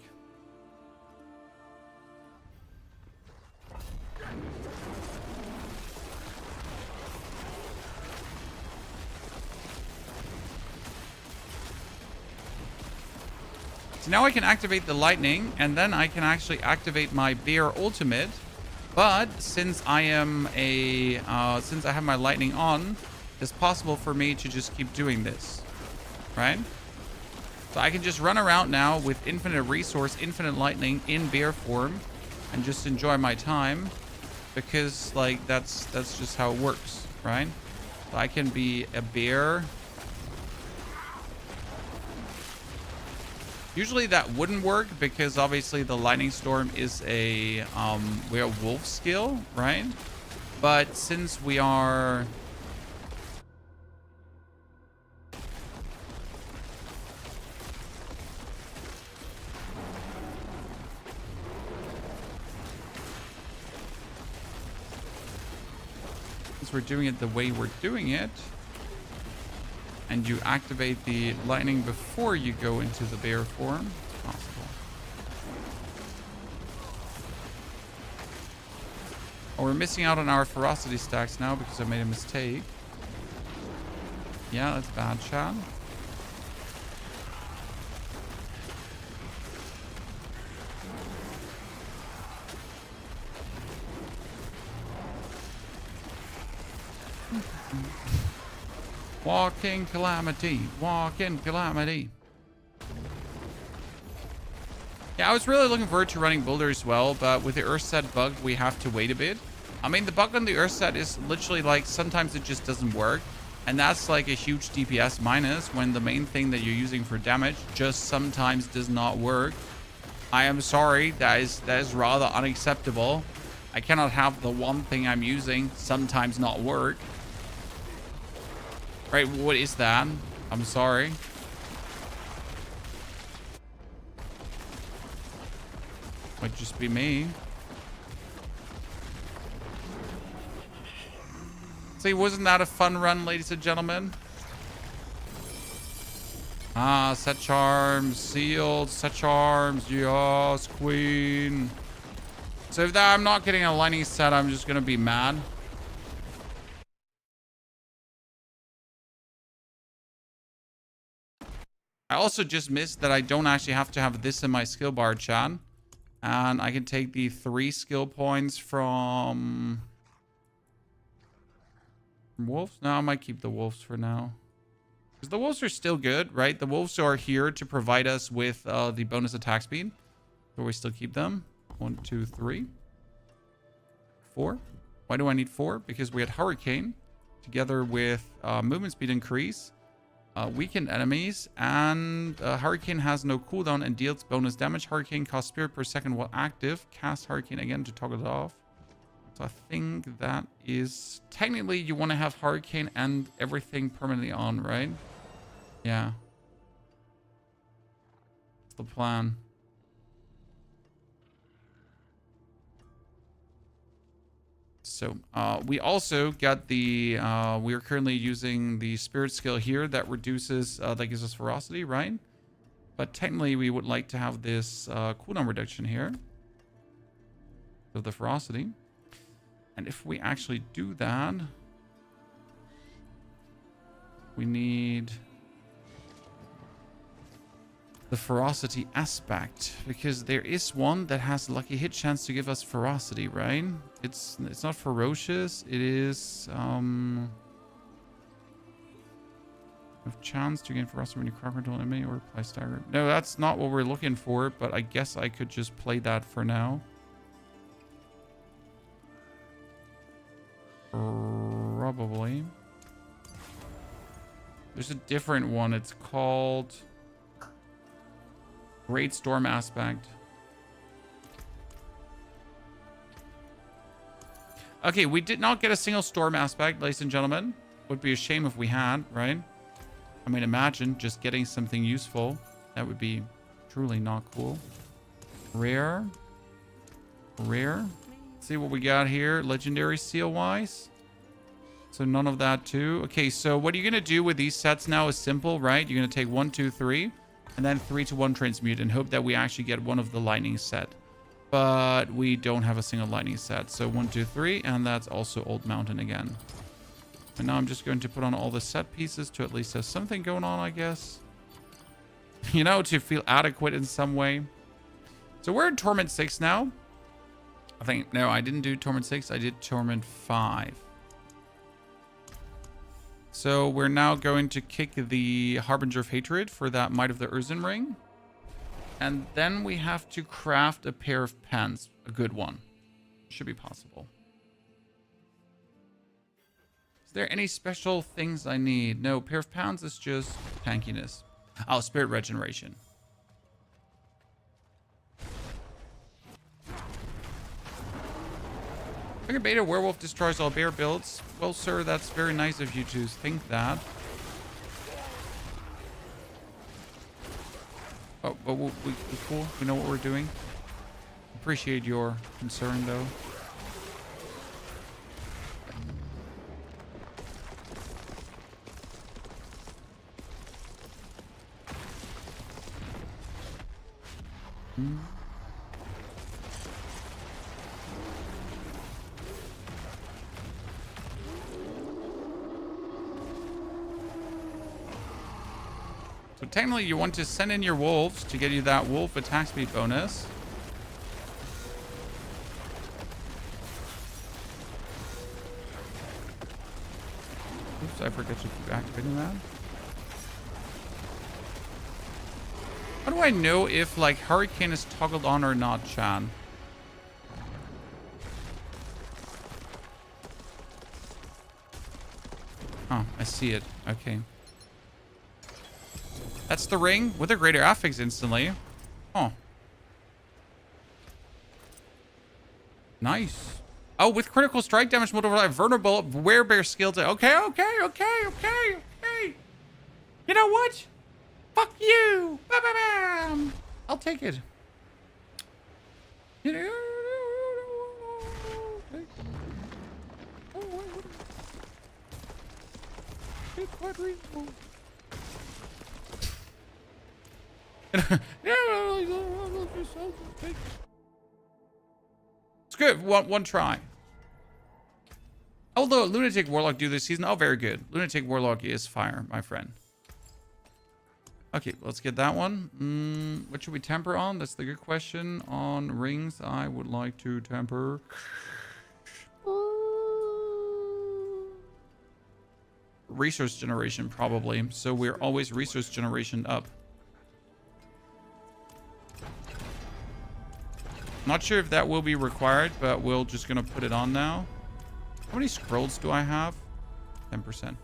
So now I can activate the lightning, and then I can actually activate my bear ultimate. But since I am since I have my lightning on, it's possible for me to just keep doing this, right? So I can just run around now with infinite resource, infinite lightning in bear form, and just enjoy my time, because like that's just how it works, right? So I can be a bear. Usually that wouldn't work because obviously the lightning storm is a werewolf skill, right? But since we are doing it the way we're doing it, and you activate the lightning before you go into the bear form, it's possible. Oh, we're missing out on our ferocity stacks now because I made a mistake. Yeah, that's bad, Chad. Walking calamity, walking calamity. Yeah, I was really looking forward to running Boulder as well, but with the Earth set bugged, we have to wait a bit. I mean, the bug on the Earth set is literally like sometimes it just doesn't work, and that's like a huge DPS minus when the main thing that you're using for damage just sometimes does not work. I am sorry, that is rather unacceptable. I cannot have the one thing I'm using sometimes not work. Right, what is that? I'm sorry. Might just be me. See, wasn't that a fun run, ladies and gentlemen? Ah, set charms, sealed, set charms, yes, queen. So if I'm not getting a lightning set, I'm just gonna be mad. I also just missed that I don't actually have to have this in my skill bar, chat. And I can take the 3 skill points from wolves. No, I might keep the wolves for now. Because the wolves are still good, right? The wolves are here to provide us with the bonus attack speed. So we still keep them. 1, 2, 3. 4. Why do I need 4? Because we had Hurricane together with movement speed increase. Weakened enemies, and Hurricane has no cooldown and deals bonus damage. Hurricane costs spirit per second while active. Cast Hurricane again to toggle it off. So I think that is... Technically, you want to have Hurricane and everything permanently on, right? Yeah. That's the plan. So we also got the we are currently using the spirit skill here that reduces that gives us ferocity, right? But technically we would like to have this cooldown reduction here of the ferocity. And if we actually do that, we need the ferocity aspect, because there is one that has lucky hit chance to give us ferocity, right? It's not ferocious, it is have chance to gain ferocity when you crowd control an enemy or apply stagger. No, that's not what we're looking for, but I guess I could just play that for now. Probably. There's a different one. It's called Great Storm Aspect. Okay, we did not get a single storm aspect, ladies and gentlemen. Would be a shame if we had, right? I mean, imagine just getting something useful. That would be truly not cool. Rare. Rare. Let's see what we got here. Legendary seal-wise. So none of that too. Okay, so what you're going to do with these sets now is simple, right? You're going to take 1, 2, 3. And then 3 to 1 transmute and hope that we actually get one of the lightning set. But we don't have a single lightning set. So 1, 2, 3. And that's also Old Mountain again. And now I'm just going to put on all the set pieces to at least have something going on, I guess. you know, to feel adequate in some way. So we're in Torment 6 now. I think, no, I didn't do Torment 6. I did Torment 5. So we're now going to kick the Harbinger of Hatred for that Might of the Urzen Ring. And then we have to craft a pair of pants. A good one. Should be possible. Is there any special things I need? No, pair of pants is just tankiness. Oh, spirit regeneration. Figure beta werewolf destroys all bear builds. Well, sir, that's very nice of you to think that. Oh, but we cool. We know what we're doing. Appreciate your concern, though. So technically you want to send in your wolves to get you that wolf attack speed bonus. Oops, I forgot to keep activating that. How do I know if like Hurricane is toggled on or not, Chan? Oh, I see it. Okay. That's the ring with a greater affix instantly. Oh. Nice. Oh, with critical strike damage multiplier, vulnerable, werebear skills. Okay. You know what? Fuck you. Bam. I'll take it. You know. It's quite reasonable. It's good. One try. Although Lunatic Warlock do this season. Oh, very good. Lunatic Warlock is fire, my friend. Okay, let's get that one. What should we temper on? That's the good question. On rings, I would like to temper. Resource generation, probably. So we're always resource generation up. Not sure if that will be required, but we're just gonna put it on now. How many scrolls do I have? 10%.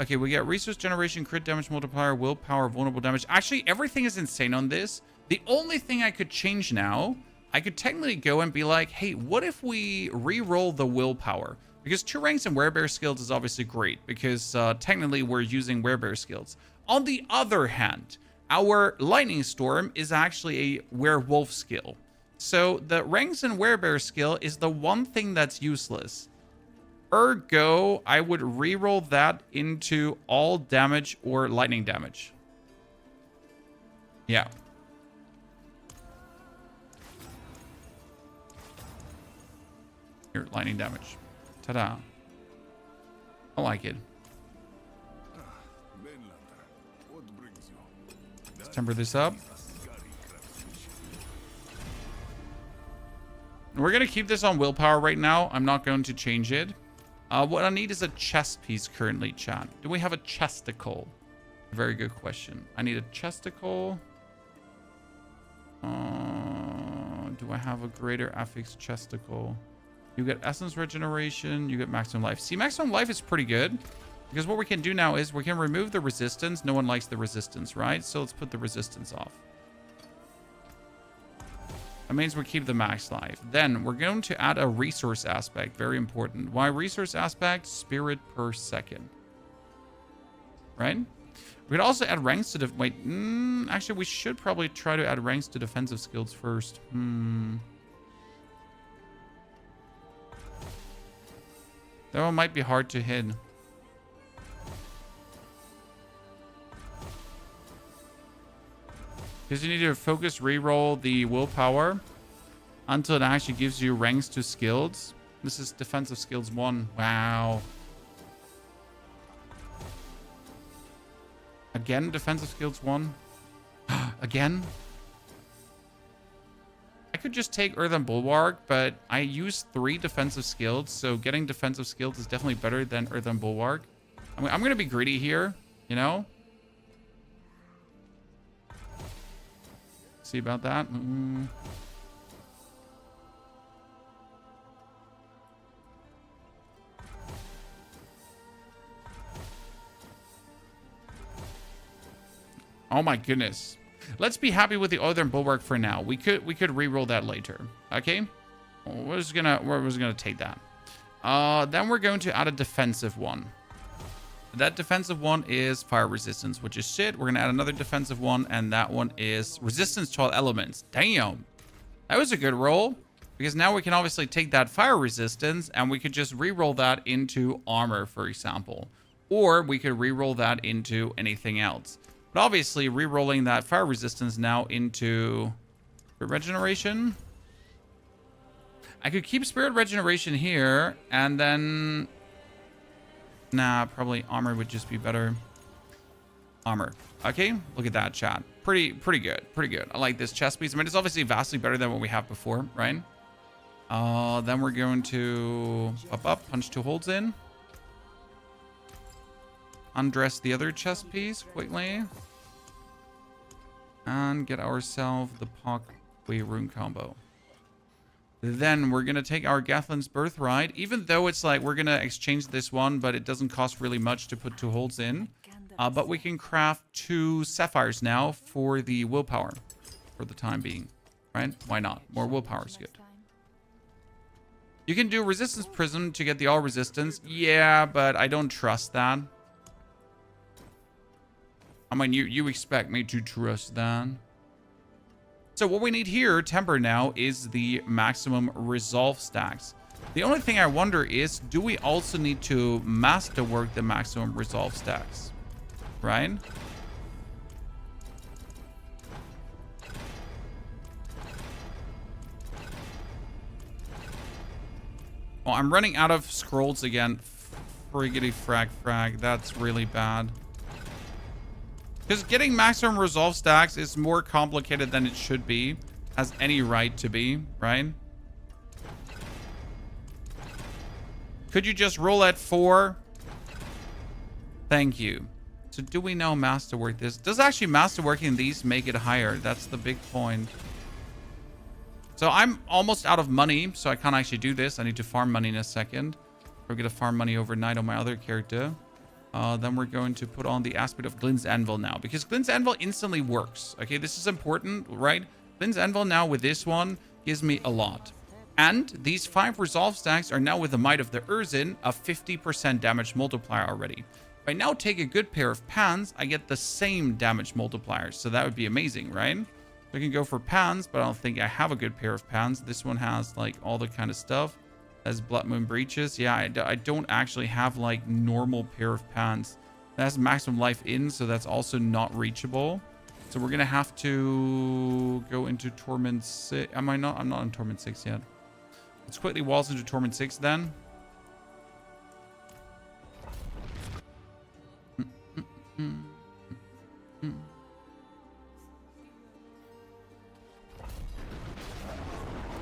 Okay, we get resource generation, crit damage multiplier, willpower, vulnerable damage. Actually, everything is insane on this. The only thing I could change now, I could technically go and be like, hey, what if we re-roll the willpower? Because 2 ranks and werebear skills is obviously great, because technically we're using werebear skills. On the other hand, our lightning storm is actually a werewolf skill. So the ranks and werebear skill is the one thing that's useless. Ergo, I would reroll that into all damage or lightning damage. Yeah. Here, lightning damage. Ta-da. I like it. Let's temper this up. We're going to keep this on willpower right now. I'm not going to change it. What I need is a chest piece currently, chat. Do we have a chesticle? Very good question. I need a chesticle. Do I have a greater affix chesticle? You get essence regeneration. You get maximum life. See, maximum life is pretty good. Because what we can do now is we can remove the resistance. No one likes the resistance, right? So let's put the resistance off. That means we keep the max life. Then we're going to add a resource aspect. Very important. Why resource aspect? Spirit per second. Right? We could also add ranks to the... Wait. Actually, we should probably try to add ranks to defensive skills first. That one might be hard to hit. Because you need to focus reroll the willpower until it actually gives you ranks to skills. This is defensive skills 1. Wow. Again, defensive skills 1. Again? I could just take Earthen Bulwark, but I use 3 defensive skills, so getting defensive skills is definitely better than Earthen Bulwark. I mean, I'm going to be greedy here, you know? See about that? Oh my goodness. Let's be happy with the Earthen Bulwark for now. We could re-roll that later. Okay? We're just gonna take that. Then we're going to add a defensive one. That defensive one is fire resistance, which is shit. We're gonna add another defensive one, and that one is resistance to all elements. Damn. That was a good roll. Because now we can obviously take that fire resistance and we could just re-roll that into armor, for example. Or we could re-roll that into anything else. But obviously, re-rolling that fire resistance now into regeneration. I could keep spirit regeneration here, and then... Nah, probably armor would just be better. Armor. Okay, look at that, chat. Pretty good, pretty good. I like this chest piece. I mean, it's obviously vastly better than what we have before, right? Then we're going to up, punch 2 holes in. Undress the other chest piece quickly. And get ourselves the Parkway rune combo. Then we're going to take our Gathlin's Birthright. Even though it's like we're going to exchange this one, but it doesn't cost really much to put 2 holes in. But we can craft 2 sapphires now for the willpower. For the time being. Right? Why not? More willpower is good. You can do Resistance Prism to get the all resistance. Yeah, but I don't trust that. I mean, you expect me to trust that. So what we need here, Temper now, is the maximum resolve stacks. The only thing I wonder is, do we also need to masterwork the maximum resolve stacks? Right? Oh, I'm running out of scrolls again. Friggity frag. That's really bad. Because getting maximum resolve stacks is more complicated than it should be. Has any right to be, right? Could you just roll at 4? Thank you. So do we now masterwork this? Does actually masterworking these make it higher? That's the big point. So I'm almost out of money, so I can't actually do this. I need to farm money in a second. We're going to farm money overnight on my other character. Then we're going to put on the aspect of Glyn's Anvil now, because Glyn's Anvil instantly works. Okay, this is important, right? Glyn's Anvil now with this one gives me a lot. And these 5 resolve stacks are now with the Might of the Urzin, a 50% damage multiplier already. If I now take a good pair of pans, I get the same damage multipliers. So that would be amazing, right? I can go for pans, but I don't think I have a good pair of pans. This one has like all the kind of stuff. Has Blood Moon Breaches. Yeah, I don't actually have like normal pair of pants. That has maximum life in, so that's also not reachable. So we're gonna have to go into Torment 6. Am I not? I'm not in Torment 6 yet. Let's quickly waltz into Torment 6 then.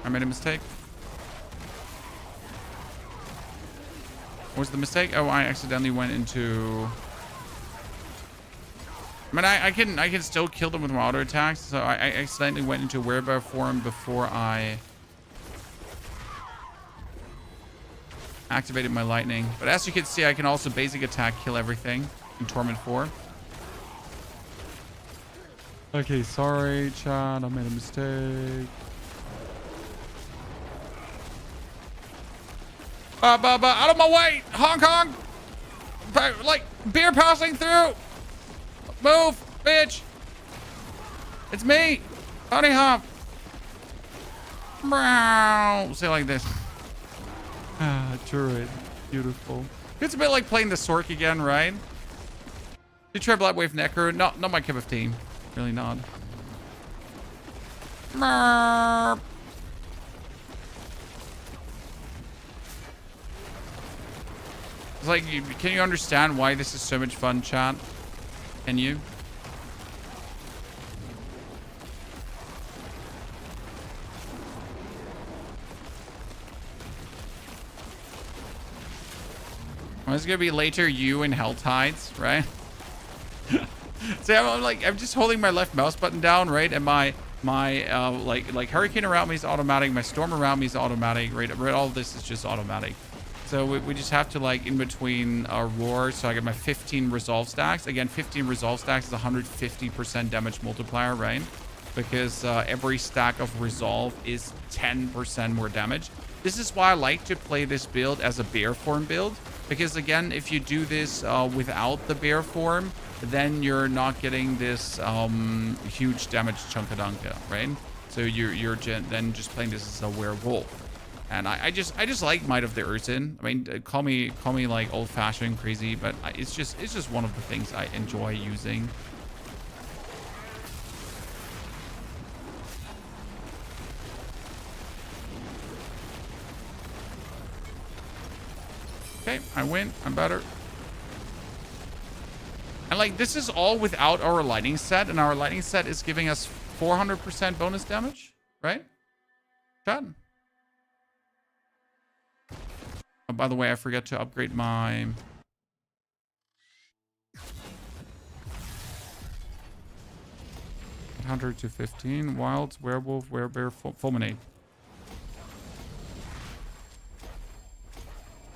I made a mistake. What was the mistake? Oh, I accidentally went into... I mean, I can still kill them with my auto attacks. So I accidentally went into Werebear form before I activated my lightning. But as you can see, I can also basic attack kill everything in Torment 4. Okay, sorry, chat. I made a mistake. Out of my way! Hong Kong! Like, beer passing through! Move, bitch! It's me! Honey Hop! Say it like this. Ah, Druid. Beautiful. It's a bit like playing the Sork again, right? You try Bloodwave Necro? Not my cup of tea. Really not. It's like, can you understand why this is so much fun, chat? Can you? Oh, it's gonna be later you and Hell Tides, right? See, I'm just holding my left mouse button down, right? And my like Hurricane around me is automatic. My Storm around me is automatic, right? All of this is just automatic. So we just have to like in between roar. So I get my 15 resolve stacks. Again, 15 resolve stacks is 150% damage multiplier, right? Because every stack of resolve is 10% more damage. This is why I like to play this build as a bear form build. Because again, if you do this without the bear form, then you're not getting this huge damage chunkadunka, right? So you're then just playing this as a werewolf. And I just like Might of the Ursin. I mean, call me like old-fashioned crazy, but it's just one of the things I enjoy using. Okay, I win. I'm better. And like this is all without our lightning set, and our lightning set is giving us 400% bonus damage, right? Chat. Oh, by the way, I forgot to upgrade my 100 to 15. Wilds, werewolf, werebear, fulminate.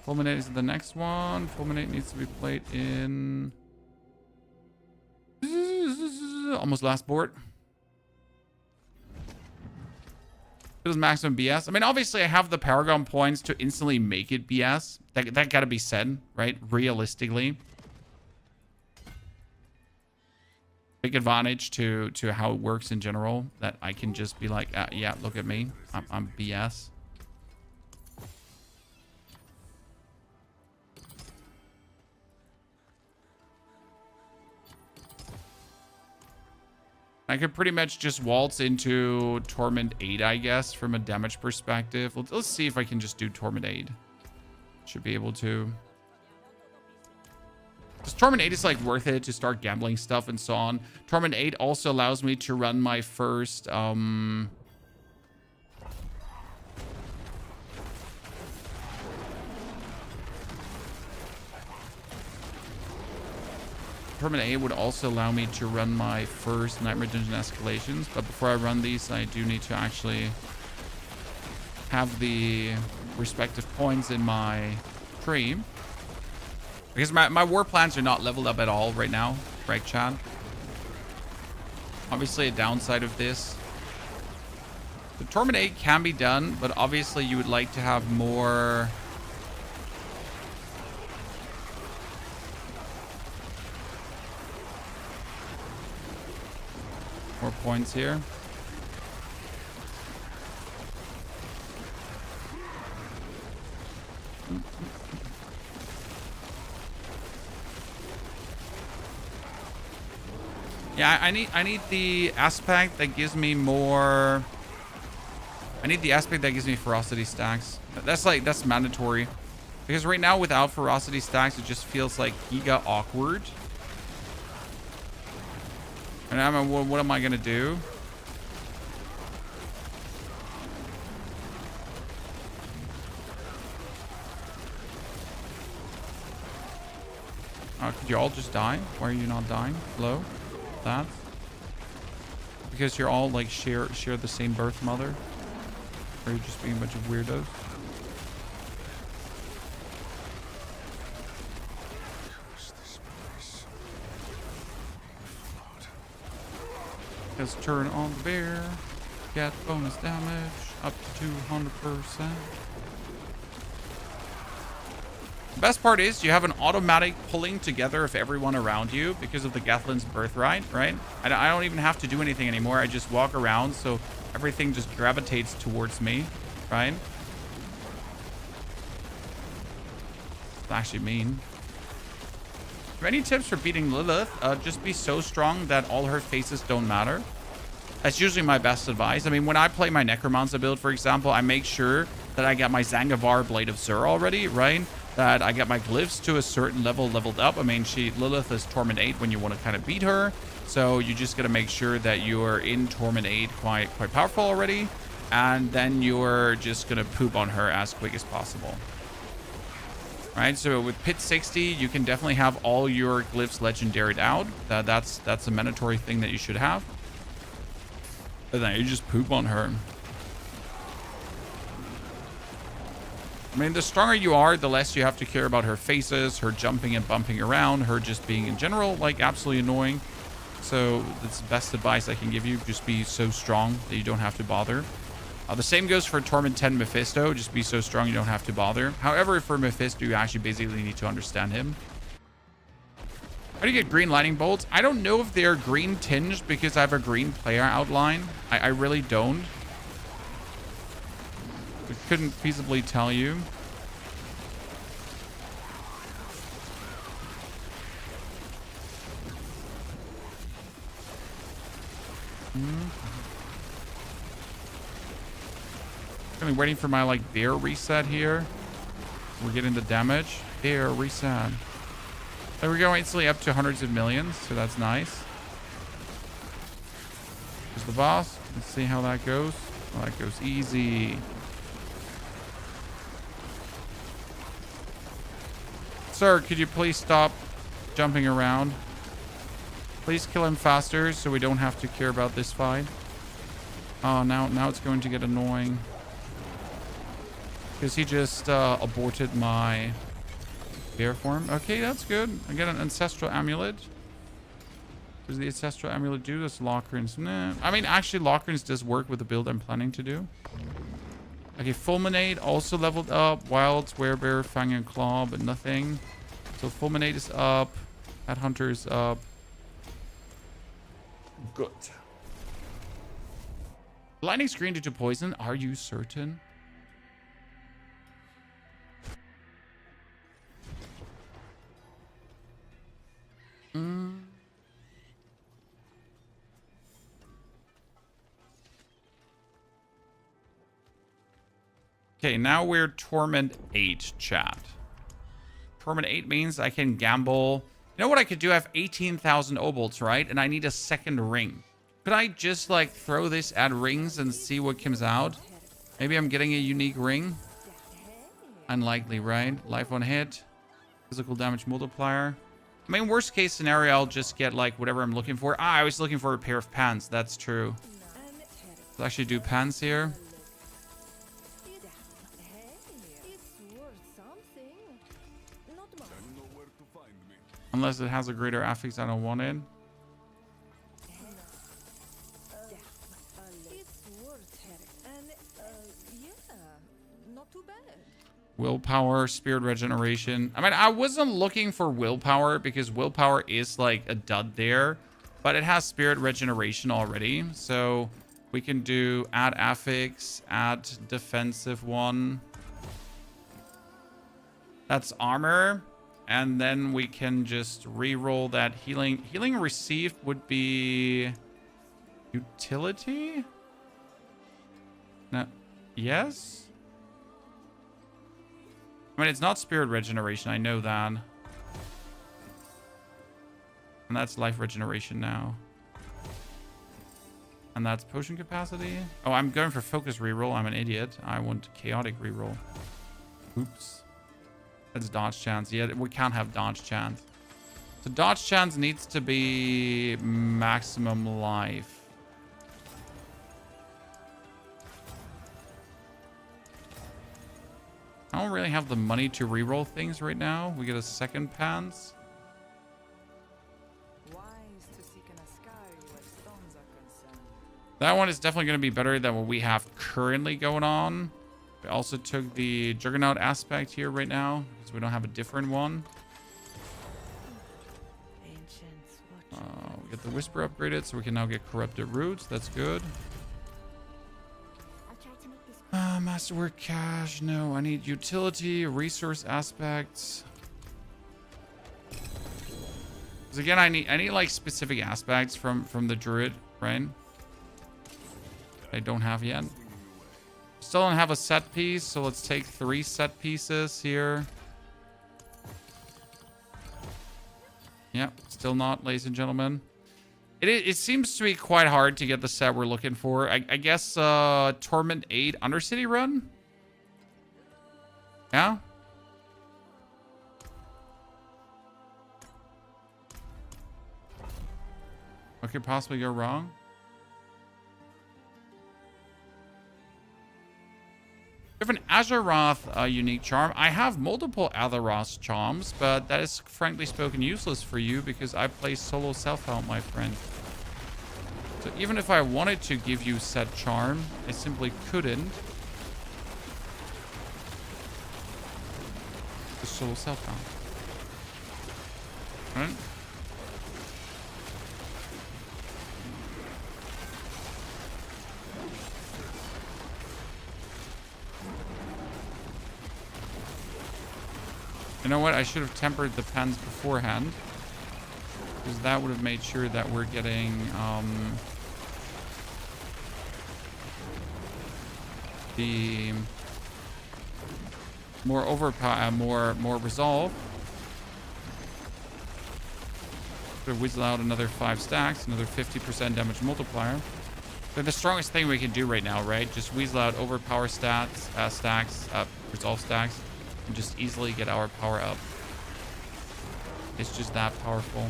Fulminate is the next one. Fulminate needs to be played in almost last board. It was maximum BS. I mean, obviously, I have the Paragon points to instantly make it BS. That gotta be said, right? Realistically. Big advantage to how it works in general. That I can just be like, yeah, look at me. I'm BS. I could pretty much just waltz into Torment 8, I guess, from a damage perspective. Let's see if I can just do Torment 8. Should be able to. Because Torment 8 is like worth it to start gambling stuff and so on. Torment 8 also allows me to run my first Torment 8 would also allow me to run my first Nightmare Dungeon escalations, but before I run these, I do need to actually have the respective points in my tree. Because my war plans are not leveled up at all right now, right, Chad? Obviously, a downside of this. The Torment 8 can be done, but obviously you would like to have more points here. Yeah, I need the aspect that gives me more. I need the aspect that gives me ferocity stacks. That's mandatory. Because right now without ferocity stacks, it just feels like giga awkward. And what am I gonna do? Could you all just die? Why are you not dying? Hello? That? Because you're all like share the same birth mother? Or are you just being a bunch of weirdos? Let's turn on the bear. Get bonus damage up to 200%. The best part is you have an automatic pulling together of everyone around you because of the Gatlin's birthright, right? I don't even have to do anything anymore. I just walk around, so everything just gravitates towards me, right? It's actually mean. Any tips for beating Lilith? Just be so strong that all her faces don't matter. That's usually my best advice. I mean, when I play my Necromancer build, for example, I make sure that I get my Zangavar Blade of Zur already, right? That I get my glyphs to a certain level leveled up. I mean, Lilith is Torment 8 when you want to kind of beat her. So you just got to make sure that you are in Torment 8 quite powerful already. And then you're just going to poop on her as quick as possible. right? So with Pit 60, you can definitely have all your glyphs legendaried out. That's a mandatory thing that you should have. And then you just poop on her. I mean, the stronger you are, the less you have to care about her phases, her jumping and bumping around, her just being in general, like, absolutely annoying. So that's the best advice I can give you. Just be so strong that you don't have to bother. The same goes for Torment 10 Mephisto. Just be so strong you don't have to bother. However, for Mephisto, you actually basically need to understand him. How do you get green lightning bolts? I don't know if they're green tinged because I have a green player outline. I really don't. I couldn't feasibly tell you. I'm waiting for my like bear reset here. We're getting the damage. Bear reset. There we go, instantly up to hundreds of millions, so that's nice. Here's the boss. Let's see how that goes. Oh, that goes easy. Sir, could you please stop jumping around? Please kill him faster so we don't have to care about this fight. Oh, now it's going to get annoying. Because he just aborted my bear form. Okay, that's good. I get an ancestral amulet. What does the ancestral amulet do? That's Lockrins. Nah. I mean, actually, Lockrins does work with the build I'm planning to do. Okay, Fulminate also leveled up. Wild, Werebear, Fang and Claw, but nothing. So Fulminate is up. Headhunter is up. Good. Lightning screen due to poison. Are you certain? Okay, now we're Torment 8, chat. Torment 8 means I can gamble. You know what I could do? I have 18,000 obolts, right? And I need a second ring. Could I just, like, throw this at rings and see what comes out? Maybe I'm getting a unique ring. Unlikely, right? Life on hit. Physical damage multiplier. I mean, worst case scenario, I'll just get, like, whatever I'm looking for. Ah, I was looking for a pair of pants. That's true. Let's actually do pants here. Unless it has a greater affix, I don't want it. Willpower, spirit regeneration. I mean, I wasn't looking for willpower because willpower is like a dud there, but it has spirit regeneration already. So we can do add affix, add defensive one. That's armor. And then we can just re-roll that healing. Healing received would be utility? No. Yes? I mean, it's not spirit regeneration. I know that. And that's life regeneration now. And that's potion capacity. Oh, I'm going for focus reroll. I'm an idiot. I want chaotic reroll. Oops. That's dodge chance. Yeah, we can't have dodge chance. So dodge chance needs to be maximum life. I don't really have the money to reroll things right now. We get a second pants. That one is definitely going to be better than what we have currently going on. We also took the Juggernaut aspect here right now, because we don't have a different one. We get the Whisper upgraded, so we can now get Corrupted Roots. That's good. Masterwork cash. No, I need utility, resource aspects. Because again, I need like specific aspects from the Druid, right? I don't have yet. Still don't have a set piece, so let's take 3 set pieces here. Yep, still not, ladies and gentlemen. It seems to be quite hard to get the set we're looking for. I guess Torment 8 Undercity run? Yeah? What could possibly go wrong? We have an Azeroth unique charm. I have multiple Azeroth charms, but that is frankly spoken useless for you because I play solo self-help, my friend. So even if I wanted to give you said charm, I simply couldn't. The solo self-help. Right? You know what? I should have tempered the pens beforehand. Because that would have made sure that we're getting the more overpower, more resolve. Could have whizzled out another 5 stacks, another 50% damage multiplier. They're the strongest thing we can do right now, right? Just weasel out overpower stacks, resolve stacks, and just easily get our power up. It's just that powerful.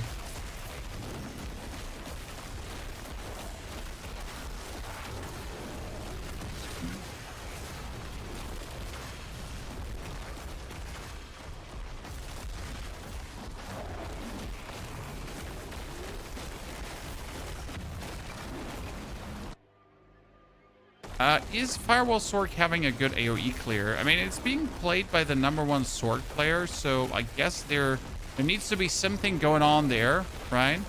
Is Firewall Sork having a good AoE clear? I mean, it's being played by the #1 Sork player, so I guess there needs to be something going on there, right?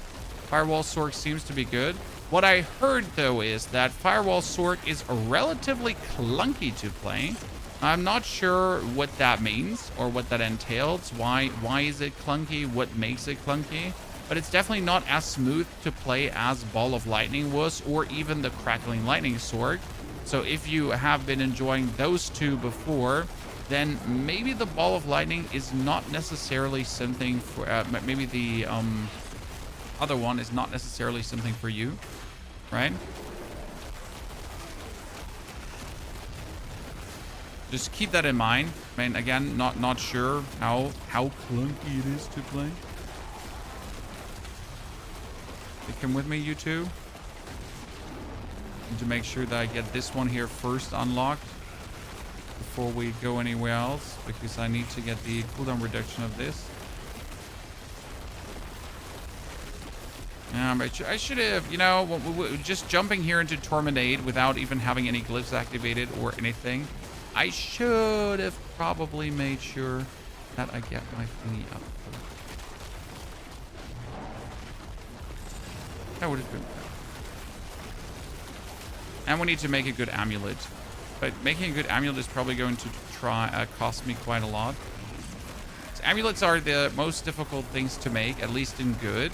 Firewall Sork seems to be good. What I heard, though, is that Firewall Sork is relatively clunky to play. I'm not sure what that means or what that entails. Why is it clunky? What makes it clunky? But it's definitely not as smooth to play as Ball of Lightning was, or even the Crackling Lightning Sork. So if you have been enjoying those two before, then maybe the Ball of Lightning is not necessarily something for... maybe the other one is not necessarily something for you, right? Just keep that in mind. I mean, again, not sure how clunky it is to play. You come with me, you two? To make sure that I get this one here first unlocked before we go anywhere else, because I need to get the cooldown reduction of this. But I should have, you know, just jumping here into Torment 8 without even having any glyphs activated or anything. I should have probably made sure that I get my thingy up. That would have been better. And we need to make a good amulet. But making a good amulet is probably going to cost me quite a lot. So amulets are the most difficult things to make, at least in good.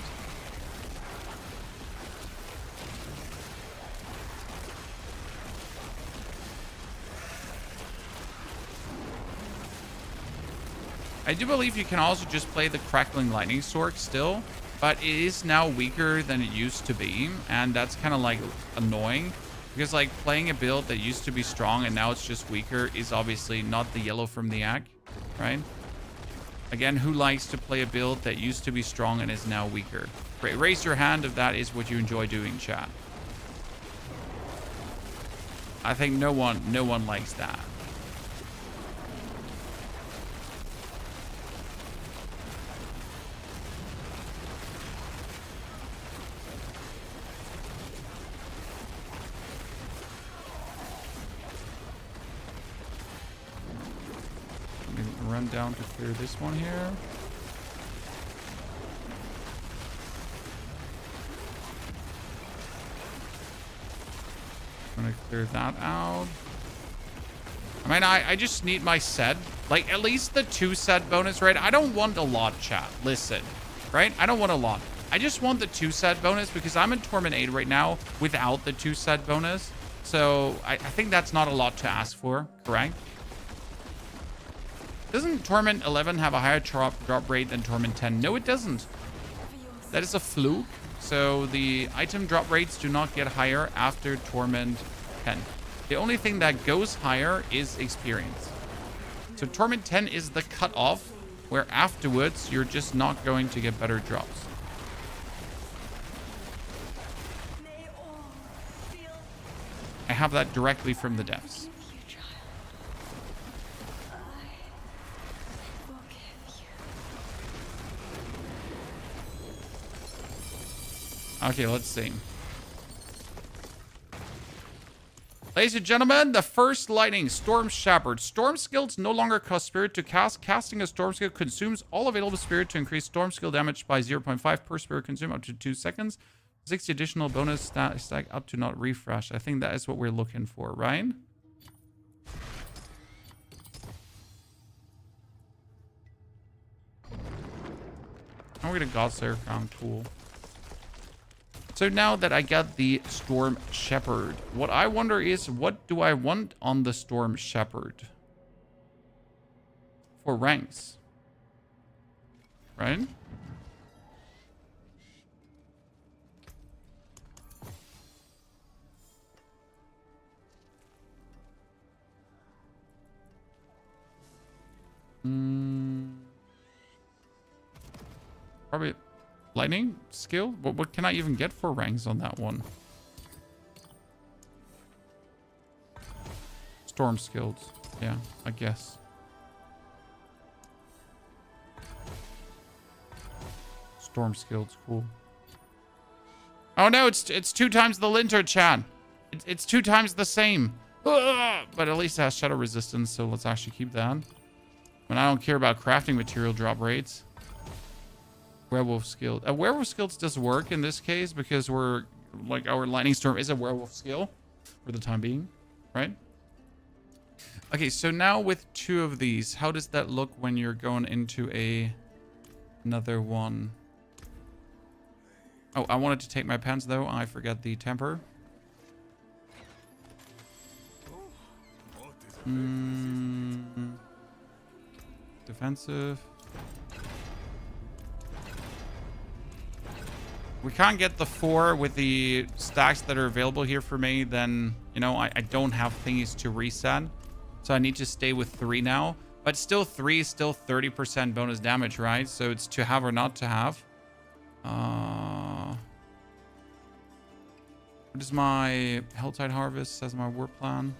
I do believe you can also just play the Crackling Lightning Sork still, but it is now weaker than it used to be, and that's kind of like annoying. Because like playing a build that used to be strong and now it's just weaker is obviously not the yellow from the egg, right? Again, who likes to play a build that used to be strong and is now weaker? Raise your hand if that is what you enjoy doing, chat. I think no one likes that. Run down to clear this one here. I'm gonna clear that out. I mean, I just need my set. Like, at least the 2 set bonus, right? I don't want a lot, chat. Listen, right? I don't want a lot. I just want the 2 set bonus because I'm in Torment 8 right now without the 2 set bonus. So I think that's not a lot to ask for, correct? Doesn't Torment 11 have a higher drop rate than Torment 10? No, it doesn't. That is a fluke. So the item drop rates do not get higher after Torment 10. The only thing that goes higher is experience. So Torment 10 is the cutoff, where afterwards you're just not going to get better drops. have that directly from the devs. You, child. I forgive you. Okay, let's see. Ladies and gentlemen, the first lightning, Storm Shepherd. Storm skills no longer cost spirit to cast. Casting a storm skill consumes all available spirit to increase storm skill damage by 0.5 per spirit consumed up to 2 seconds. 60 additional bonus stack up to not refresh. I think that is what we're looking for, right? I'm gonna Godslayer Crown, cool. So now that I got the Storm Shepherd, what I wonder is, what do I want on the Storm Shepherd? For ranks. Right? Probably lightning skill. What can I even get for ranks on that one? Storm skills. Yeah, I guess. Storm skills, cool. Oh no, it's 2 times the linter, Chan. It's 2 times the same. Ugh! But at least it has shadow resistance, so let's actually keep that. And I don't care about crafting material drop rates. Werewolf skill. Werewolf skills does work in this case because we're like our lightning storm is a werewolf skill for the time being, right? Okay, so now with 2 of these, how does that look when you're going into another one? Oh, I wanted to take my pens though. I forgot the temper. Defensive. We can't get the 4 with the stacks that are available here for me, then, you know, I don't have thingies to reset. So I need to stay with 3 now. But still 3 is still 30% bonus damage, right? So it's to have or not to have. What is my Helltide Harvest as my war plan?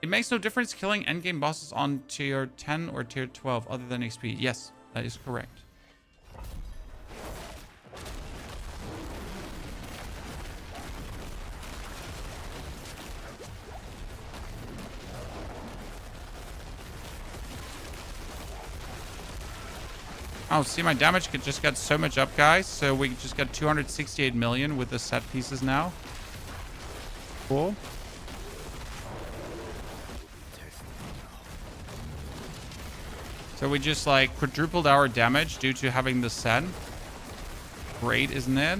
It makes no difference killing endgame bosses on tier 10 or tier 12 other than XP. Yes, that is correct. Oh, see, my damage just got so much up, guys. So we just got 268 million with the set pieces now. Cool. So we just like quadrupled our damage due to having the set. Great, isn't it?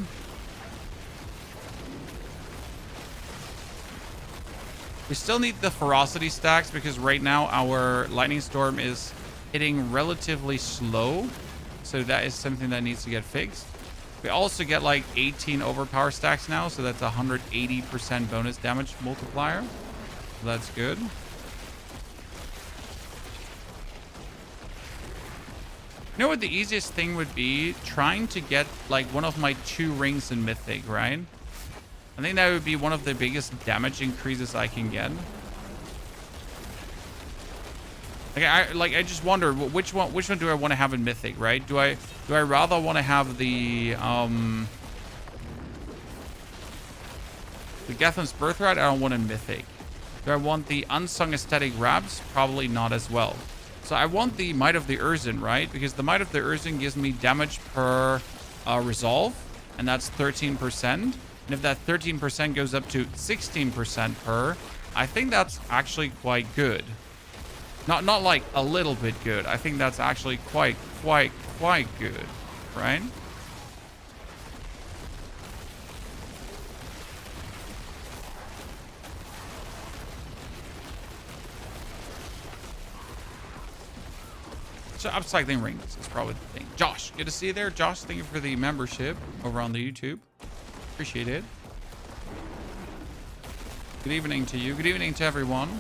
We still need the ferocity stacks because right now our lightning storm is hitting relatively slow. So that is something that needs to get fixed. We also get like 18 overpower stacks now. So that's 180% bonus damage multiplier. So that's good. You know what the easiest thing would be? Trying to get like one of my 2 rings in Mythic, right? I think that would be one of the biggest damage increases I can get. I just wonder which one do I want to have in Mythic, right? Do I rather want to have the Getham's Birthright? I don't want in Mythic. Do I want the Unsung Aesthetic Wraps? Probably not as well. So I want the Might of the Urzin, right? Because the Might of the Urzin gives me damage per resolve, and that's 13%. And if that 13% goes up to 16% per, I think that's actually quite good. Not like a little bit good. I think that's actually quite good, right? So upcycling rings is probably the thing. Josh, good to see you there. Josh, thank you for the membership over on the YouTube. Appreciate it. Good evening to you. Good evening to everyone.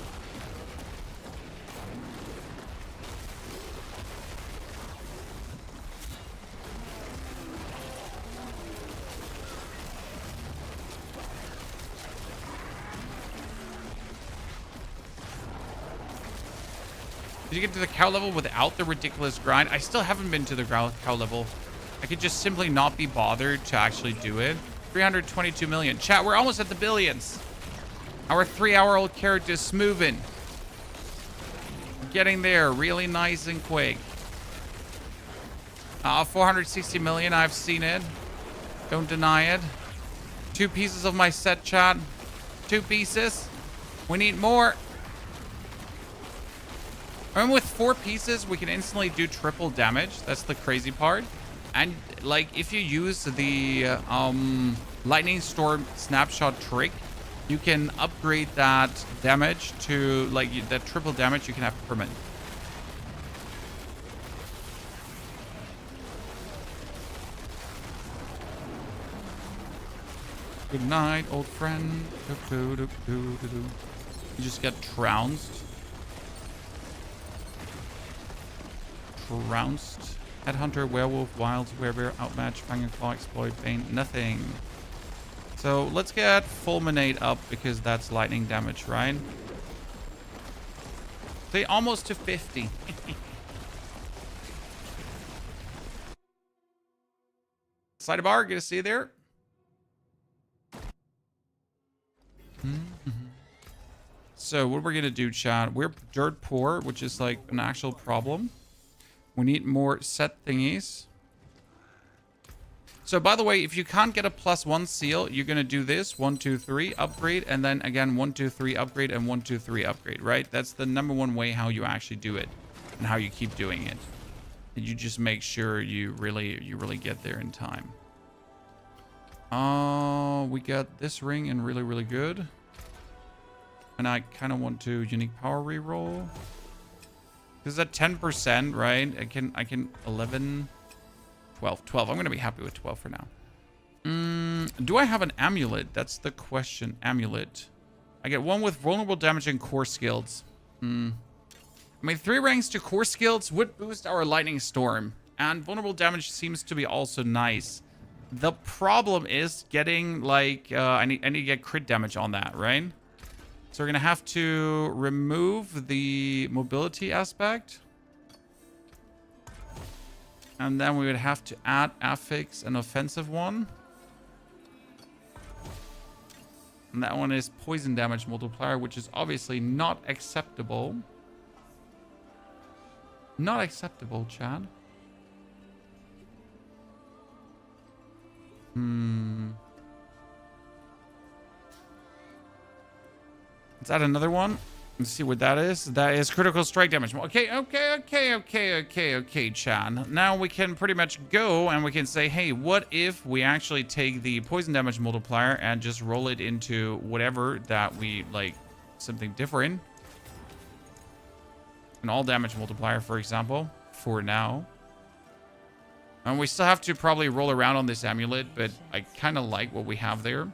Did you get to the cow level without the ridiculous grind? I still haven't been to the cow level. I could just simply not be bothered to actually do it. 322 million. Chat, we're almost at the billions. Our 3-hour-old character is moving. Getting there really nice and quick. 460 million. I've seen it. Don't deny it. 2 pieces of my set, chat. 2 pieces. We need more. And with 4 pieces, we can instantly do triple damage. That's the crazy part. And like, if you use the lightning storm snapshot trick, you can upgrade that damage to like that triple damage you can have permanent. Good night, old friend. You just get trounced. Trounced. Headhunter, werewolf, wilds, werebear, outmatch, fanging claw, exploit, bane, nothing. So let's get fulminate up because that's lightning damage, right? Say almost to 50. Side of bar, get to see there. So what we're gonna do, chat? We're dirt poor, which is like an actual problem. We need more set thingies. So by the way, if you can't get a +1 seal, you're gonna do this 1, 2, 3 upgrade, and then again 1, 2, 3 upgrade, and 1, 2, 3 upgrade, right? That's the #1 way how you actually do it, and how you keep doing it. And you just make sure you really get there in time. We got this ring and really good. And I kind of want to unique power reroll. This is at 10%, right? I can 11, 12. I'm gonna be happy with 12 for now. Do I have an amulet? That's the question. Amulet. I get 1 with vulnerable damage and core skills. I mean, 3 ranks to core skills would boost our lightning storm, and vulnerable damage seems to be also nice. The problem is getting like I need to get crit damage on that, right? So we're gonna have to remove the mobility aspect. And then we would have to add affix an offensive one. And that one is poison damage multiplier, which is obviously not acceptable. Not acceptable, Chad. Let's add another one. Let's see what that is. That is critical strike damage. Okay, Chad. Now we can pretty much go and we can say, hey, what if we actually take the poison damage multiplier and just roll it into whatever that we like, something different. An all damage multiplier, for example, for now. And we still have to probably roll around on this amulet, but I kind of like what we have there.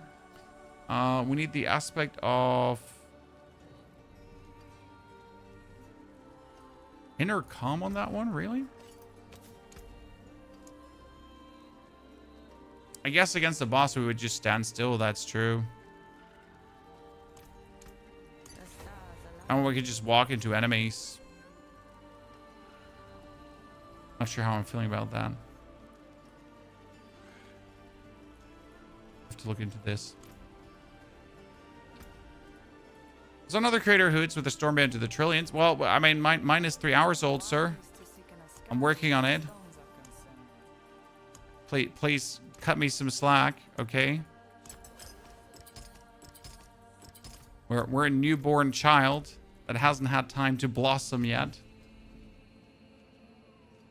We need the aspect of inner calm on that one, really? I guess against the boss we would just stand still, that's true. And we could just walk into enemies. Not sure how I'm feeling about that. Have to look into this. There's another creator hoots with a stormband to the trillions. Well, I mean, mine is 3 hours old, sir. I'm working on it. Please cut me some slack, okay? We're a newborn child that hasn't had time to blossom yet.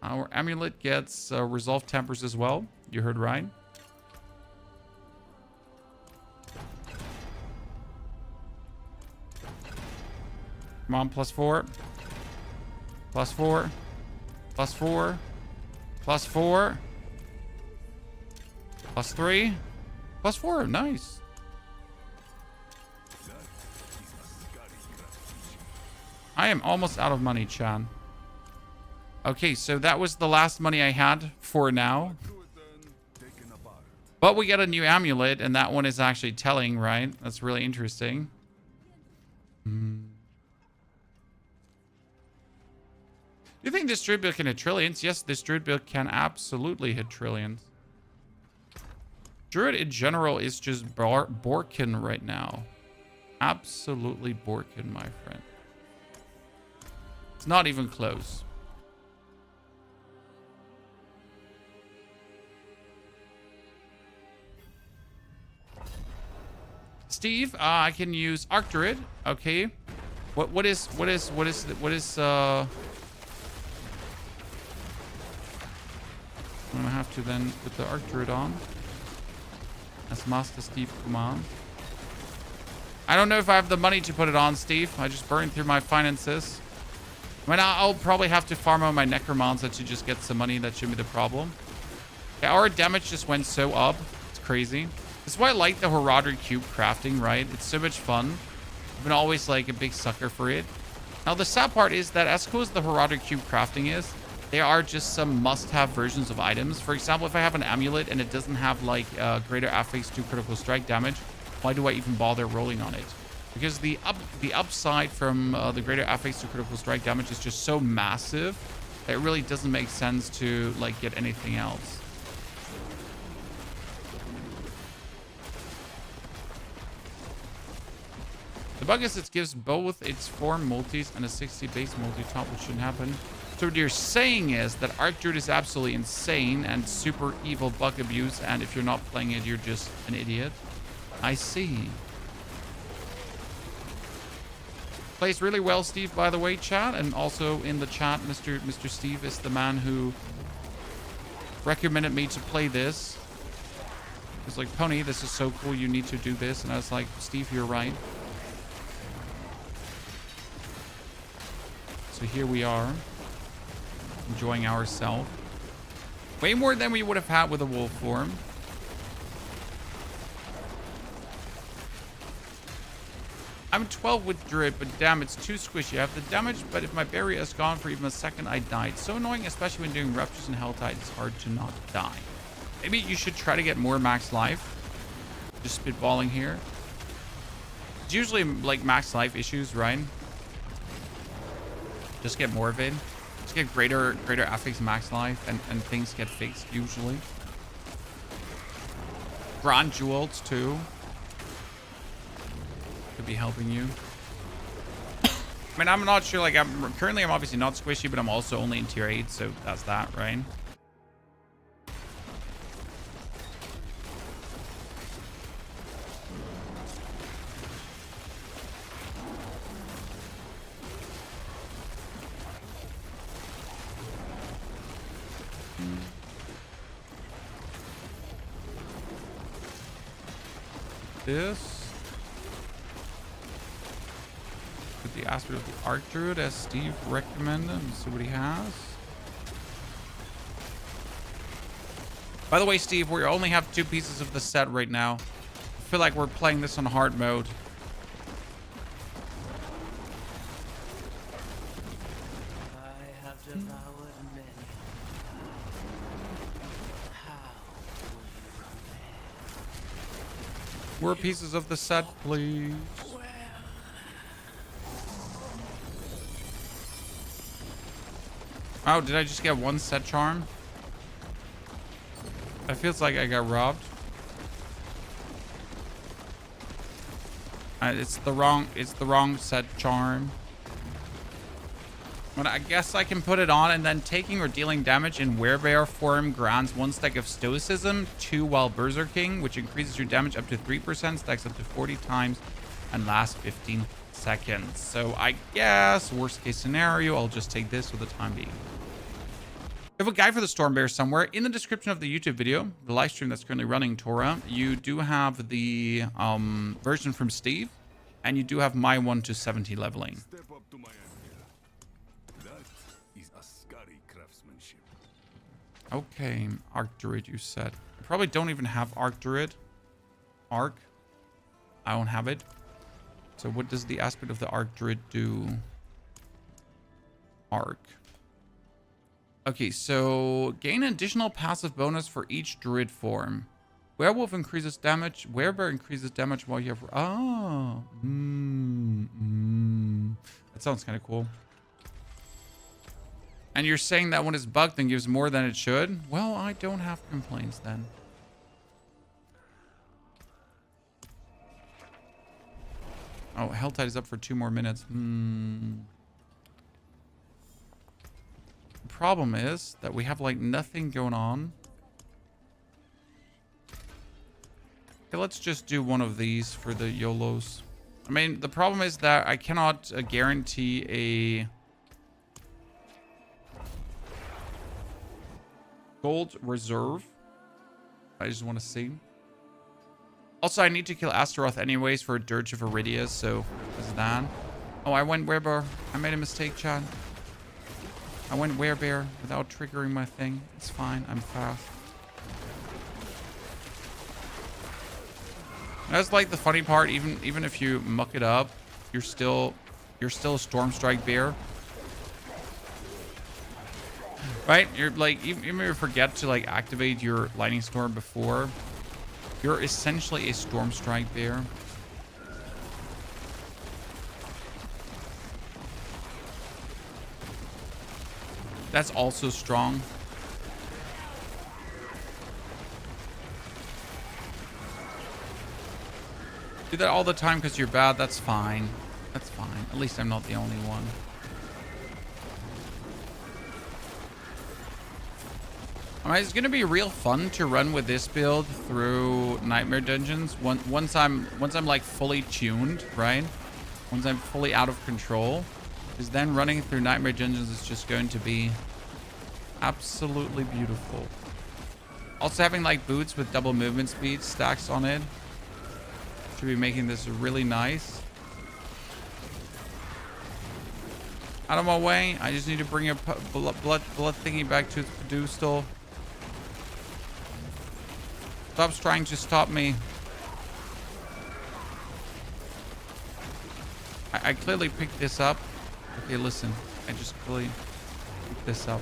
Our amulet gets resolve tempers as well. You heard right. Come on, +4. +4. +4. +4. +3. +4. Nice. I am almost out of money, Chan. Okay, so that was the last money I had for now. But we got a new amulet, and that one is actually telling, right? That's really interesting. You think this Druid build can hit trillions? Yes, this Druid build can absolutely hit trillions. Druid in general is just Borkin right now. Absolutely Borkin, my friend. It's not even close. Steve, I can use Arc Druid. Okay. What is I'm gonna have to then put the Arc Druid on as Master Steve command. I don't know if I have the money to put it on, Steve. I just burned through my finances. I mean, I'll probably have to farm out my Necromancer to just get some money. That shouldn't be the problem. Yeah, our damage just went so up. It's crazy. That's why I like the Horadric cube crafting, right? It's so much fun. I've been always like a big sucker for it. Now, the sad part is that as cool as the Horadric cube crafting is, there are just some must-have versions of items. For example, if I have an amulet and it doesn't have like greater affix to critical strike damage, why do I even bother rolling on it? Because the upside from the greater affix to critical strike damage is just so massive that it really doesn't make sense to like get anything else. The bug is it gives both its 4 multis and a 60 base multi-top, which shouldn't happen. So what you're saying is that Arc Druid is absolutely insane and super evil bug abuse, and if you're not playing it, you're just an idiot. I see. Plays really well, Steve, by the way, chat. And also in the chat, Mr. Steve is the man who recommended me to play this. He's like, Pony, this is so cool. You need to do this. And I was like, Steve, you're right. So here we are, enjoying ourselves. Way more than we would have had with a wolf form. I'm 12 with Druid, but damn, it's too squishy. I have the damage, but if my barrier is gone for even a second, I die. It's so annoying, especially when doing Ruptures and Helltide. It's hard to not die. Maybe you should try to get more max life. Just spitballing here. It's usually like max life issues, right? Just get more of it. Just get greater affix max life, and things get fixed usually. Grand Jewels too. Could be helping you. I mean, I'm not sure. Like, I'm obviously not squishy, but I'm also only in tier 8, so that's that, right? This. Put the aspect of the Arc Druid as Steve recommended. Let's see what he has. By the way, Steve, we only have 2 pieces of the set right now. I feel like we're playing this on hard mode. I have devoured many. How will you More pieces of the set, please. Oh, did I just get 1 set charm? It feels like I got robbed. It's the wrong set charm. But I guess I can put it on, and then taking or dealing damage in Werebear form grants 1 stack of Stoicism, 2 while Berserking, which increases your damage up to 3%, stacks up to 40 times, and lasts 15 seconds. So I guess, worst case scenario, I'll just take this for the time being. I have a guide for the Stormbear somewhere. In the description of the YouTube video, the live stream that's currently running, Torah, you do have the version from Steve, and you do have my 1 to 70 leveling. Step up to my idea. That is Ascari craftsmanship. Okay, Arc Druid, you said. I probably don't even have Arc Druid. Arc. I don't have it. So what does the aspect of the Arc Druid do? Arc. Okay, so gain an additional passive bonus for each Druid form. Werewolf increases damage. Werebear increases damage while you have... Oh. That sounds kind of cool. And you're saying that when it's bugged and gives more than it should? Well, I don't have complaints then. Oh, Helltide is up for 2 more minutes. The problem is that we have like nothing going on. Okay, let's just do one of these for the YOLOs. I mean, the problem is that I cannot guarantee a gold reserve. I just want to see. Also, I need to kill Astaroth anyways for a Dirge of Iridia, so there's that. Oh, I went Werebear. I made a mistake, Chad. I went Werebear without triggering my thing. It's fine. I'm fast. That's like the funny part. Even if you muck it up, you're still a Stormstrike bear. Right? You're like, even if you forget to like activate your Lightning Storm before, you're essentially a Stormstrike bear. That's also strong. Do that all the time because you're bad. That's fine. That's fine. At least I'm not the only one. I mean, it's gonna be real fun to run with this build through Nightmare Dungeons. Once I'm like fully tuned, right? Once I'm fully out of control, because then running through Nightmare Dungeons is just going to be absolutely beautiful. Also, having like boots with double movement speed stacks on it should be making this really nice. Out of my way. I just need to bring a blood thingy back to its pedestal. Stop trying to stop me. I clearly picked this up. Okay, listen. I just clearly picked this up.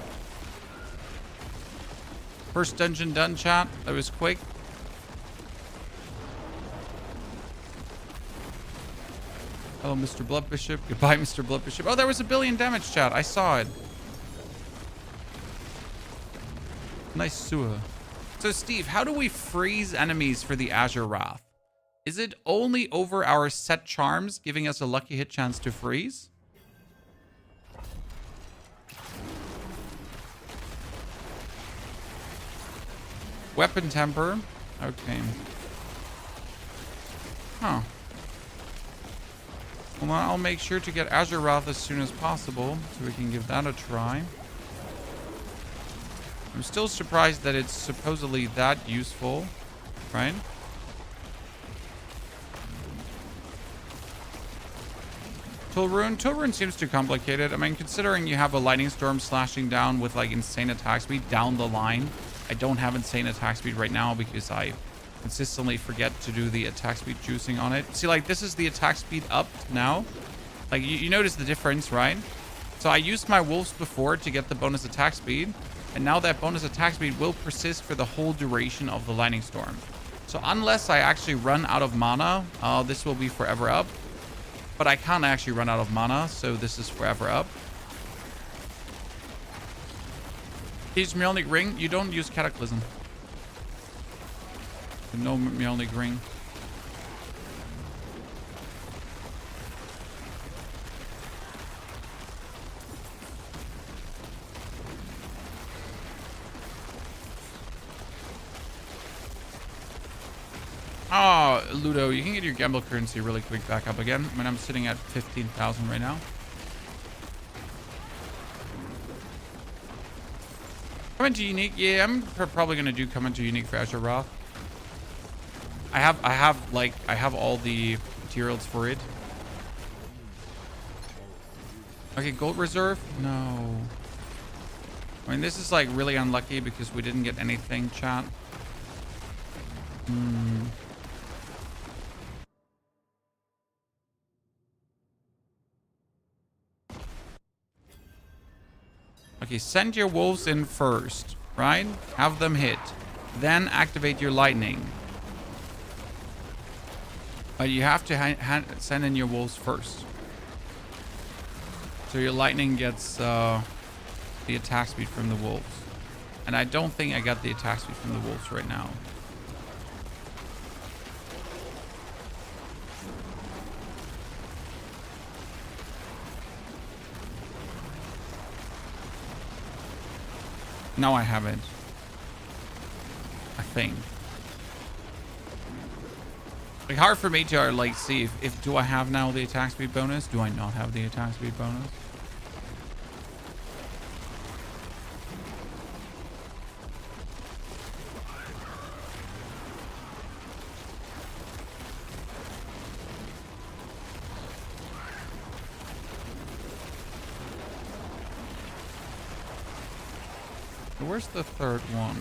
First dungeon done, chat. That was quick. Hello, Mr. Blood Bishop. Goodbye, Mr. Blood Bishop. Oh, there was 1 billion damage, chat. I saw it. Nice sewer. So, Steve, how do we freeze enemies for the Azure Wrath? Is it only over our set charms, giving us a lucky hit chance to freeze? Weapon temper. Okay. Huh. Well, I'll make sure to get Azure Wrath as soon as possible, so we can give that a try. I'm still surprised that it's supposedly that useful, right? Tool Rune seems too complicated. I mean, considering you have a Lightning Storm slashing down with like insane attack speed down the line. I don't have insane attack speed right now because I consistently forget to do the attack speed juicing on it. See, like, this is the attack speed up now. Like, you notice the difference, right? So I used my wolves before to get the bonus attack speed. And now that bonus attack speed will persist for the whole duration of the Lightning Storm. So unless I actually run out of mana, this will be forever up. But I can't actually run out of mana, so this is forever up. Use Mjolnir Ring. You don't use Cataclysm. No Mjolnir Ring. Oh, Ludo, you can get your gamble currency really quick back up again. I mean, I'm sitting at 15,000 right now. Come into Unique. Yeah, I'm probably going to do come into Unique for Azure Wrath. I have all the materials for it. Okay, gold reserve? No. I mean, this is like really unlucky because we didn't get anything, chat. Okay, send your wolves in first, right? Have them hit. Then activate your lightning. But you have to send in your wolves first. So your lightning gets the attack speed from the wolves. And I don't think I got the attack speed from the wolves right now. No, I haven't. I think. Like, hard for me to like see if do I have now the attack speed bonus? Do I not have the attack speed bonus? Where's the third one?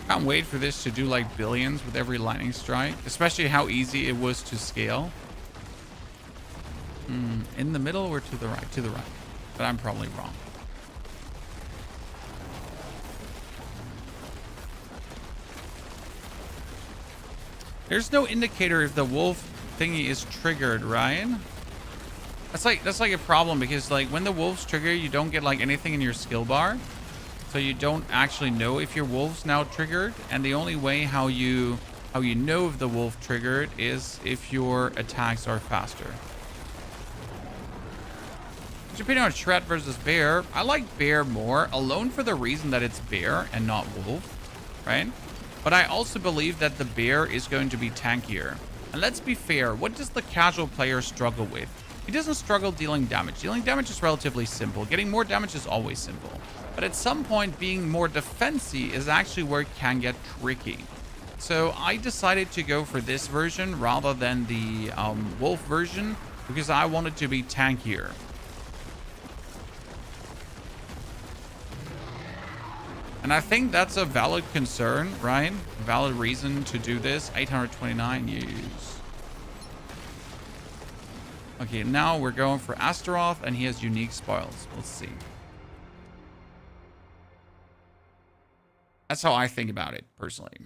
Can't wait for this to do like billions with every lightning strike, especially how easy it was to scale. In the middle or to the right? To the right, but I'm probably wrong. There's no indicator if the wolf thingy is triggered, right? That's like a problem because like when the wolves trigger, you don't get like anything in your skill bar. So you don't actually know if your wolf's now triggered. And the only way how you know if the wolf triggered is if your attacks are faster. Depending on Shred versus Bear, I like Bear more, alone for the reason that it's Bear and not Wolf, right? But I also believe that the Bear is going to be tankier. And let's be fair, what does the casual player struggle with? He doesn't struggle dealing damage. Dealing damage is relatively simple. Getting more damage is always simple. But at some point, being more defensive is actually where it can get tricky. So I decided to go for this version rather than the Wolf version because I wanted to be tankier. And I think that's a valid concern, right? Valid reason to do this. 829 use. Okay, now we're going for Astaroth, and he has unique spoils. Let's see. That's how I think about it, personally.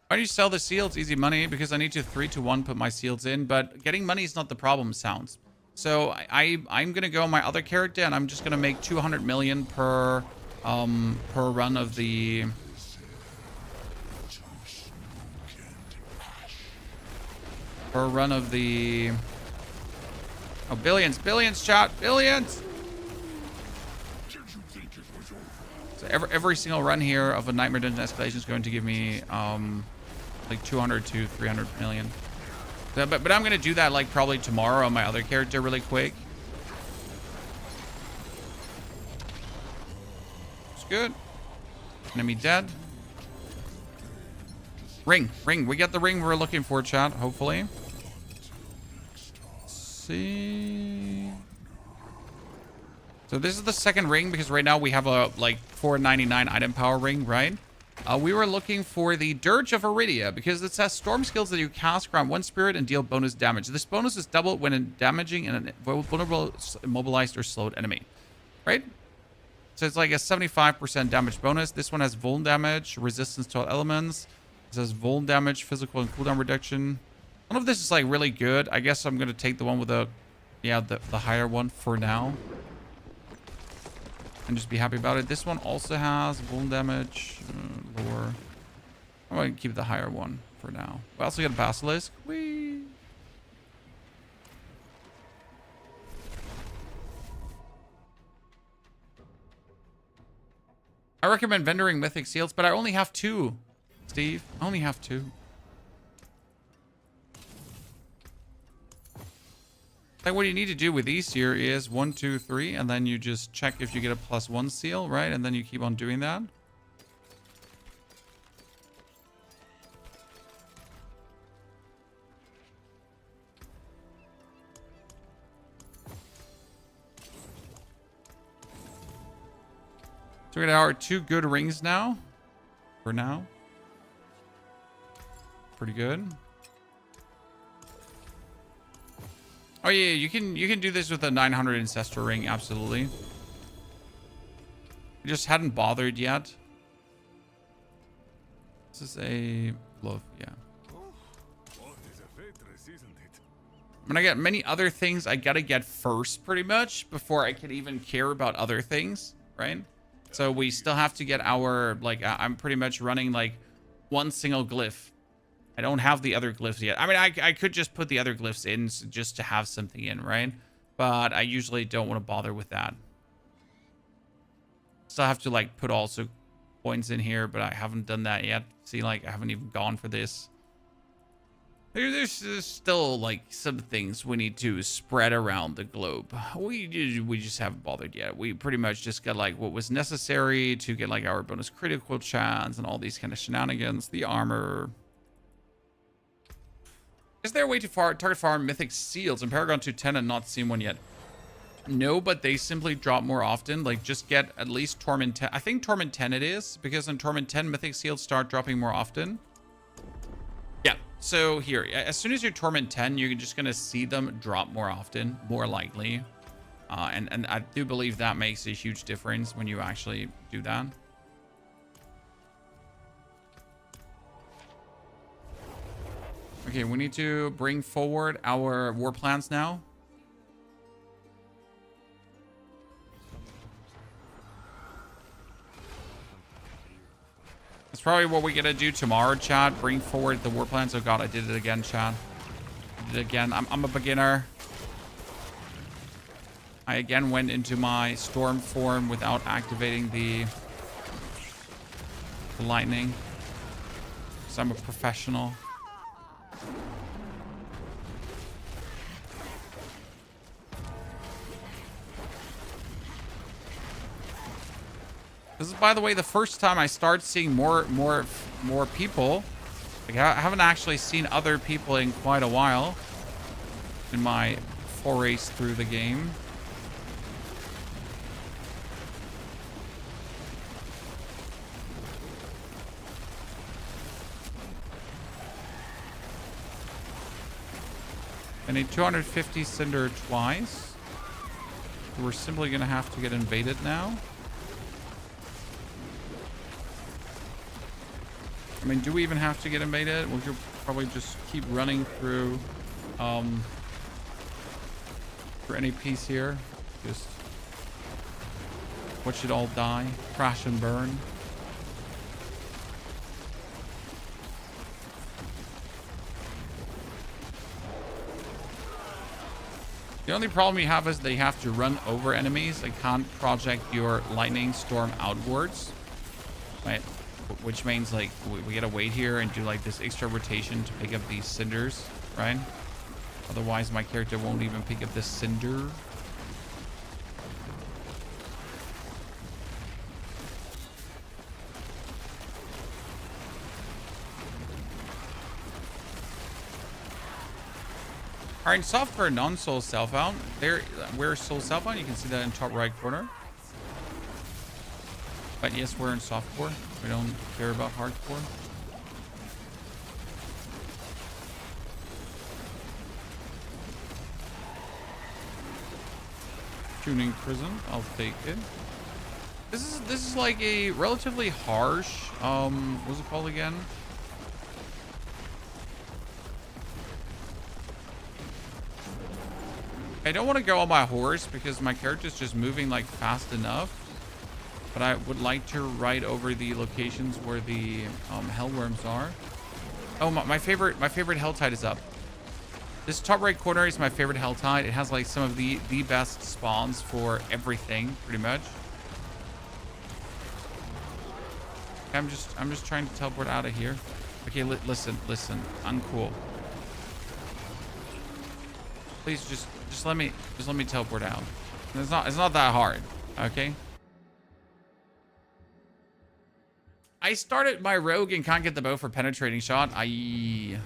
Why do you sell the seals? Easy money, because I need to 3-to-1 put my seals in, but getting money is not the problem, sounds. So I'm gonna go on my other character, and I'm just gonna make 200 million per run of the. Per run of the. Oh, billions, chat, billions. So every single run here of a Nightmare Dungeon escalation is going to give me like 200 to 300 million. But I'm going to do that like probably tomorrow on my other character really quick. It's good. Enemy dead. Ring. We get the ring we're looking for, chat, hopefully. Let's see. So this is the second ring because right now we have a like 499 item power ring, right? We were looking for the Dirge of Iridia because it says storm skills that you cast, grant 1 spirit, and deal bonus damage. This bonus is doubled when damaging an vulnerable, immobilized, or slowed enemy, right? So it's like a 75% damage bonus. This one has vuln damage, resistance to all elements. It says vuln damage, physical and cooldown reduction. None of this is like really good. I guess I'm going to take the one with the higher one for now. And just be happy about it. This one also has vuln damage, lower. I'm going to keep the higher one for now. We also get a Basilisk. Whee! I recommend vendoring mythic seals, but I only have 2, Steve. I only have 2. Like what you need to do with these here is 1, 2, 3, and then you just check if you get a +1 seal, right? And then you keep on doing that. So we got our 2 good rings now. For now. Pretty good. Oh yeah, you can do this with a 900 ancestral ring, absolutely. I just hadn't bothered yet. This is a glove, yeah. When I get many other things, I gotta get first pretty much before I can even care about other things, right? So we still have to get our, like, I'm pretty much running like one single glyph. I don't have the other glyphs yet. I mean, I could just put the other glyphs in just to have something in, right? But I usually don't want to bother with that. Still have to like put also points in here, but I haven't done that yet. See, like I haven't even gone for this. There's still like some things we need to spread around the globe. We just haven't bothered yet. We pretty much just got like what was necessary to get like our bonus critical chance and all these kind of shenanigans. The armor. Is there a way to target farm mythic seals in Paragon 210 and not seen one yet? No, but they simply drop more often. Like just get at least Torment 10. I think Torment 10 it is, because in Torment 10 mythic seals start dropping more often. Yeah, so here, as soon as you're Torment 10, you're just going to see them drop more often, more likely. And I do believe that makes a huge difference when you actually do that. Okay, we need to bring forward our war plans now. That's probably what we're gonna do tomorrow, chat. Bring forward the war plans. Oh god, I did it again, chat. I did it again. I'm a beginner. I again went into my storm form without activating the lightning. So I'm a professional. This is, by the way, the first time I start seeing more people. Like, I haven't actually seen other people in quite a while in my forays through the game. I need 250 cinder twice. We're simply gonna have to get invaded now. I mean, do we even have to get invaded? We'll probably just keep running through for any piece here. Just watch it all die, crash and burn. The only problem you have is they have to run over enemies. They can't project your lightning storm outwards, right? Which means like we gotta wait here and do like this extra rotation to pick up these cinders, right? Otherwise my character won't even pick up this cinder. Alright, in software non-soul self-out, we're soul self-out. You can see that in top right corner. But yes, we're in softcore. We don't care about hardcore. Tuning prison, I'll take it. This is like a relatively harsh, what's it called again? I don't want to go on my horse because my character's just moving like fast enough. But I would like to ride over the locations where the hellworms are. Oh, my favorite helltide is up. This top right corner is my favorite helltide. It has like some of the best spawns for everything, pretty much. I'm just trying to teleport out of here. Okay, listen, uncool. Please just let me teleport out. It's not that hard, okay? I started my rogue and can't get the bow for penetrating shot. I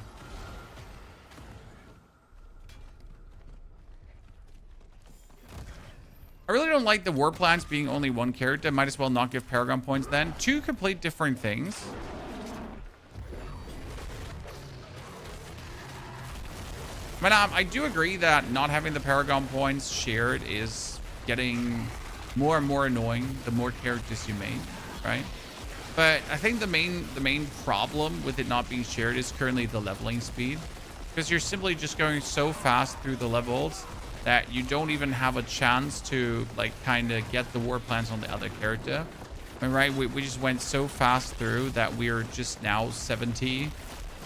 really don't like the war plans being only one character. Might as well not give Paragon points then. Two complete different things. But I do agree that not having the Paragon points shared is getting more and more annoying the more characters you make, right? But I think the main problem with it not being shared is currently the leveling speed, because you're simply just going so fast through the levels that you don't even have a chance to like kind of get the war plans on the other character. And right, we just went so fast through that we're just now 70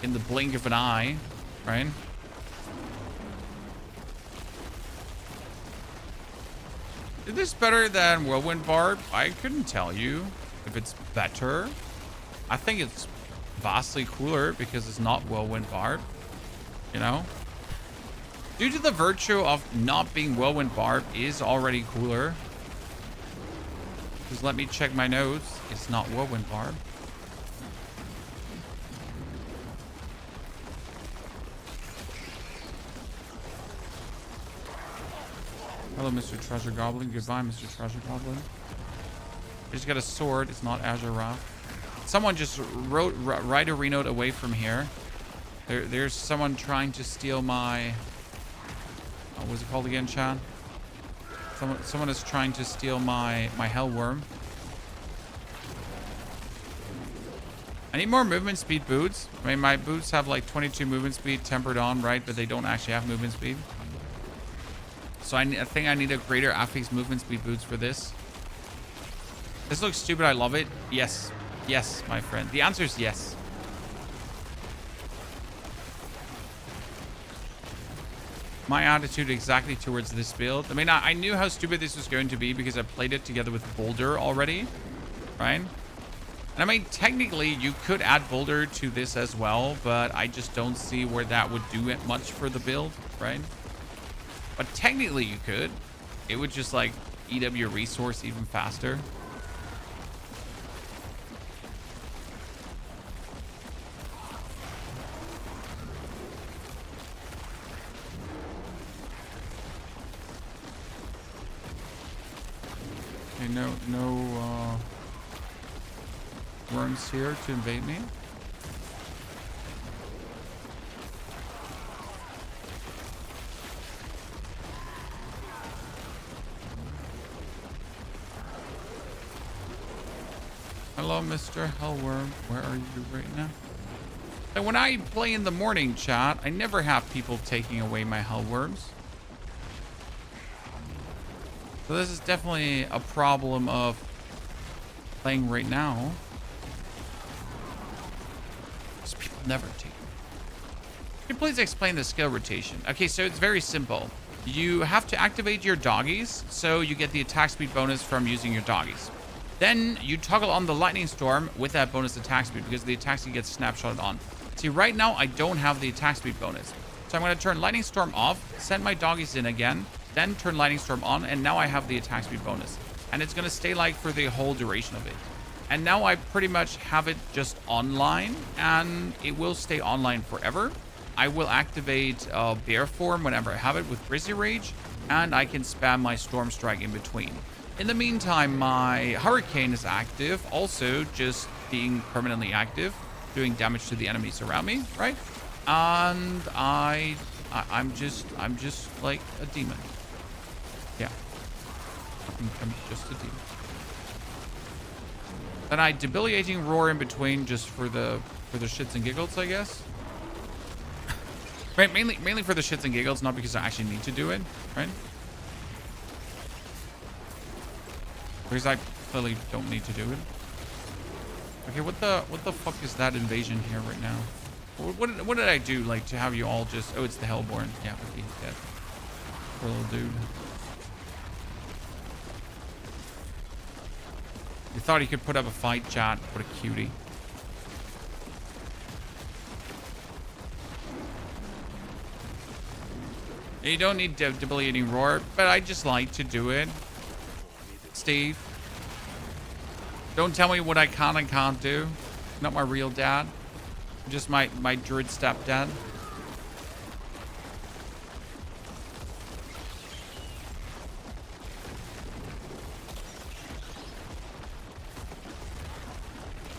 in the blink of an eye, right? Is this better than Whirlwind Barb? I couldn't tell you if it's better. I think it's vastly cooler because it's not Whirlwind Barb, you know? Due to the virtue of not being Whirlwind Barb is already cooler. Just let me check my notes. It's not Whirlwind Barb. Hello, Mr. Treasure Goblin. Goodbye, Mr. Treasure Goblin. I just got a sword. It's not Azure Wrath. Someone just wrote right a renote away from here. There's someone trying to steal my... what was it called again, Chad? Someone is trying to steal my Hellworm. I need more movement speed boots. I mean, my boots have like 22 movement speed tempered on, right? But they don't actually have movement speed. So I think I need a greater affix movement speed boots for this. This looks stupid. I love it. Yes. Yes, my friend. The answer is yes. My attitude exactly towards this build. I mean, I knew how stupid this was going to be because I played it together with Boulder already, right? And I mean, technically, you could add Boulder to this as well, but I just don't see where that would do it much for the build, right? But technically, you could. It would just, like, eat up your resource even faster. Okay, no worms here to invade me. Hello, Mr. Hellworm. Where are you right now? And when I play in the morning, chat, I never have people taking away my Hellworms. So this is definitely a problem of playing right now. Because people never take them. Can you please explain the skill rotation? Okay, so it's very simple. You have to activate your doggies, so you get the attack speed bonus from using your doggies. Then you toggle on the lightning storm with that bonus attack speed because the attack speed gets snapshotted on. See, right now I don't have the attack speed bonus. So I'm going to turn lightning storm off, send my doggies in again, then turn lightning storm on, and now I have the attack speed bonus. And it's going to stay like for the whole duration of it. And now I pretty much have it just online, and it will stay online forever. I will activate bear form whenever I have it with Grizzly Rage, and I can spam my storm strike in between. In the meantime, my Hurricane is active, also just being permanently active, doing damage to the enemies around me, right? And I'm just like a demon. Yeah, I'm just a demon. Then I debilitating roar in between just for the shits and giggles, I guess. Right, mainly for the shits and giggles, not because I actually need to do it, right? Because I clearly don't need to do it. Okay, what the fuck is that invasion here right now? What did I do, like, to have you all just... Oh, it's the Hellborn. Yeah, okay, he's dead. Poor little dude. You thought he could put up a fight, chat. What a cutie. You don't need debilitating roar, but I just like to do it. Steve, don't tell me what I can and can't do. Not my real dad. Just my druid stepdad.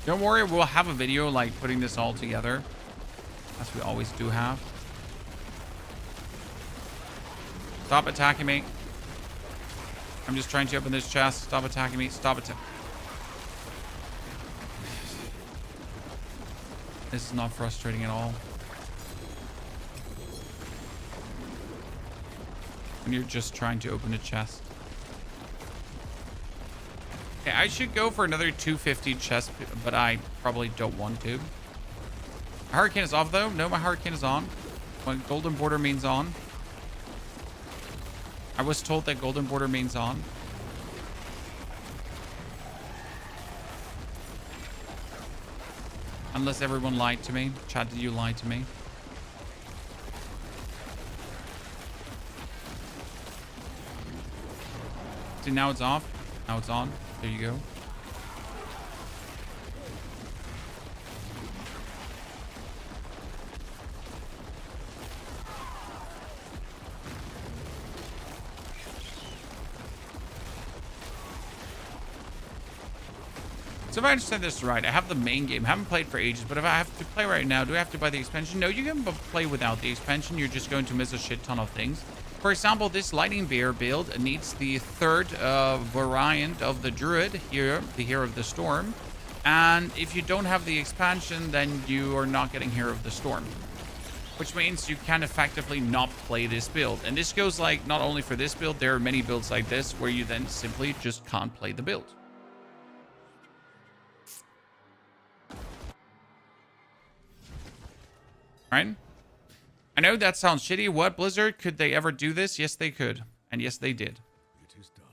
Don't worry, we'll have a video like putting this all together, as we always do have. Stop attacking me. I'm just trying to open this chest. Stop attacking me. Stop attacking. This is not frustrating at all. When you're just trying to open a chest. Okay, I should go for another 250 chest, but I probably don't want to. My hurricane is off though. No, my hurricane is on. My golden border means on. I was told that golden border means on. Unless everyone lied to me. Chat, did you lie to me? See, now it's off. Now it's on. There you go. So if I understand this right, I have the main game. I haven't played for ages, but if I have to play right now, do I have to buy the expansion? No, you can play without the expansion. You're just going to miss a shit ton of things. For example, this Lightning Bear build needs the third variant of the Druid here, the Hero of the Storm. And if you don't have the expansion, then you are not getting Hero of the Storm. Which means you can effectively not play this build. And this goes like not only for this build, there are many builds like this where you then simply just can't play the build. Right? I know that sounds shitty. What, Blizzard? Could they ever do this? Yes, they could. And yes, they did. It is done.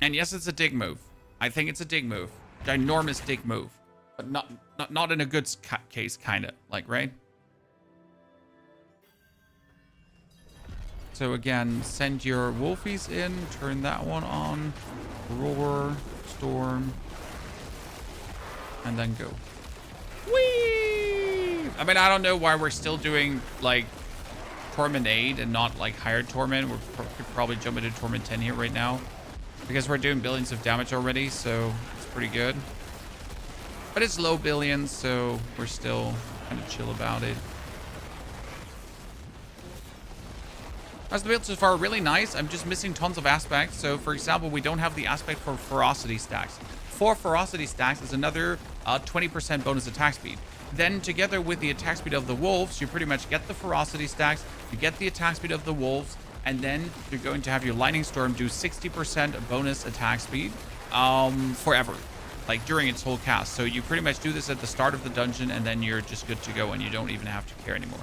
And yes, it's a dig move. I think it's a dig move. Ginormous dig move. But not in a good case, kind of. Like, right? So again, send your wolfies in. Turn that one on. Roar. Storm. And then go. Whee! I mean, I don't know why we're still doing, like, Torment 8 and not, like, higher Torment. We could probably jump into Torment 10 here right now. Because we're doing billions of damage already, so it's pretty good. But it's low billions, so we're still kind of chill about it. As the build so far, really nice. I'm just missing tons of aspects. So, for example, we don't have the aspect for ferocity stacks. 4 ferocity stacks is another 20% bonus attack speed. Then together with the attack speed of the wolves, you pretty much get the ferocity stacks, you get the attack speed of the wolves, and then you're going to have your lightning storm do 60% bonus attack speed forever, like during its whole cast. So you pretty much do this at the start of the dungeon, and then you're just good to go, and you don't even have to care anymore,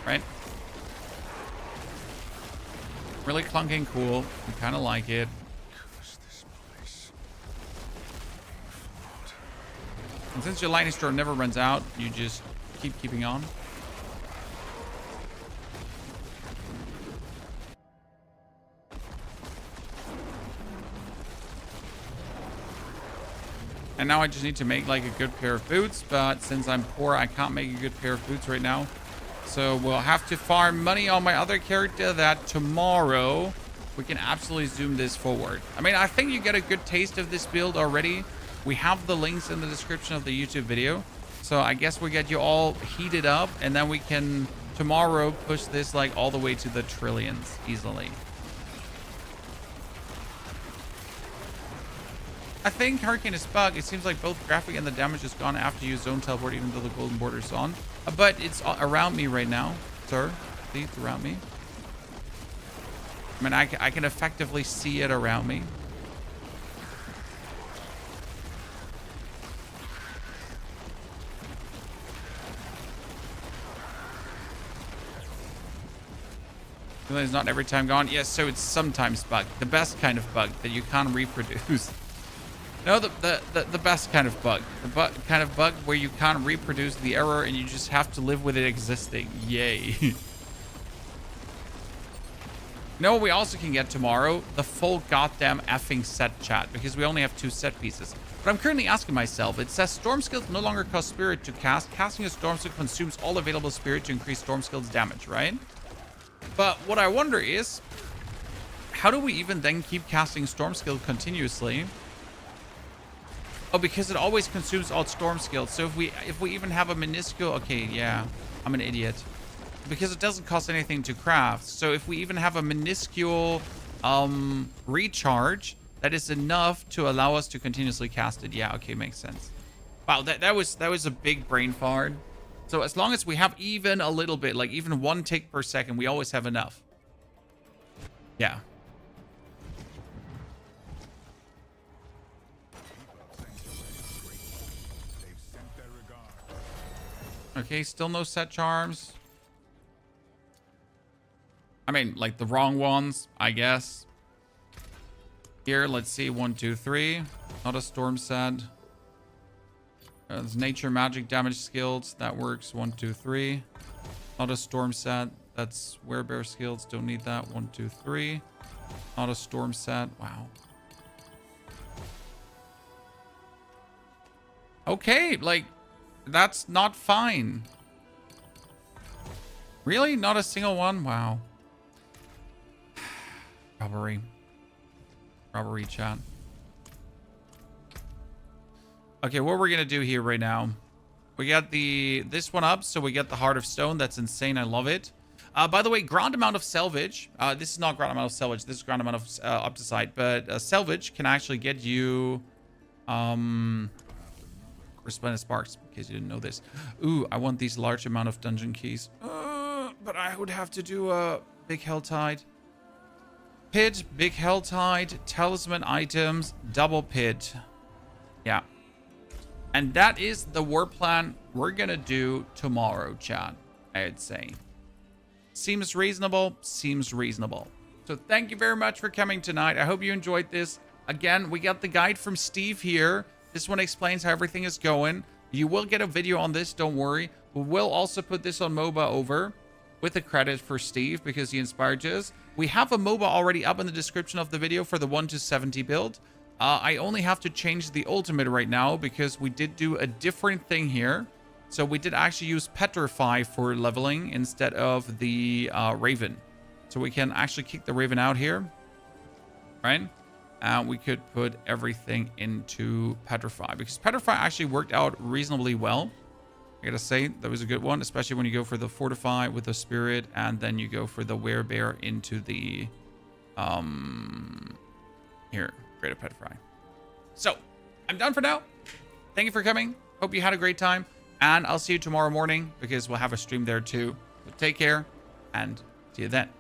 right? Really clunking cool. I kind of like it. And since your lightning storm never runs out, you just keep keeping on. And now I just need to make like a good pair of boots, but since I'm poor, I can't make a good pair of boots right now. So we'll have to farm money on my other character that tomorrow we can absolutely zoom this forward. I mean, I think you get a good taste of this build already. We have the links in the description of the YouTube video. So I guess we'll get you all heated up, and then we can tomorrow push this like all the way to the trillions easily. I think Hurricane is bug. It seems like both graphic and the damage is gone after you zone teleport, even though the golden border is on. But it's around me right now, sir. See, it's around me. I mean, I can effectively see it around me. It's not every time gone. Yes, so it's sometimes bug. The best kind of bug that you can't reproduce. No, the best kind of bug. The kind of bug where you can't reproduce the error and you just have to live with it existing. Yay. You know what we also can get tomorrow? The full goddamn effing set, chat, because we only have 2 set pieces. But I'm currently asking myself, it says storm skills no longer cost spirit to cast. Casting a storm skill consumes all available spirit to increase storm skills damage, right? But what I wonder is, how do we even then keep casting storm skill continuously? Oh, because it always consumes all storm skills. So if we even have a minuscule, okay, yeah, I'm an idiot. because it doesn't cost anything to craft. So if we even have a minuscule recharge, that is enough to allow us to continuously cast it. Yeah, okay, makes sense. Wow, that was a big brain fart. So as long as we have even a little bit, like even 1 tick per second, we always have enough. Yeah. Okay, still no set charms. I mean, like the wrong ones, I guess. Here, let's see. 1, 2, 3. Not a storm set. There's nature magic damage skills. That works. 1, 2, 3. Not a storm set. That's werebear skills. Don't need that. 1, 2, 3. Not a storm set. Wow. Okay, like, that's not fine. Really? Not a single one? Wow. Robbery. Robbery, chat. Okay, what we're gonna do here right now. We got this one up, so we get the Heart of Stone. That's insane. I love it. By the way, ground amount of salvage. This is not ground amount of salvage. This is ground amount of up to side. But salvage can actually get you Resplendent Sparks, in case you didn't know this. Ooh, I want these large amount of dungeon keys. But I would have to do a Big Helltide. Pit, Big Helltide, Talisman items, double pit. Yeah. And that is the war plan we're gonna do tomorrow, chat, I'd say. Seems reasonable, seems reasonable. So thank you very much for coming tonight. I hope you enjoyed this. Again, we got the guide from Steve here. This one explains how everything is going. You will get a video on this, don't worry. We will also put this on MOBA over with a credit for Steve because he inspired us. We have a MOBA already up in the description of the video for the 1 to 70 build. I only have to change the ultimate right now because we did do a different thing here. So we did actually use Petrify for leveling instead of the Raven. So we can actually kick the Raven out here, right? And we could put everything into Petrify because Petrify actually worked out reasonably well. I gotta say, that was a good one, especially when you go for the Fortify with the Spirit and then you go for the Werebear into the, here, Greater Petrify. So, I'm done for now. Thank you for coming. Hope you had a great time. And I'll see you tomorrow morning because we'll have a stream there too. But take care and see you then.